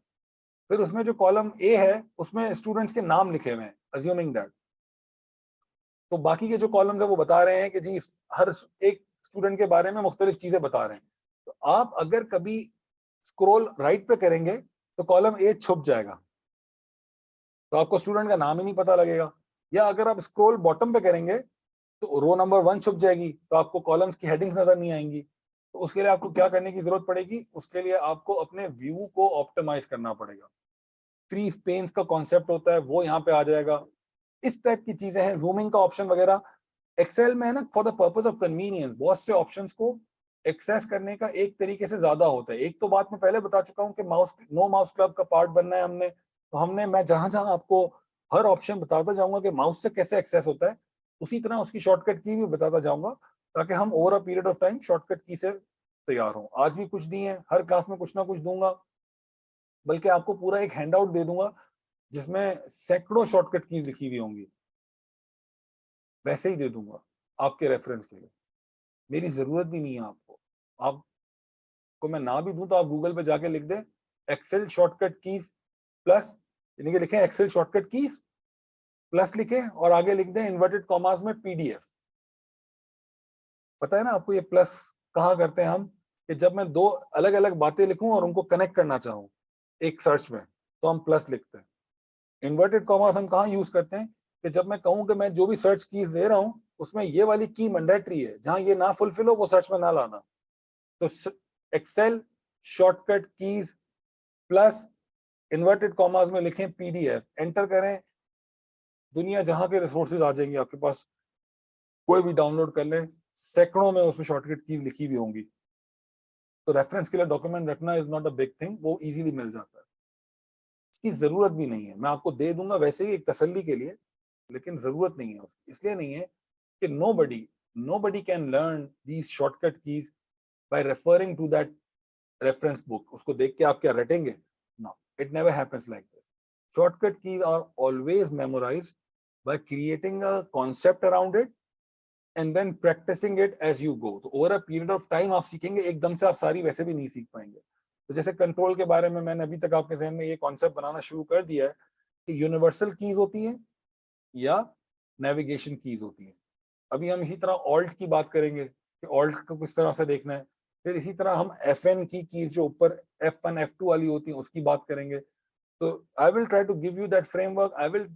फिर उसमें जो कॉलम ए है उसमें स्टूडेंट्स के नाम लिखे हुए हैं, अज्यूमिंग दैट। तो बाकी के जो कॉलम्स है वो बता रहे हैं कि जी हर एक स्टूडेंट के बारे में मुख्तलिफ चीजें बता रहे हैं। तो आप अगर कभी स्क्रॉल राइट पे करेंगे तो कॉलम ए छुप जाएगा, तो आपको स्टूडेंट का नाम ही नहीं पता लगेगा। या अगर आप स्क्रॉल बॉटम पे करेंगे तो रो नंबर 1 छुप जाएगी, तो आपको कॉलम्स की हेडिंग्स नजर नहीं आएंगी। तो उसके लिए आपको क्या करने की जरूरत पड़ेगी? उसके लिए आपको अपने व्यू को ऑप्टिमाइज करना पड़ेगा। फ्री स्पेस का कॉन्सेप्ट होता है, वो यहाँ पे आ जाएगा। इस टाइप की चीजें हैं, जूमिंग का ऑप्शन वगैरह एक्सेल में है ना, for the purpose of convenience बहुत से ऑप्शंस को एक्सेस करने का एक तरीके से ज्यादा होता है। एक तो बात मैं पहले बता चुका हूँ कि माउस नो माउस क्लब का पार्ट बनना है हमने, तो हमने मैं जहां जहां आपको हर ऑप्शन बताता जाऊंगा कि माउस से कैसे एक्सेस होता है, उसी तरह उसकी शॉर्टकट की भी बताता जाऊंगा, ताकि हम over a period of time shortcut की से तैयार हों। आज भी कुछ दी है, हर क्लास में कुछ ना कुछ दूंगा, बल्कि आपको पूरा एक हैंड आउट दे दूंगा जिसमें सैकड़ों शॉर्टकट कीज लिखी हुई होंगी, वैसे ही दे दूंगा आपके रेफरेंस के लिए। मेरी जरूरत भी नहीं है आपको, आपको मैं ना भी दूं तो आप गूगल पे जाके लिख दें एक्सेल शॉर्टकट कीज प्लस, यानी कि लिखें एक्सेल शॉर्टकट कीज प्लस लिखें और आगे लिख दें इन्वर्टेड कॉमास में पीडीएफ। पता है ना आपको ये प्लस कहाँ करते हैं हम? कि जब मैं दो अलग अलग बातें लिखूं और उनको कनेक्ट करना चाहूं एक सर्च में, तो हम प्लस लिखते हैं। इन्वर्टेड कॉमास हम कहाँ यूज करते हैं? कि जब मैं कहूं कि मैं जो भी सर्च कीज दे रहा हूं उसमें ये वाली की मैंडेटरी है, जहां ये ना फुलफिल हो वो सर्च में ना लाना। तो Excel shortcut keys plus inverted commas में लिखें पीडीएफ, एंटर करें, दुनिया जहां के रिसोर्सेज आ जाएंगे आपके पास, कोई भी डाउनलोड कर लें, सैकड़ों में उसमें शॉर्टकट कीज लिखी हुई होंगी। तो रेफरेंस के लिए डॉक्यूमेंट रखना is not a big thing, वो इजीली मिल जाता है, इसकी जरूरत भी नहीं है। मैं आपको दे दूंगा वैसे ही एक तसल्ली के लिए, लेकिन जरूरत नहीं है उसकी। इसलिए नहीं है कि nobody can learn these shortcut keys by referring to that reference book. उसको देख के आप क्या रटेंगे? No, it never happens like this. Shortcut keys are always memorised by creating a concept around it and then practicing it as you go। तो over a period of time आप सीखेंगे, एकदम से आप सारी वैसे भी नहीं सीख पाएंगे। तो जैसे कंट्रोल के बारे में मैंने अभी तक आपके जहन में ये कॉन्सेप्ट बनाना शुरू कर दिया है कि यूनिवर्सल कीज होती है या नेविगेशन कीज होती है। अभी हम इसी तरह ऑल्ट की बात करेंगे कि ऑल्ट को किस तरह से देखना है। फिर इसी तरह हम FN की कीज जो ऊपर F1 F2 वाली होती है उसकी बात करेंगे। तो I will try to give you that framework. I will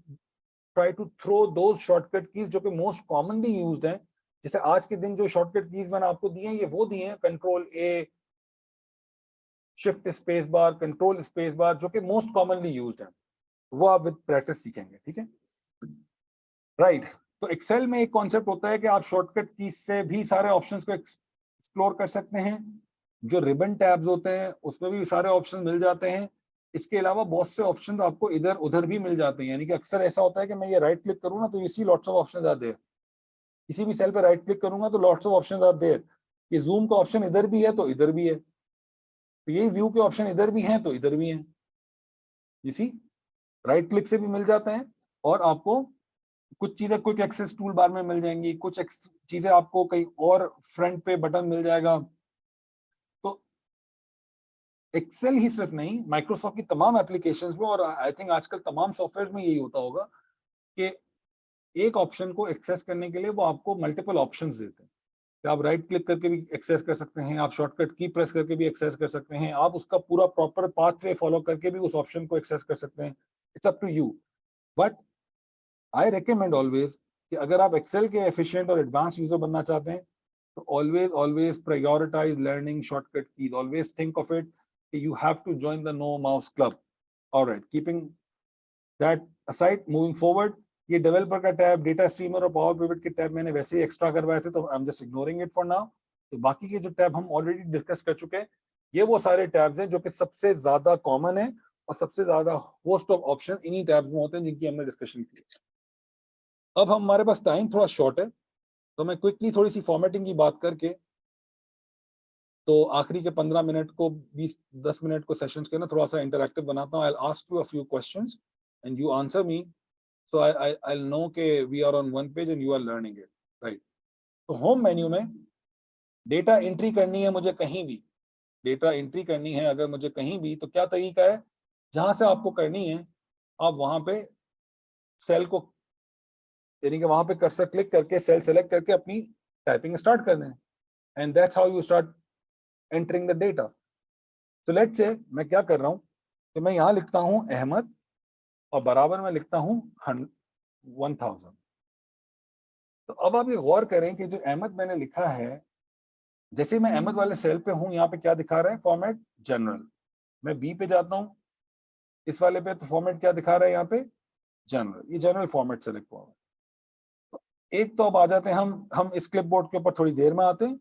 try to throw those shortcut keys जो कि most commonly used हैं। जैसे आज के दिन जो शॉर्टकट कीज मैंने आपको दिए हैं, ये वो दिए हैं कंट्रोल ए, शिफ्ट स्पेस बार, कंट्रोल स्पेस बार, जो कि मोस्ट कॉमनली यूज्ड है। वो आप विद प्रैक्टिस सीखेंगे, ठीक है, राइट। तो एक्सेल में एक कॉन्सेप्ट होता है कि आप शॉर्टकट की से भी सारे ऑप्शंस को एक्सप्लोर कर सकते हैं। जो रिबन टैब्स होते हैं उसमें भी सारे ऑप्शन मिल जाते हैं। इसके अलावा बहुत से ऑप्शन आपको इधर उधर भी मिल जाते हैं, यानी कि अक्सर ऐसा होता है कि मैं ये राइट क्लिक करूँ ना तो you see lots of options are there. किसी भी सेल पे राइट क्लिक करूंगा तो lots of options are there. ये जूम का ऑप्शन इधर भी है तो इधर भी है, तो यही व्यू के ऑप्शन इधर भी हैं तो इधर भी हैं। यू सी राइट क्लिक से भी मिल जाते हैं, और आपको कुछ चीजें क्विक एक्सेस टूल बार में मिल जाएंगी, कुछ चीजें आपको कहीं और फ्रंट पे बटन मिल जाएगा। तो एक्सेल ही सिर्फ नहीं, माइक्रोसॉफ्ट की तमाम एप्लीकेशंस में और आई थिंक आजकल तमाम सॉफ्टवेयर में यही होता होगा कि एक ऑप्शन को एक्सेस करने के लिए वो आपको मल्टीपल ऑप्शंस देते हैं। कि आप राइट क्लिक करके भी एक्सेस कर सकते हैं, आप शॉर्टकट की प्रेस करके भी एक्सेस कर सकते हैं, आप उसका पूरा प्रॉपर पाथवे फॉलो करके भी उस ऑप्शन को एक्सेस कर सकते हैं। It's up to you, but I recommend always कि अगर आप एक्सेल के एफिशिएंट और एडवांस यूजर बनना चाहते हैं तो always always prioritise learning shortcut keys. Always think of it कि you have to join the no mouse club. Alright, keeping that aside, moving forward, ये डेवलपर का टैब, डेटा स्ट्रीमर और power pivot के tab मैंने वैसे ही extra करवाए थे, तो I am just ignoring it for now. तो बाकी के जो टैब हम ऑलरेडी डिस्कस कर चुके हैं, ये वो सारे टैब्स हैं जो कि सबसे ज्यादा कॉमन है और सबसे ज्यादा होस्ट ऑफ ऑप्शन इन्हीं टैब्स में होते हैं जिनकी हमने डिस्कशन की। अब हमारे पास टाइम थोड़ा शॉर्ट है, तो मैं क्विकली थोड़ी सी फॉर्मेटिंग की बात करके, तो आखिरी के 15 मिनट को 20-10 मिनट को सेशंस के ना थोड़ा सा इंटरैक्टिव बनाता हूँ। I will ask you a few questions and you answer me, so I'll know कि we are on one page and you are learning it, right? तो होम मेन्यू में डेटा एंट्री करनी है मुझे कहीं भी, डेटा एंट्री करनी है अगर मुझे कहीं भी, तो क्या तरीका है? जहां से आपको करनी है आप वहां पे सेल को, यानी कि वहां पे कर्सर क्लिक करके सेल सेलेक्ट करके अपनी टाइपिंग स्टार्ट कर दें, and that's how you start entering the data. तो लेट्स से मैं क्या कर रहा हूँ कि मैं यहाँ लिखता हूँ अहमद और बराबर में लिखता हूँ 1000। तो अब आप ये गौर करें कि जो अहमद मैंने लिखा है, जैसे मैं अहमद वाले सेल पे हूं, यहाँ पे क्या दिखा रहा है? Format general. मैं बी पे जाता हूँ इस वाले पे, तो फॉर्मेट क्या दिखा रहा है यहाँ पे? जनरल। ये जनरल फॉर्मेट सेलेक्ट हुआ है। तो एक तो अब आ जाते हैं हम इस क्लिपबोर्ड के ऊपर थोड़ी देर में आते हैं,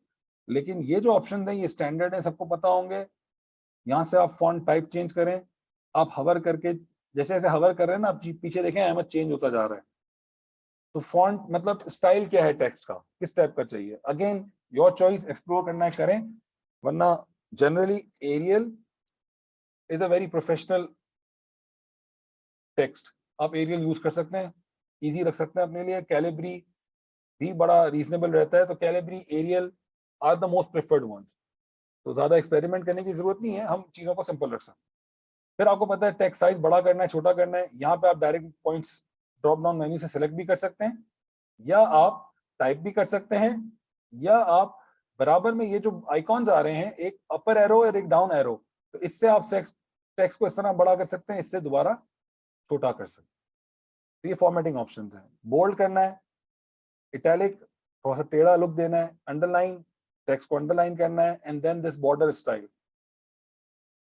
लेकिन ये जो ऑप्शन है ये स्टैंडर्ड है, सबको पता होंगे। यहाँ से आप फॉन्ट टाइप चेंज करें, आप हवर करके, जैसे जैसे हवर कर रहे हैं ना, आप पीछे देखें अहमद चेंज होता जा रहा है। तो फॉन्ट मतलब स्टाइल क्या है टेक्स्ट का, किस टाइप का चाहिए? अगेन योर चॉइस, एक्सप्लोर करना है करें, वरना generally Arial is a very professional text, आप एरियल यूज कर सकते हैं, इजी रख सकते हैं अपने लिए। कैलिब्री भी बड़ा रीजनेबल रहता है, तो Calibri, Arial are the most preferred ones. तो ज्यादा एक्सपेरिमेंट करने की जरूरत नहीं है, हम चीजों को सिंपल रख सकते हैं। फिर आपको पता है टेक्स्ट साइज बड़ा करना है, छोटा करना है, यहाँ पे आप direct points drop down menu से सिलेक्ट भी कर सकते हैं, या आप टाइप भी कर सकते हैं, या आप बराबर में ये जो आइकॉन्स आ रहे हैं, एक अपर एरो और एक डाउन एरो, तो इससे आप टेक्स्ट को इस तरह बड़ा कर सकते हैं, इससे दोबारा छोटा कर सकते हैं। तो ये फॉर्मेटिंग ऑप्शंस हैं। बोल्ड करना है, इटैलिक थोड़ा सा टेढ़ा लुक देना है, अंडरलाइन टेक्स्ट को अंडरलाइन करना है, and then this border style.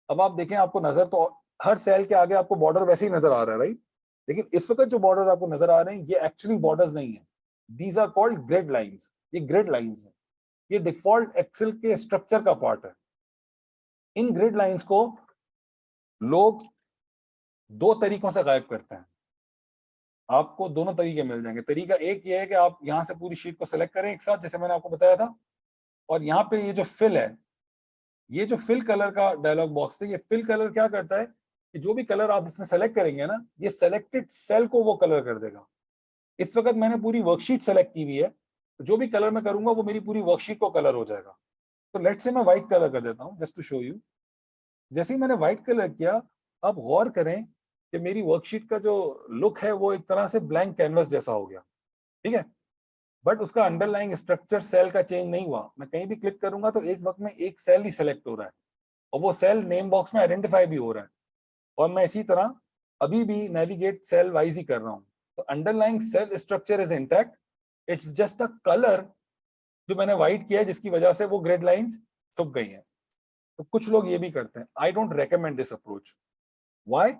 अब आप देखें, आपको नजर तो हर सेल के आगे आपको बॉर्डर वैसे ही नजर आ रहा है, राइट? लेकिन इस वक्त जो बॉर्डर आपको नजर आ रहे हैं ये एक्चुअली बॉर्डर्स नहीं है, these are called grid lines. ये ग्रिड लाइंस है, ये डिफॉल्ट एक्सेल के स्ट्रक्चर का पार्ट है। इन ग्रिड लाइंस को लोग दो तरीकों से गायब करते हैं, आपको दोनों तरीके मिल जाएंगे। तरीका एक ये है कि आप यहां से पूरी शीट को सेलेक्ट करें एक साथ, जैसे मैंने आपको बताया था, और यहाँ पे ये जो फिल है, ये जो फिल कलर का डायलॉग बॉक्स है, ये फिल कलर क्या करता है कि जो भी कलर आप इसमें सेलेक्ट करेंगे ना, ये सेलेक्टेड सेल को वो कलर कर देगा। इस वक्त मैंने पूरी वर्कशीट सेलेक्ट की हुई है, तो जो भी कलर मैं करूंगा वो मेरी पूरी वर्कशीट को कलर हो जाएगा। तो लेट्स से मैं व्हाइट कलर कर देता हूँ जस्ट टू शो यू। जैसे ही मैंने व्हाइट कलर किया, आप गौर करें कि मेरी वर्कशीट का जो लुक है वो एक तरह से ब्लैंक कैनवस जैसा हो गया, ठीक है? बट उसका अंडरलाइंग स्ट्रक्चर सेल का चेंज नहीं हुआ। मैं कहीं भी क्लिक करूंगा तो एक वक्त में एक सेल ही सिलेक्ट हो रहा है, और वो सेल नेम बॉक्स में आइडेंटिफाई भी हो रहा है, और मैं इसी तरह अभी भी नेविगेट सेल वाइज ही कर रहा हूँ। तो underlying cell structure is intact, it's just a colour जो मैंने व्हाइट किया है, जिसकी वजह से वो ग्रिड लाइंस छुप गई हैं। तो कुछ लोग ये भी करते हैं, I don't recommend this approach. Why?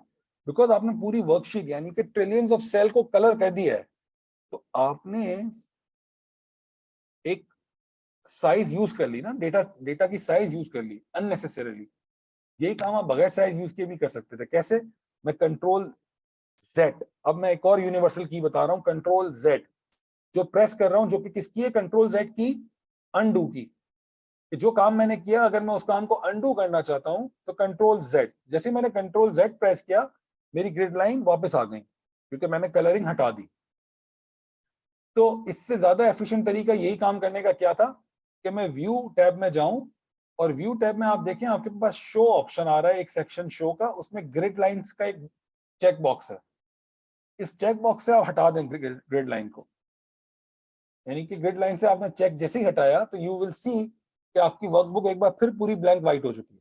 Because आपने पूरी वर्कशीट यानी कि ट्रिलियंस ऑफ सेल को कलर कर दिया है, तो आपने एक साइज यूज कर ली ना, डेटा की साइज यूज कर ली अननेसेसरीली। यही काम आप बगैर साइज यूज के भी कर सकते थे। कैसे? मैं कंट्रोल जेड, अब मैं एक और यूनिवर्सल की बता रहा हूं, कंट्रोल जेड जो प्रेस कर रहा हूं, जो कि किसकी है? कंट्रोल जेड की, अनडू की। कि जो काम मैंने किया अगर मैं उस काम को अनडू करना चाहता हूं तो कंट्रोल जेड। जैसे मैंने कंट्रोल जेड प्रेस किया, मेरी ग्रिड लाइन वापस आ गई क्योंकि मैंने कलरिंग हटा दी। तो इससे ज्यादा एफिशिएंट तरीका यही काम करने का क्या था कि मैं व्यू टैब में जाऊं, और व्यू टैब में आप देखें आपके पास शो ऑप्शन आ रहा है, एक सेक्शन शो का, उसमें ग्रिड लाइंस का एक चेक बॉक्स है। इस चेक बॉक्स से आप हटा दें ग्रिड लाइन को, यानी कि ग्रिड लाइन से आपने चेक जैसे ही हटाया तो यू विल सी कि आपकी वर्कबुक एक बार फिर पूरी ब्लैंक व्हाइट हो चुकी है।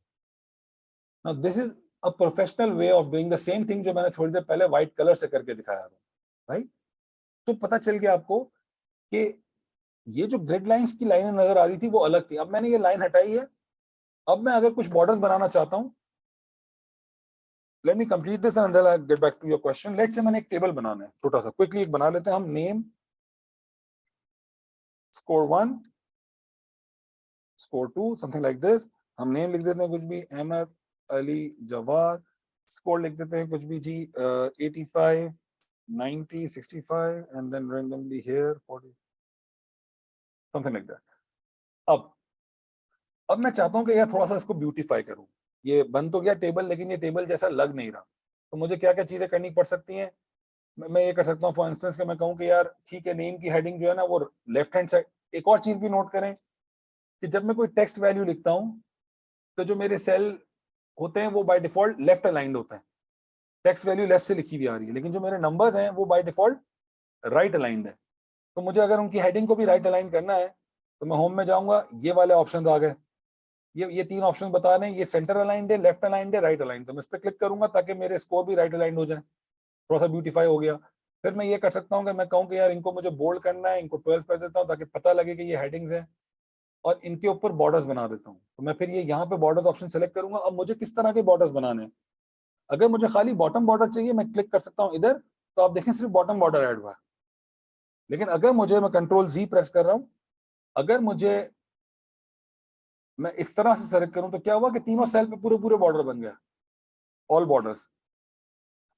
Now this is a professional way of doing the same thing जो मैंने थोड़ी देर पहले व्हाइट कलर से करके दिखाया था, राइट? तो पता चल गया आपको कि ये जो ग्रिड लाइंस की लाइनें नजर आ रही थी वो अलग थी। अब मैंने ये लाइन हटाई है। अब मैं अगर कुछ बॉर्डर्स बनाना चाहता हूं, let me complete this and then I get back to your question. Let's say मैंने एक टेबल बनाना है छोटा सा, क्विकली एक बना लेते हैं हम। Name score 1 score 2 something like this. हम नेम लिख देते हैं कुछ भी, अहमद अली जवाद। स्कोर लिख देते हैं कुछ भी जी, 85 90 65 and then randomly here 40 something like that. अब मैं चाहता हूं कि यार थोड़ा सा इसको ब्यूटीफाई करूं। ये बन तो गया टेबल, लेकिन ये टेबल जैसा लग नहीं रहा। तो मुझे क्या क्या चीजें करनी पड़ सकती हैं? मैं ये कर सकता हूँ फॉर इंस्टेंस कि मैं कहूँ कि यार ठीक है, नेम की हेडिंग जो है ना वो लेफ्ट हैंड साइड। एक और चीज भी नोट करें कि जब मैं कोई टेक्स्ट वैल्यू लिखता हूँ तो जो मेरे सेल होते हैं वो बाय डिफॉल्ट लेफ्ट अलाइंड होते हैं। टेक्स्ट वैल्यू लेफ्ट से लिखी हुई आ रही है, लेकिन जो मेरे नंबर्स हैं वो बाय डिफॉल्ट राइट अलाइंड है। तो मुझे अगर उनकी हेडिंग को भी राइट अलाइन करना है तो मैं होम में जाऊंगा, ये वाले ऑप्शन आ गए, ये तीन ऑप्शन बता रहे हैं, ये सेंटर अलाइंड है, लेफ्ट अलाइंड है, राइट अलाइंड। तो मैं इस पर क्लिक करूंगा ताकि मेरे स्कोर भी राइट अलाइंड हो जाए, थोड़ा सा ब्यूटीफाई हो गया। फिर मैं ये कर सकता हूँ कि मैं कहूँ कि यार इनको मुझे बोल्ड करना है, इनको 12 कर देता हूँ ताकि पता लगे कि ये हेडिंग्स हैं, और इनके ऊपर बॉर्डर्स बना देता हूँ। तो मैं फिर ये यहाँ पे बॉर्डर्स ऑप्शन सेलेक्ट करूंगा। अब मुझे किस तरह के बॉर्डर्स बनाने हैं? अगर मुझे खाली बॉटम बॉर्डर चाहिए मैं क्लिक कर सकता हूँ इधर, तो आप देखें सिर्फ बॉटम बॉर्डर ऐड हुआ है। लेकिन अगर मुझे, मैं कंट्रोल जी प्रेस कर रहा हूँ, अगर मुझे मैं इस तरह से सेलेक्ट करूं तो क्या हुआ कि तीनों सेल पे पूरे पूरे बॉर्डर बन गया, ऑल बॉर्डर्स।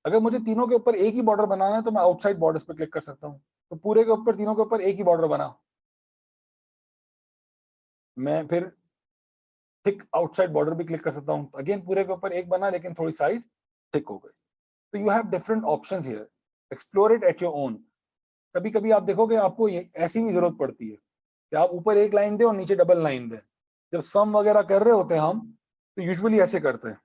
अगर मुझे तीनों के ऊपर एक ही बॉर्डर बनाना है तो मैं आउटसाइड बॉर्डर्स पे क्लिक कर सकता हूं। तो पूरे के ऊपर, तीनों के ऊपर एक ही बॉर्डर बना। मैं फिर थिक आउटसाइड बॉर्डर भी क्लिक कर सकता हूं, अगेन पूरे के ऊपर एक बना लेकिन थोड़ी साइज थिक हो गई। तो you have different options here, explore it at your own. कभी कभी आप देखोगे आपको ये ऐसी भी जरूरत पड़ती है कि आप ऊपर एक लाइन दें और नीचे डबल लाइन दें। जब सम वगैरह कर रहे होते हैं हम तो यूजुअली ऐसे करते हैं,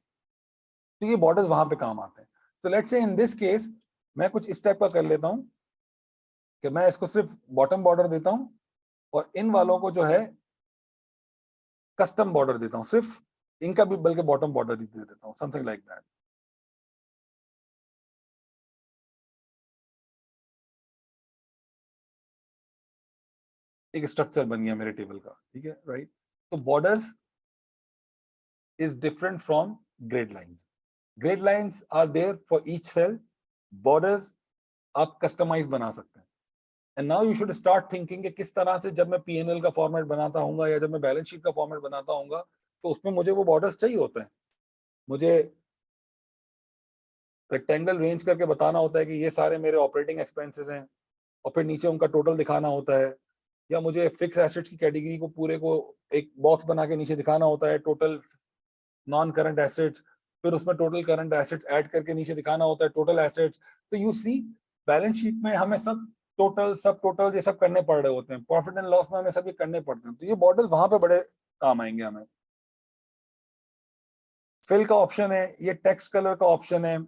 तो ये बॉर्डर्स वहां पे काम आते हैं। तो let's say in this case मैं कुछ इस टाइप का कर लेता हूं कि मैं इसको सिर्फ बॉटम बॉर्डर देता हूं और इन वालों को जो है कस्टम बॉर्डर देता हूं, सिर्फ इनका भी बल्कि बॉटम बॉर्डर ही दे देता हूं, समथिंग लाइक दैट। एक स्ट्रक्चर बन गया मेरे टेबल का, ठीक है, राइट? तो borders is different from grid lines. Grid lines are there for each cell, borders आप कस्टमाइज बना सकते हैं। And now you should start thinking कि किस तरह से जब मैं पीएनएल का फॉर्मेट बनाता हूँ या जब मैं बैलेंस शीट का फॉर्मेट बनाता हूँ तो उसमें मुझे वो बॉर्डर्स चाहिए होते हैं। मुझे रेक्टेंगल रेंज करके बताना होता है कि ये सारे मेरे ऑपरेटिंग एक्सपेंसेस हैं, और फिर नीचे उनका टोटल दिखाना होता है। या मुझे फिक्स एसेट्स की कैटेगरी को पूरे को एक बॉक्स बना के नीचे दिखाना होता है, टोटल नॉन करंट एसेट्स, फिर उसमें टोटल करंट एसेट्स ऐड करके नीचे दिखाना होता है टोटल एसेट्स। तो यू सी बैलेंस शीट में हमें सब टोटल, सब टोटल ये सब करने पड़ रहे होते हैं, प्रॉफिट एंड लॉस में हमें सब ये करने पड़ते हैं। तो ये बॉर्डर्स वहां पे बड़े काम आएंगे हमें। फिल का ऑप्शन है, ये टेक्स्ट कलर का ऑप्शन है।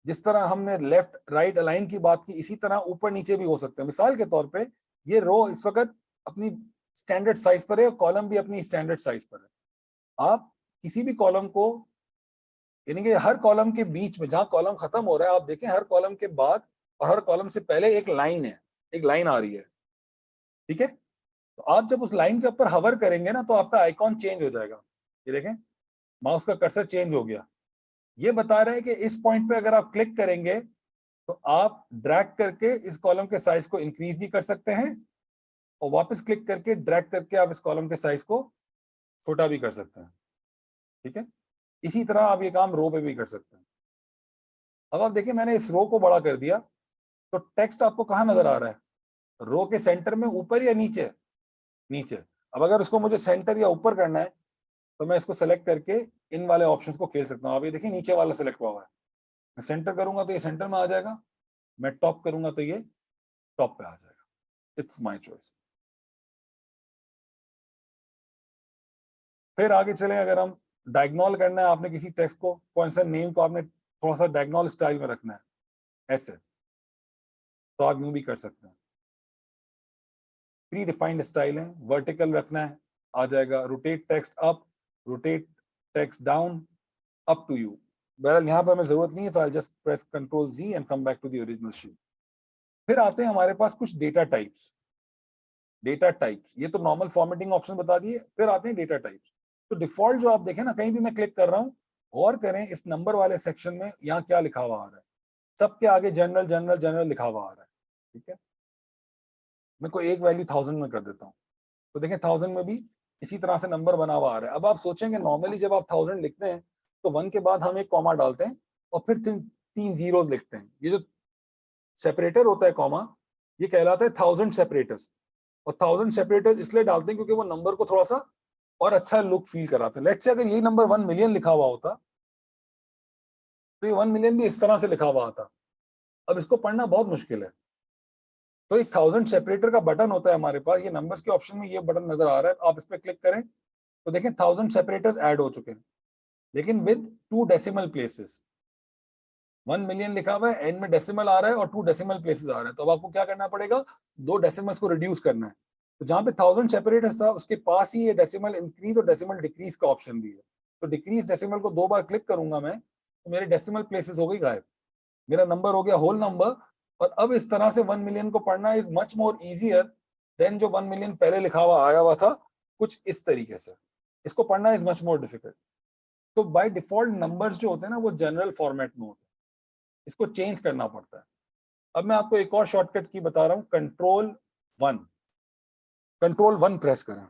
जिस तरह हमने लेफ्ट राइट अलाइन की बात की, इसी तरह ऊपर नीचे भी हो सकते हैं। मिसाल के तौर पे ये रो इस वक्त अपनी स्टैंडर्ड साइज पर है और कॉलम भी अपनी स्टैंडर्ड साइज पर है। आप किसी भी कॉलम को, यानी कि हर कॉलम के बीच में जहां कॉलम खत्म हो रहा है, आप देखें हर कॉलम के बाद और हर कॉलम से पहले एक लाइन है, एक लाइन आ रही है, ठीक है? तो आप जब उस लाइन के ऊपर हवर करेंगे ना तो आपका आइकॉन चेंज हो जाएगा। ये देखें, माउस का कर्सर चेंज हो गया। ये बता रहे हैं कि इस पॉइंट पे अगर आप क्लिक करेंगे तो आप ड्रैग करके इस कॉलम के साइज को इंक्रीज भी कर सकते हैं और वापस क्लिक करके ड्रैग करके आप इस कॉलम के साइज को छोटा भी कर सकते हैं। ठीक है, इसी तरह आप ये काम रो पे भी कर सकते हैं। अब आप देखिए मैंने इस रो को बड़ा कर दिया, तो टेक्स्ट आपको कहाँ नजर आ रहा है? रो के सेंटर में, ऊपर या नीचे? नीचे। अब अगर उसको मुझे सेंटर या ऊपर करना है तो मैं इसको सेलेक्ट करके इन वाले ऑप्शंस को खेल सकता हूँ। आप ये देखिए नीचे वाला सेलेक्ट हुआ है, मैं सेंटर करूंगा तो ये सेंटर में आ जाएगा, मैं टॉप करूंगा तो ये टॉप पे आ जाएगा। It's my choice. फिर आगे चलें, अगर हम डायगोनल करना है, आपने किसी टेक्स्ट को, फॉर इंस्टेंस नेम को आपने थोड़ा सा डायगोनल स्टाइल में रखना है ऐसे, तो आप यूं भी कर सकते हैं। प्री डिफाइंड स्टाइल है, वर्टिकल रखना है आ जाएगा, rotate text up, rotate text down, up to you. बहरहाल यहाँ पर हमें जरूरत नहीं है, तो I just press control Z and come back to the original sheet. फिर आते हैं हमारे पास कुछ डेटा टाइप्स। डेटा टाइप्स, ये तो नॉर्मल फॉर्मेटिंग ऑप्शन बता दिए, फिर आते हैं डेटा टाइप्स। तो डिफॉल्ट जो आप देखें ना, कहीं भी मैं क्लिक कर रहा हूँ, गौर करें इस नंबर वाले सेक्शन में यहाँ क्या लिखा हुआ आ रहा है। सबके आगे जनरल जनरल जनरल लिखा हुआ आ रहा है। ठीक है, मैं कोई एक वैल्यू 1000 में कर देता हूँ, तो देखें 1000 में भी इसी तरह से नंबर बना हुआ आ रहा है। अब आप सोचेंगे नॉर्मली जब आप 1000 लिखते हैं तो 1 के बाद हम एक कॉमा डालते हैं और फिर तीन जीरोस लिखते हैं। ये जो सेपरेटर होता है कॉमा, ये कहलाता है 1000 सेपरेटर्स। और 1000 सेपरेटर्स इसलिए डालते हैं क्योंकि वो नंबर को थोड़ा सा और अच्छा लुक फील कराते हैं। लेट्स से अगर यही नंबर 1 मिलियन लिखा हुआ होता तो ये 1 मिलियन भी इस तरह से लिखा हुआ आता। अब इसको पढ़ना बहुत मुश्किल है, तो एक 1000 सेपरेटर का बटन होता है हमारे पास, ये नंबर्स के ऑप्शन में ये बटन नजर आ रहा है, आप इस पर क्लिक करें तो देखें 1000 सेपरेटर्स ऐड हो चुके हैं, लेकिन विद 2 डेसिमल प्लेसेस। 1 मिलियन लिखा हुआ है, एंड में डेसिमल आ रहा है और 2 डेसिमल प्लेसेस आ रहे हैं। तो अब आपको क्या करना पड़ेगा, 2 डेसिमल्स को रिड्यूस करना है। तो जहां पे 1000 सेपरेटर्स था उसके पास ही ये डेसिमल इंक्रीज और डेसिमल डिक्रीज का ऑप्शन भी है। तो डिक्रीज डेसिमल को 2 बार क्लिक करूंगा मैं, तो मेरे डेसिमल प्लेसेस हो गई गायब, मेरा नंबर हो गया होल नंबर। और अब इस तरह से 1 मिलियन को पढ़ना is much more easier than जो 1 मिलियन पहले लिखा हुआ आया हुआ था कुछ इस तरीके से। इसको पढ़ना इज मच मोर डिफिकल्ट। तो बाय डिफॉल्ट नंबर्स जो होते हैं ना वो जनरल फॉर्मेट में होते हैं, इसको चेंज करना पड़ता है। अब मैं आपको एक और शॉर्टकट की बता रहा हूं, कंट्रोल 1 प्रेस करें।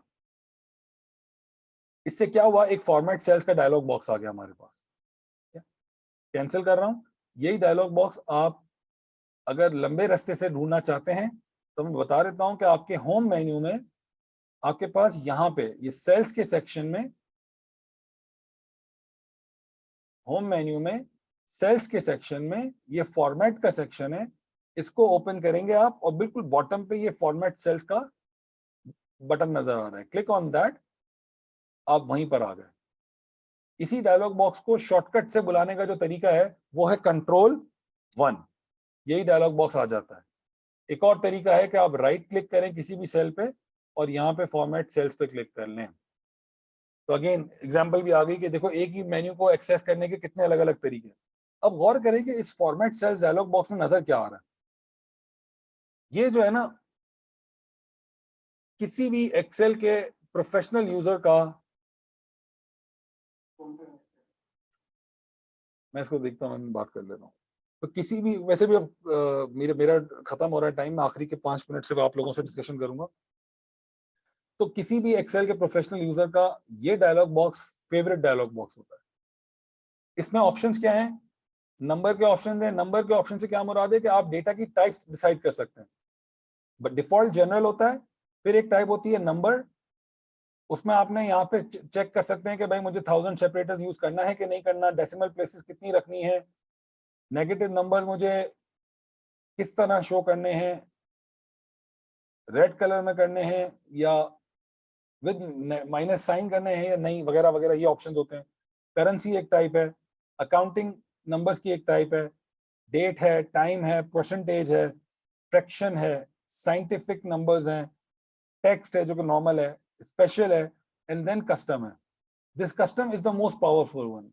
इससे क्या हुआ, एक फॉर्मेट सेल्स का डायलॉग बॉक्स आ गया हमारे पास। कैंसिल कर रहा हूं। यही डायलॉग बॉक्स आप अगर लंबे रास्ते से ढूंढना चाहते हैं तो मैं बता देता हूं कि आपके होम मेन्यू में आपके पास यहाँ पे ये सेल्स के सेक्शन में, होम मेन्यू में सेल्स के सेक्शन में ये फॉर्मेट का सेक्शन है, इसको ओपन करेंगे आप और बिल्कुल बॉटम पे ये फॉर्मेट सेल्स का बटन नजर आ रहा है, क्लिक ऑन दैट, आप वहीं पर आ गए। इसी डायलॉग बॉक्स को शॉर्टकट से बुलाने का जो तरीका है वो है कंट्रोल 1, यही डायलॉग बॉक्स आ जाता है। एक और तरीका है कि आप राइट क्लिक करें किसी भी सेल पे और यहाँ पे फॉर्मेट सेल्स पे क्लिक कर लें। तो अगेन एग्जांपल भी आ गई कि देखो एक ही मेन्यू को एक्सेस करने के कितने अलग अलग तरीके। अब गौर करें कि इस फॉर्मेट सेल्स डायलॉग बॉक्स में नजर क्या आ रहा है। ये जो है ना, किसी भी एक्सेल के प्रोफेशनल यूजर का, मैं इसको देखता हूँ, मैं बात कर लेता हूँ। तो किसी भी, वैसे भी अब मेरा खत्म हो रहा है टाइम, मैं आखिरी के 5 मिनट सिर्फ आप लोगों से डिस्कशन करूंगा। तो किसी भी एक्सेल के प्रोफेशनल यूजर का ये dialog box favourite dialog box होता है। इसमें ऑप्शंस क्या हैं, नंबर के ऑप्शन है। नंबर के ऑप्शन से क्या मुराद है कि आप डेटा की टाइप्स डिसाइड कर सकते हैं, बट डिफॉल्ट जनरल होता है। फिर एक टाइप होती है नंबर, उसमें आपने यहाँ पे चेक कर सकते हैं कि भाई मुझे 1000 सेपरेटर्स यूज करना है कि नहीं करना, डेसिमल प्लेसेस कितनी रखनी है, नेगेटिव नंबर मुझे किस तरह शो करने हैं, रेड कलर में करने हैं या विद माइनस साइन करने हैं या नहीं, वगैरह वगैरह, ये ऑप्शन होते हैं। करेंसी एक टाइप है, अकाउंटिंग नंबर्स की एक टाइप है, डेट है, टाइम है, परसेंटेज है, फ्रैक्शन है, साइंटिफिक नंबर्स हैं, टेक्स्ट है जो कि नॉर्मल है, स्पेशल है, एंड देन कस्टम है। This custom is the most powerful one.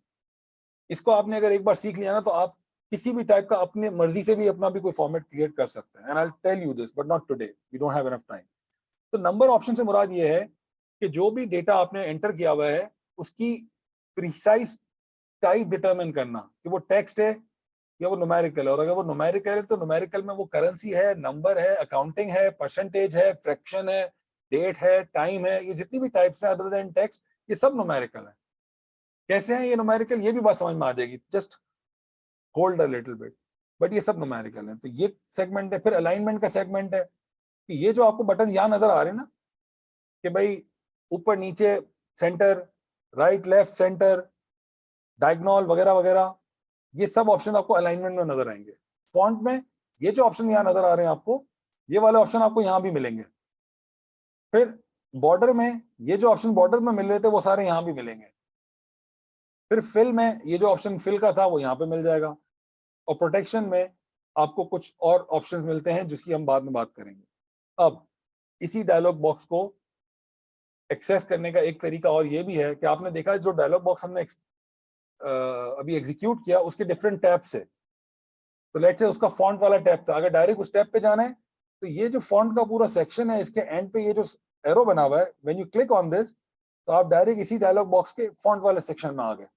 इसको आपने अगर एक बार सीख लिया ना तो आप किसी भी टाइप का अपनी मर्जी से भी अपना भी कोई फॉर्मेट क्रिएट कर सकते हैं। And I will tell you this but not today, we don't have enough time. तो नंबर ऑप्शन से मुराद ये है कि जो भी डेटा आपने एंटर किया हुआ है उसकी प्रिसाइज टाइप डिटरमिन करना कि वो टेक्स्ट है या वो न्यूमेरिकल है, और अगर वो न्यूमेरिकल है तो न्यूमेरिकल में वो करेंसी है, नंबर है, अकाउंटिंग है, परसेंटेज है, फ्रैक्शन है, डेट है, टाइम है, ये जितनी भी टाइप्स हैं अदर देन टेक्स्ट, ये सब न्यूमेरिकल है। कैसे हैं ये न्यूमेरिकल, ये भी बात समझ में आ जाएगी, just hold a little bit, but ये सब न्यूमेरिकल है। तो ये सेगमेंट है। फिर अलाइनमेंट का सेगमेंट है कि ये जो आपको बटन यहाँ नजर आ रहे हैं ना, कि भाई ऊपर नीचे, centre, right left centre, diagonal वगैरह वगैरह, ये सब ऑप्शन आपको अलाइनमेंट में नजर आएंगे। फॉन्ट में ये जो ऑप्शन यहाँ नजर आ रहे हैं आपको, ये वाले ऑप्शन आपको यहाँ भी मिलेंगे। फिर बॉर्डर में ये जो ऑप्शन बॉर्डर में मिल रहे थे वो सारे यहाँ भी मिलेंगे। फिर फिल में ये जो ऑप्शन फिल का था वो यहाँ पे मिल जाएगा। और प्रोटेक्शन में आपको कुछ और ऑप्शन मिलते हैं जिसकी हम बाद में बात करेंगे। अब इसी डायलॉग बॉक्स को एक्सेस करने का एक तरीका और ये भी है कि आपने देखा जो डायलॉग बॉक्स हमने अभी एग्जीक्यूट किया उसके डिफरेंट टैब्स है। तो लेट्स से उसका फॉन्ट वाला टैब था, अगर डायरेक्ट उस टैब पे जाना है तो ये जो फॉन्ट का पूरा सेक्शन है इसके एंड पे ये जो एरो बना हुआ है, when you click on this तो आप डायरेक्ट इसी डायलॉग बॉक्स के फॉन्ट वाले सेक्शन में आ गए,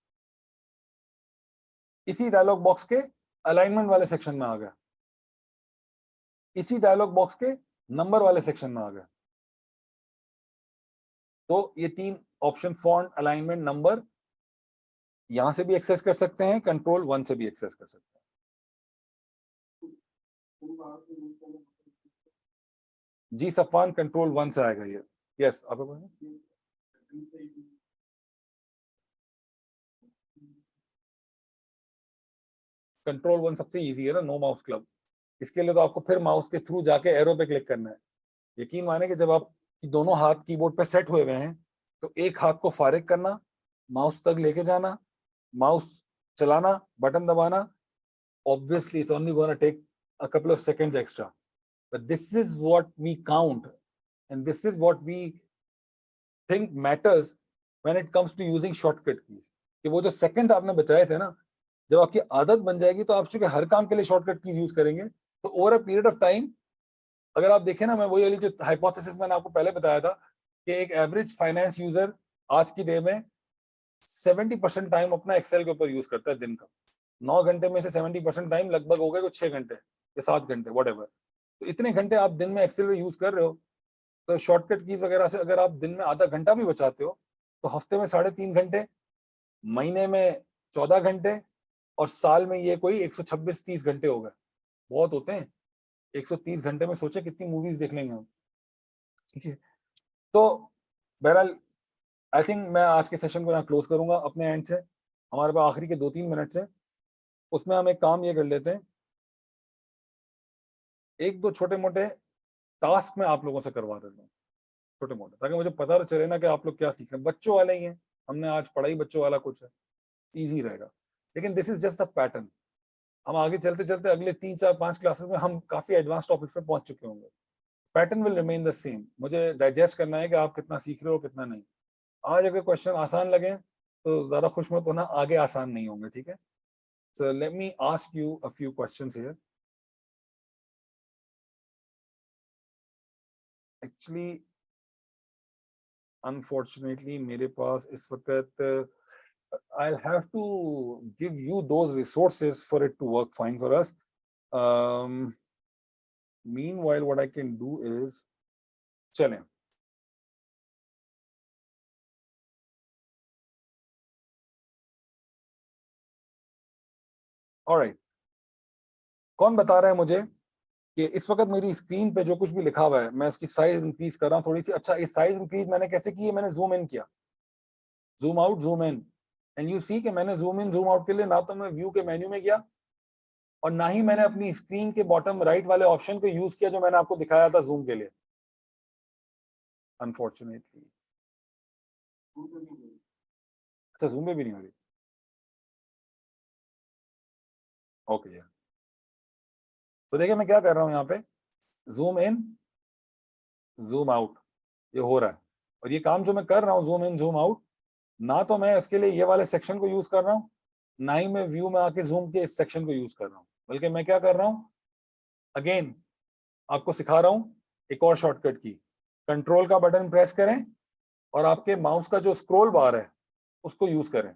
इसी डायलॉग बॉक्स के अलाइनमेंट वाले सेक्शन में आ गए, इसी डायलॉग बॉक्स के नंबर वाले सेक्शन में आ गए। तो ये तीन ऑप्शन, फॉन्ट, अलाइनमेंट, नंबर, यहां से भी एक्सेस कर सकते हैं, कंट्रोल 1 से भी एक्सेस कर सकते हैं। जी सफान, कंट्रोल 1 से आएगा ये। यस, आप कंट्रोल 1 सबसे इजी है ना, नो माउस क्लब। इसके लिए तो आपको फिर माउस के थ्रू जाके एरो पे क्लिक करना है। यकीन माने कि जब आप दोनों हाथ कीबोर्ड पे सेट हुए हुए हैं तो एक हाथ को फारिग करना, माउस तक लेके जाना, माउस चलाना, बटन दबाना, obviously it's only going to take a couple of seconds extra, but this is what we count and this is what we think matters when it comes to using shortcut keys। कि वो जो second आपने बचाए थे ना, जब आपकी आदत बन जाएगी तो आप चूंकि हर काम के लिए शॉर्टकट कीज यूज करेंगे तो over a period of time, अगर आप देखें ना, मैं वही वाली जो हाइपोथेसिस मैंने आपको पहले बताया था कि एक एवरेज फाइनेंस यूजर आज की डे में 70% टाइम अपना एक्सेल के ऊपर यूज करता है दिन का। 9 घंटे में से 70% टाइम लगभग हो गए कुछ 6 घंटे या 7 घंटे व्हाटएवर। तो इतने घंटे आप दिन में एक्सेल में यूज कर रहे हो, तो शॉर्टकट कीज वगैरह से अगर आप दिन में आधा घंटा भी बचाते हो तो हफ्ते में 3.5 घंटे, महीने में 14 घंटे, और साल में ये कोई 126-30 घंटे हो गए। बहुत होते हैं। 130 घंटे में सोचे कितनी मूवीज देख लेंगे हम। ठीक है, तो बहरहाल आई थिंक मैं आज के सेशन को यहाँ क्लोज करूंगा अपने एंड से। हमारे पास आखिरी के 2-3 मिनट है, उसमें हम एक काम ये कर लेते हैं, एक दो छोटे मोटे टास्क में आप लोगों से करवा देता हूँ, छोटे मोटे, ताकि मुझे पता चले ना कि आप लोग क्या सीख रहे हैं। बच्चों वाले ही हैं, हमने आज पढ़ाई बच्चों वाला कुछ है, इजी रहेगा। लेकिन this is just the pattern. हम आगे चलते चलते अगले 3-4-5 क्लासेस में हम काफी एडवांस टॉपिक्स पे पहुंच चुके होंगे। Pattern will remain the same. मुझे डाइजेस्ट करना है कि आप कितना सीख रहे हो कितना नहीं। आज अगर क्वेश्चन आसान लगे तो ज्यादा खुश मत होना, आगे आसान नहीं होंगे, ठीक है। सो let me ask you a few questions here. Actually unfortunately मेरे पास इस वक्त I'll have to give you those resources for it to work fine for us. Meanwhile, what I can do is, चलें, alright, कौन बता रहा है मुझे कि इस वक्त मेरी स्क्रीन पे जो कुछ भी लिखा हुआ है मैं इसकी साइज इंक्रीज कर रहा हूँ थोड़ी सी। अच्छा, ये साइज इंक्रीज मैंने कैसे की है? मैंने जूम इन किया, zoom out, zoom in, and you see कि मैंने जूम इन जूम आउट के लिए ना तो मैं व्यू के मेन्यू में गया और ना ही मैंने अपनी स्क्रीन के बॉटम राइट वाले ऑप्शन को यूज किया जो मैंने आपको दिखाया था जूम के लिए, अनफॉर्चुनेटली। अच्छा, जूम पे भी नहीं हो रही, ओके। तो देखिए मैं क्या कर रहा हूँ यहाँ पे, जूम इन जूम आउट, ये हो रहा है। और ये काम जो मैं कर रहा हूँ जूम इन जूम आउट, ना तो मैं इसके लिए ये वाले सेक्शन को यूज कर रहा हूँ, ना ही मैं व्यू में आके जूम के इस सेक्शन को यूज कर रहा हूँ, बल्कि मैं क्या कर रहा हूँ, अगेन आपको सिखा रहा हूँ एक और शॉर्टकट की। कंट्रोल का बटन प्रेस करें और आपके माउस का जो स्क्रॉल बार है उसको यूज करें।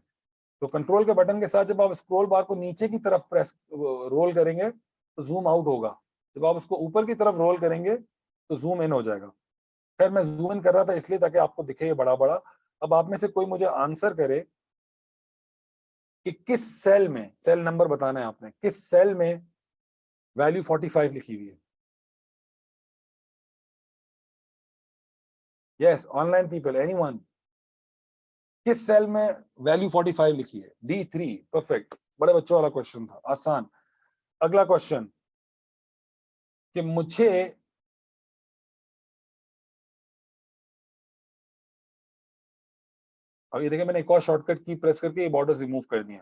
तो कंट्रोल के बटन के साथ जब आप स्क्रॉल बार को नीचे की तरफ प्रेस रोल करेंगे तो जूम आउट होगा, जब आप उसको ऊपर की तरफ रोल करेंगे तो जूम इन हो जाएगा। खैर मैं जूम इन कर रहा था इसलिए ताकि आपको दिखे ये बड़ा बड़ा। अब आप में से कोई मुझे आंसर करे कि किस सेल में, सेल नंबर बताना है आपने, किस सेल में वैल्यू 45 लिखी हुई है। यस, ऑनलाइन पीपल, एनीवन, किस सेल में वैल्यू 45 लिखी है? D3, परफेक्ट, बड़े बच्चों वाला क्वेश्चन था, आसान। अगला क्वेश्चन कि मुझे अब ये देखिए मैंने एक और शॉर्टकट की प्रेस करके ये बॉर्डर्स रिमूव कर दिए।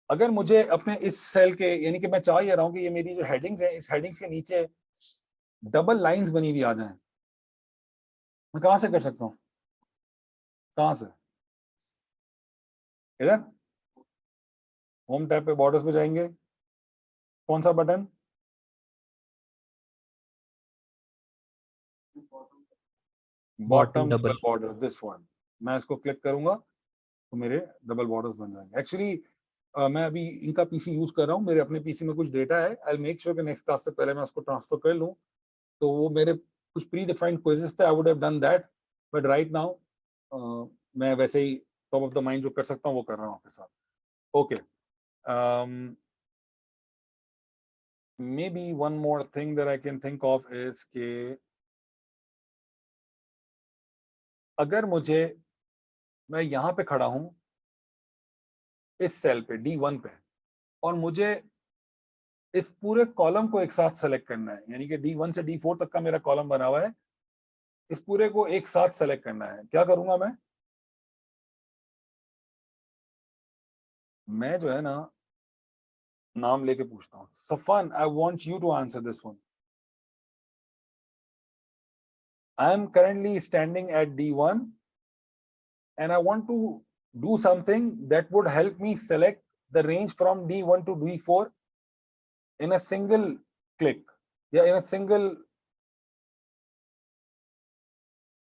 अगर मुझे अपने इस सेल के, यानी कि मैं चाह ये रहा हूं कि ये मेरी जो हेडिंग्स है, इस हेडिंग्स के नीचे डबल लाइंस बनी हुई आ जाएं, मैं कहां से कर सकता हूं? कहां से? इधर होम टैब पे बॉर्डर्स पे जाएंगे, कौन सा button? Bottom double border, this one. मैं इसको क्लिक करूंगा तो मेरे डबल बॉर्डर्स बन जाएंगे। एक्चुअली मैं अभी इनका पीसी यूज कर रहा हूँ, मेरे अपने पीसी में कुछ डेटा है, आई विल मेक श्योर कि नेक्स्ट क्लास से पहले मैं उसको ट्रांसफर कर लूँ। तो वो मेरे कुछ प्री डिफाइंड क्विजेस थे, I would have done that, but right now मैं वैसे ही टॉप ऑफ द माइंड जो कर सकता हूँ वो कर रहा हूँ आपके साथ। Okay, maybe one more thing that I can think of is कि अगर मुझे, मैं यहाँ पे खड़ा हूँ इस सेल पे D1 पे, और मुझे इस पूरे कॉलम को एक साथ सेलेक्ट करना है, यानी कि D1 से D4 तक का मेरा कॉलम बना हुआ है, इस पूरे को एक साथ सेलेक्ट करना है, क्या करूंगा मैं जो है ना नाम लेके पूछता हूँ। Safan, I want you to answer this one. I am currently standing at D1 and I want to do something that would help me select the range from D1 to D4 in a single click, या in a single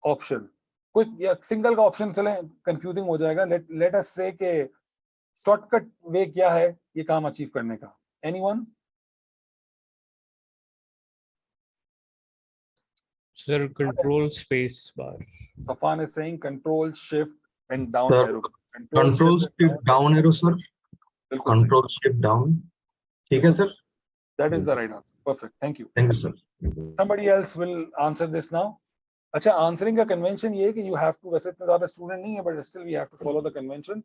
option. Quick या single का option चले confusing हो जाएगा। Let us से कि shortcut way क्या है ये काम अचीव करने का? Anyone? Sir, control space bar. Safan is saying control shift and down Sir, arrow. control shift down arrow, sir. बिल्कुल Control shift down. ठीक है, sir. That is the right answer. Perfect. Thank you. Thank you, sir. Somebody else will answer this now. अच्छा, answering का convention ये है कि you have to, वैसे इतना ज्यादा स्टूडेंट नहीं है but still we have to follow the convention.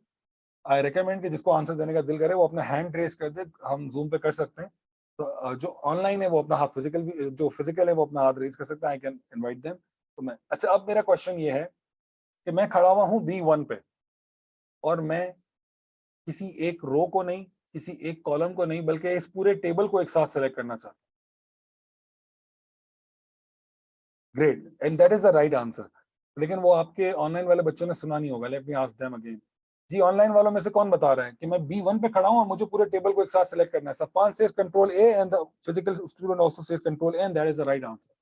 I recommend कि जिसको आंसर देने का दिल करे वो अपना हैंड रेज कर दे, हम जूम पे कर सकते हैं। तो जो ऑनलाइन है वो अपना हाथ फिजिकल भी, जो फिजिकल है वो अपना हाथ रेज कर सकता है, आई कैन इनवाइट देम। तो मैं, अच्छा अब मेरा क्वेश्चन ये है कि मैं खड़ा हुआ हूँ B1 पे और मैं किसी एक रो को नहीं, किसी एक कॉलम को नहीं, बल्कि इस पूरे टेबल को एक साथ सेलेक्ट करना चाहता हूँ। Great, and that is the right answer. लेकिन वो आपके ऑनलाइन वाले बच्चों ने सुना नहीं होगा, let me ask them again. जी ऑनलाइन वालों में से कौन बता रहा है कि मैं B1 पे खड़ा हूं और मुझे पूरे टेबल को एक साथ सेलेक्ट करना है? Safan says control A and the physical student also says control A and that is the right answer.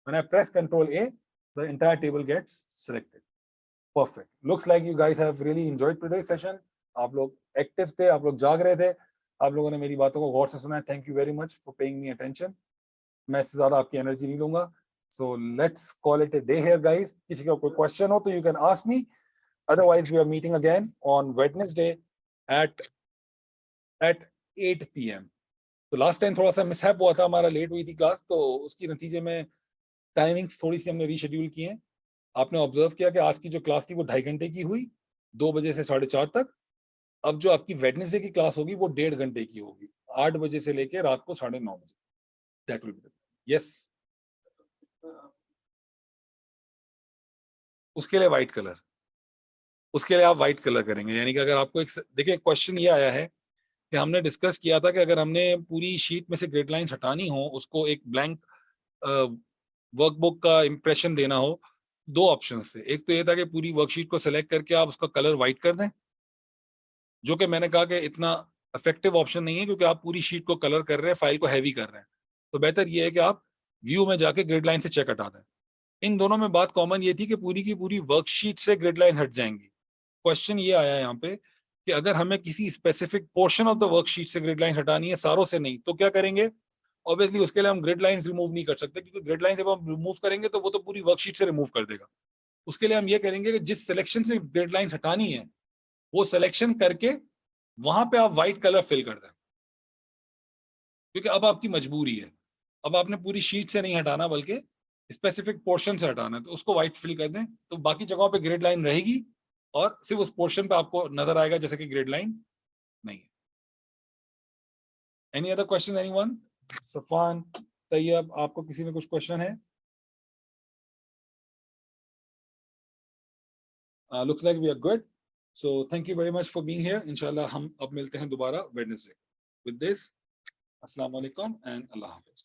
When I press control A, the entire table gets selected. Perfect. Looks like you guys have really enjoyed today's session. आप लोग active थे, आप लोग जाग रहे थे, आप लोगों ने मेरी बातों को गौर से सुना है। Thank you very much for paying me attention. मैं इससे ज्यादा आपकी एनर्जी नहीं लूंगा। So let's call it a day here, guys. किसी का कोई क्वेश्चन हो तो you can ask me. Otherwise, we are meeting again on Wednesday at 8 PM. तो लास्ट टाइम थोड़ा सा मिसहैप हुआ था, हमारा लेट हुई थी क्लास, तो उसकी नतीजे में टाइमिंग्स थोड़ी सी हमने रीशेड्यूल की हैं। आपने ऑब्जर्व किया कि आज की जो क्लास थी वो 2.5 घंटे की हुई, 2 बजे से 4:30 तक। अब जो आपकी वेडनेसडे की क्लास होगी वो 1.5 घंटे की होगी, 8 बजे से लेके रात को 9:30 बजे। दैट विल बी, यस, उसके लिए व्हाइट कलर, उसके लिए आप व्हाइट कलर करेंगे। यानी कि अगर आपको एक, देखिए क्वेश्चन ये आया है कि हमने डिस्कस किया था कि अगर हमने पूरी शीट में से ग्रिड लाइंस हटानी हो, उसको एक ब्लैंक वर्कबुक का इंप्रेशन देना हो, 2 ऑप्शन थे। एक तो ये था कि पूरी वर्कशीट को सिलेक्ट करके आप उसका कलर व्हाइट कर दें, जो कि मैंने कहा कि इतना इफेक्टिव ऑप्शन नहीं है क्योंकि आप पूरी शीट को कलर कर रहे हैं, फाइल को हैवी कर रहे हैं। तो बेहतर ये है कि आप व्यू में जाके ग्रिड लाइन से चेक हटा दें। इन दोनों में बात कॉमन ये थी कि पूरी की पूरी वर्कशीट से ग्रिड लाइन हट जाएंगी। क्वेश्चन ये आया यहाँ पे कि अगर हमें किसी specific portion of the worksheet से ग्रिड लाइन हटानी है, सारों से नहीं, तो क्या करेंगे? ऑब्वियसली उसके लिए हम ग्रिड लाइंस रिमूव नहीं कर सकते, क्योंकि ग्रिड लाइन जब हम रिमूव करेंगे तो वो तो पूरी वर्कशीट से रिमूव कर देगा। उसके लिए हम ये करेंगे कि जिस सिलेक्शन से ग्रिड लाइंस हटानी है वो सिलेक्शन करके वहां पे आप व्हाइट कलर फिल कर दें, क्योंकि अब आपकी मजबूरी है, अब आपने पूरी शीट से नहीं हटाना बल्कि स्पेसिफिक पोर्शन से हटाना है, तो उसको व्हाइट फिल कर दें, तो बाकी जगहों पे ग्रिड लाइन रहेगी और सिर्फ उस पोर्शन पे आपको नजर आएगा जैसे कि ग्रिड लाइन नहीं है। Any other question anyone? Safan, Tayyab, आपको किसी में कुछ क्वेश्चन है? Looks like we are good, so thank you very much for being here. इंशाल्लाह हम अब मिलते हैं दोबारा वेडनेसडे। विद दिस, अस्सलाम वालेकुम एंड अल्लाह हाफिज।